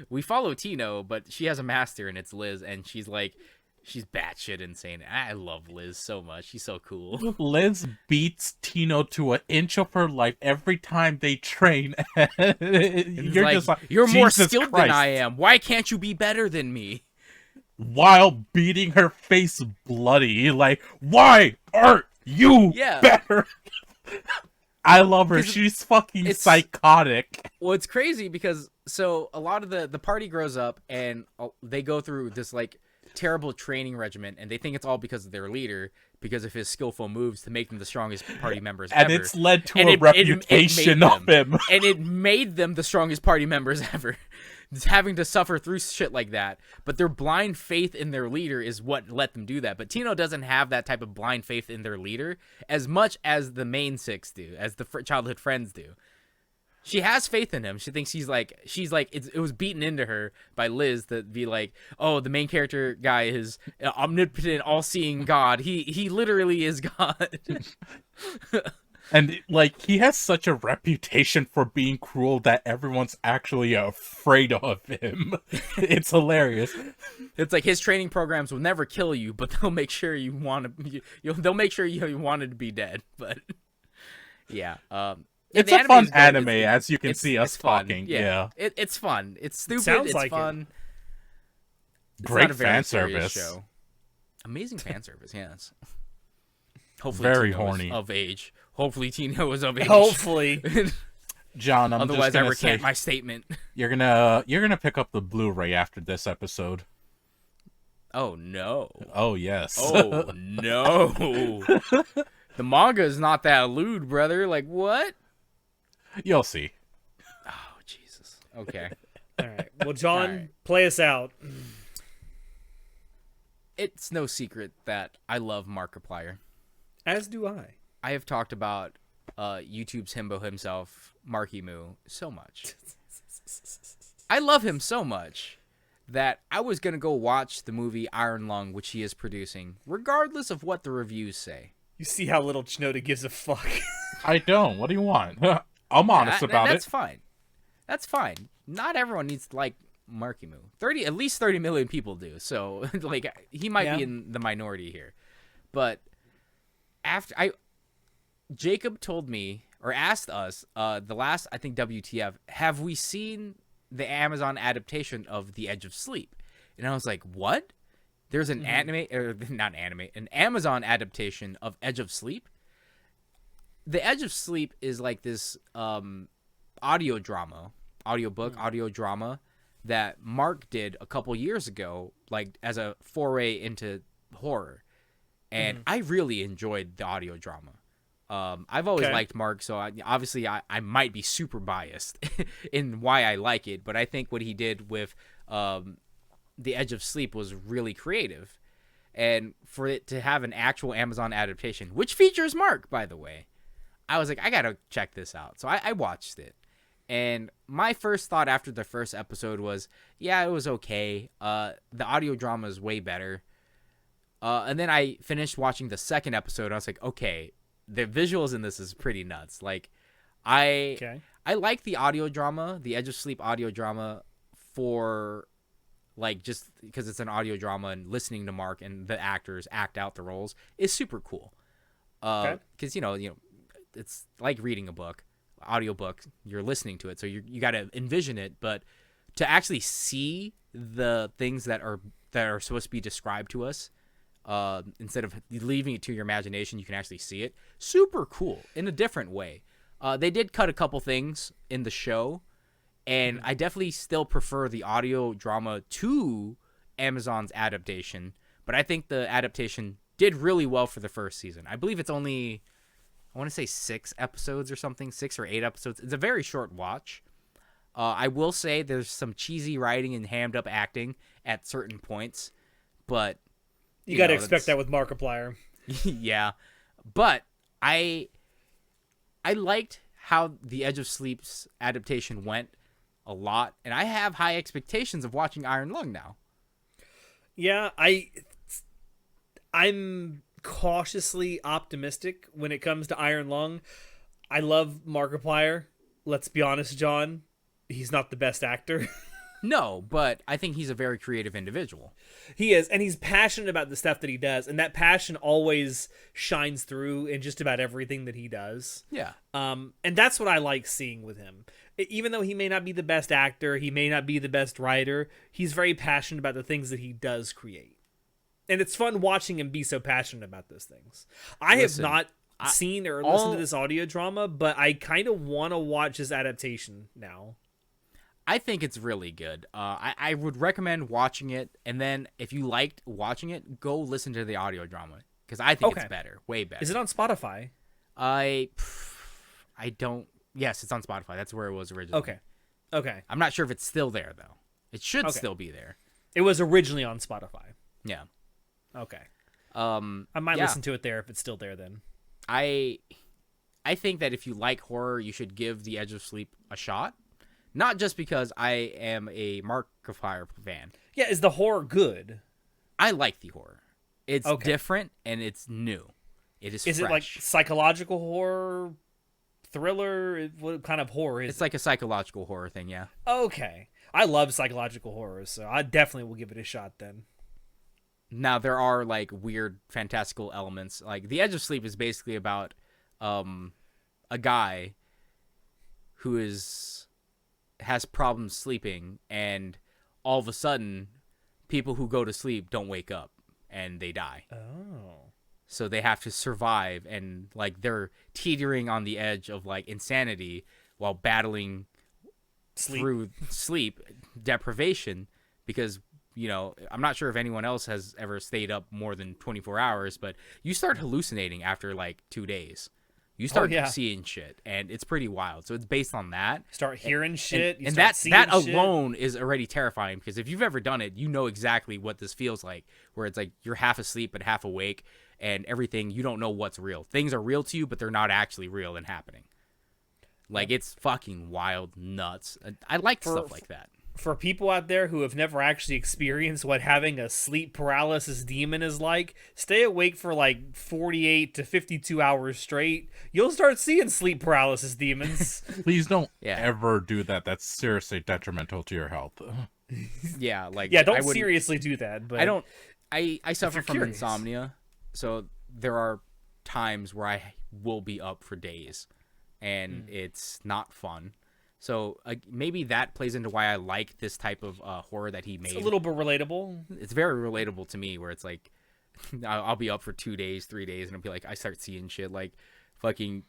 we follow Tino, but she has a master, and it's Liz, and she's batshit insane. I love Liz so much. She's so cool. Liz beats Tino to an inch of her life every time they train. You're like, just like, you're more Jesus skilled Christ. than I am. Why can't you be better than me? While beating her face bloody, like, why aren't you better? I love her. She's fucking psychotic. Well, it's crazy because so a lot of the party grows up and they go through this like terrible training regimen, and they think it's all because of their leader, because of his skillful moves to make them the strongest party members and ever. It's led to a reputation of him. And it made them the strongest party members ever. Having to suffer through shit like that, but their blind faith in their leader is what let them do that. But Tino doesn't have that type of blind faith in their leader as much as the main six do, as the childhood friends do. She has faith in him. She thinks she's like it was beaten into her by Liz to be like, oh, the main character guy is omnipotent, all-seeing God. He literally is God. And, like, he has such a reputation for being cruel that everyone's actually afraid of him. It's hilarious. It's like his training programs will never kill you, but they'll make sure you want to. They'll make sure you wanted to be dead. But yeah, it's a fun anime, as you can see us talking. Yeah, it's fun. It's stupid. Sounds it's like fun. Great fan service. Show. Amazing fan service. Yes. Hopefully, very Tino horny. Is of age. Hopefully, Tino is of age. Hopefully. John, I'm otherwise just I gonna recant say, my statement. You're gonna pick up the Blu-ray after this episode. Oh no. Oh yes. Oh no. The manga is not that lewd, brother. Like what? You'll see. Oh Jesus. Okay. All right. Well, John, play us out. It's no secret that I love Markiplier. As do I. I have talked about YouTube's himbo himself, Marky Moo, so much. I love him so much that I was going to go watch the movie Iron Lung, which he is producing, regardless of what the reviews say. You see how little Chinoda gives a fuck. I don't. What do you want? I'm honest about that's it. Fine. That's fine. Not everyone needs to like Marky Moo. At least 30 million people do. So like he might be in the minority here. But Jacob told me or asked us the last, I think, WTF, have we seen the Amazon adaptation of The Edge of Sleep? And I was like, what? There's an an Amazon adaptation of Edge of Sleep? The Edge of Sleep is like this audio drama that Mark did a couple years ago, like as a foray into horror. And I really enjoyed the audio drama. I've always liked Mark, so I might be super biased in why I like it, but I think what he did with The Edge of Sleep was really creative. And for it to have an actual Amazon adaptation, which features Mark, by the way, I was like, I gotta check this out. So I watched it. And my first thought after the first episode was, yeah, it was okay. The audio drama is way better. And then I finished watching the second episode. And I was like, okay, the visuals in this is pretty nuts. Like, I like the audio drama, the Edge of Sleep audio drama, for like just because it's an audio drama and listening to Mark and the actors act out the roles is super cool. Because you know it's like reading a book, audiobook. You're listening to it, so you got to envision it, but to actually see the things that are supposed to be described to us, instead of leaving it to your imagination, you can actually see it. Super cool in a different way. They did cut a couple things in the show, and I definitely still prefer the audio drama to Amazon's adaptation, but I think the adaptation did really well for the first season. I believe it's only, I want to say 6 episodes or something, 6 or 8 episodes. It's a very short watch. I will say there's some cheesy writing and hammed up acting at certain points, but you got to expect that with Markiplier. Yeah, but I liked how the Edge of Sleep's adaptation went a lot, and I have high expectations of watching Iron Lung now. Yeah, I'm cautiously optimistic when it comes to Iron Lung. I love Markiplier. Let's be honest, John. He's not the best actor. No, but I think he's a very creative individual. He is, and he's passionate about the stuff that he does, and that passion always shines through in just about everything that he does. Yeah. And that's what I like seeing with him. Even though he may not be the best actor, he may not be the best writer, he's very passionate about the things that he does create. And it's fun watching him be so passionate about those things. I have not seen or listened to this audio drama, but I kind of want to watch his adaptation now. I think it's really good. I would recommend watching it, and then if you liked watching it, go listen to the audio drama, because I think it's better, way better. Is it on Spotify? I don't. Yes, it's on Spotify. That's where it was originally. Okay. I'm not sure if it's still there though. It should still be there. It was originally on Spotify. Yeah. Okay. I might listen to it there if it's still there then. I think that if you like horror, you should give The Edge of Sleep a shot. Not just because I am a Markiplier fan. Yeah, is the horror good? I like the horror. It's different and it's new. It is fresh. It like psychological horror, thriller? What kind of horror is it? It's like a psychological horror thing, yeah. Okay. I love psychological horror, so I definitely will give it a shot then. Now, there are like weird, fantastical elements. Like The Edge of Sleep is basically about a guy who has problems sleeping, and all of a sudden people who go to sleep don't wake up and they die. Oh. So they have to survive, and like they're teetering on the edge of like insanity while battling through sleep deprivation, because I'm not sure if anyone else has ever stayed up more than 24 hours, but you start hallucinating after like 2 days. You start seeing shit, and it's pretty wild. So it's based on that. Start hearing shit. And that alone is already terrifying, because if you've ever done it, you know exactly what this feels like, where it's like you're half asleep but half awake, and everything, you don't know what's real. Things are real to you, but they're not actually real and happening. Like, it's fucking wild, nuts. I like stuff like that. For people out there who have never actually experienced what having a sleep paralysis demon is like, stay awake for like 48 to 52 hours straight. You'll start seeing sleep paralysis demons. Please don't ever do that. That's seriously detrimental to your health. Yeah, like don't seriously do that. But I suffer from insomnia, so there are times where I will be up for days, and it's not fun. So maybe that plays into why I like this type of horror that he made. It's a little bit relatable. It's very relatable to me, where it's like I'll be up for 2 days, 3 days, and I'll be like, I start seeing shit like fucking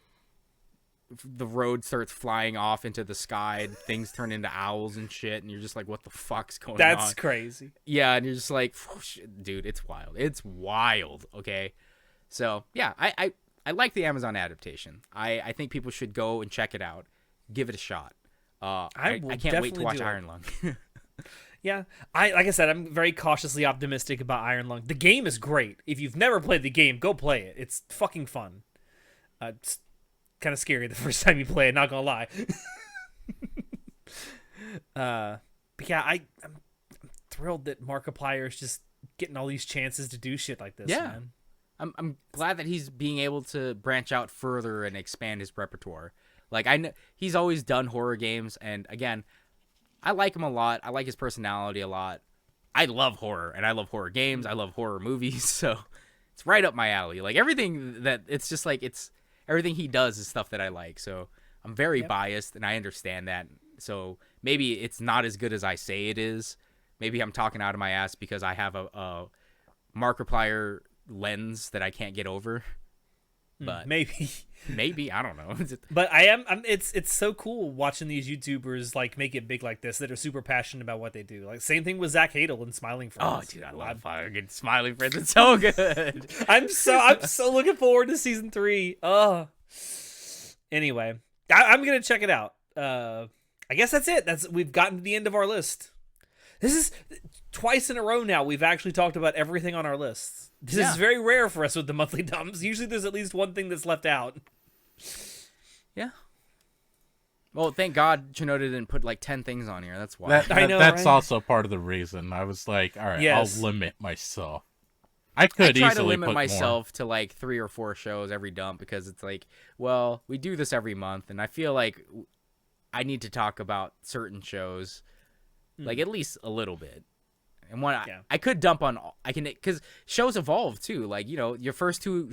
the road starts flying off into the sky, and things turn into owls and shit, and you're just like, what the fuck's going on? That's crazy. Yeah, and you're just like, dude, it's wild. It's wild, okay? So, yeah, I like the Amazon adaptation. I think people should go and check it out. Give it a shot. I can't wait to watch Iron Lung. Yeah, like I said, I'm very cautiously optimistic about Iron Lung. The game is great. If you've never played the game, go play it. It's fucking fun. It's kind of scary the first time you play it, not gonna lie. But yeah, I'm thrilled that Markiplier is just getting all these chances to do shit like this. Yeah, man. I'm glad that he's being able to branch out further and expand his repertoire. Like I know he's always done horror games, and again, I like him a lot. I like his personality a lot. I love horror, and I love horror games. I love horror movies, so it's right up my alley. Like everything that it's just like it's everything he does is stuff that I like. So I'm very biased, and I understand that. So maybe it's not as good as I say it is. Maybe I'm talking out of my ass because I have a Markiplier lens that I can't get over. But maybe I don't know. But it's so cool watching these YouTubers like make it big like this that are super passionate about what they do. Like same thing with Zach Hadel and Smiling Friends. Oh, dude, I love fucking Smiling Friends. It's so good. I'm so looking forward to season 3. Anyway, I'm gonna check it out. I guess that's it. We've gotten to the end of our list. This is twice in a row now we've actually talked about everything on our lists. This is very rare for us with the monthly dumps. Usually there's at least one thing that's left out. Yeah. Well, thank God Shinoda didn't put like 10 things on here. That's why. I know, that's right? also part of the reason. I was like, all right, Yes. I'll limit myself. I could try easily to limit put myself to like 3 or 4 shows every dump because it's like, well, we do this every month, and I feel like I need to talk about certain shows, like at least a little bit. And I could dump on because shows evolve too. Like your first two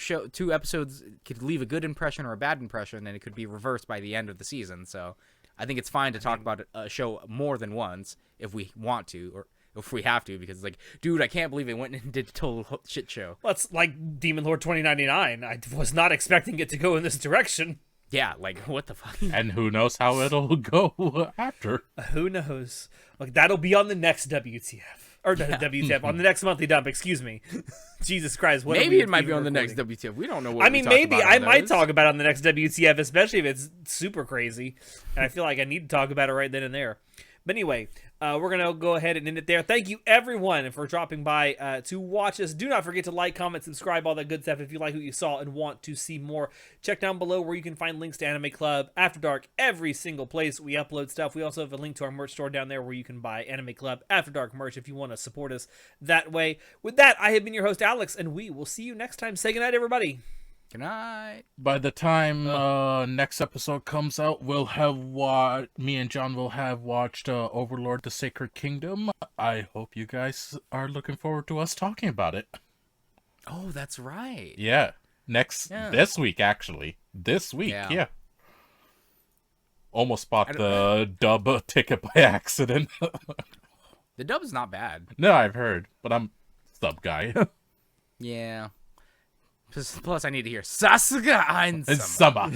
episodes could leave a good impression or a bad impression, and it could be reversed by the end of the season. So I think it's fine to talk about a show more than once if we want to or if we have to, because it's like, dude, I can't believe it went and did a total shit show. Well, it's like Demon Lord 2099. I was not expecting it to go in this direction. Yeah, like what the fuck? And who knows how it'll go after? Who knows? Like that'll be on the next WTF. Or WTF, on the next monthly dump, excuse me. Jesus Christ. Maybe it might be on the next WTF. We don't know what maybe I might talk about it on the next WTF, especially if it's super crazy. And I feel like I need to talk about it right then and there. But anyway, we're going to go ahead and end it there. Thank you, everyone, for dropping by to watch us. Do not forget to like, comment, subscribe, all that good stuff. If you like what you saw and want to see more, check down below where you can find links to Anime Club, After Dark, every single place we upload stuff. We also have a link to our merch store down there where you can buy Anime Club, After Dark merch if you want to support us that way. With that, I have been your host, Alex, and we will see you next time. Say goodnight, everybody. Good night. By the time next episode comes out, we'll have me and John will have watched Overlord: The Sacred Kingdom. I hope you guys are looking forward to us talking about it. Oh, that's right. Yeah. This week, actually. This week, yeah. Almost bought the dub ticket by accident. The dub is not bad. No, I've heard, but I'm sub guy. Yeah. Plus, I need to hear Sasuga and Sama.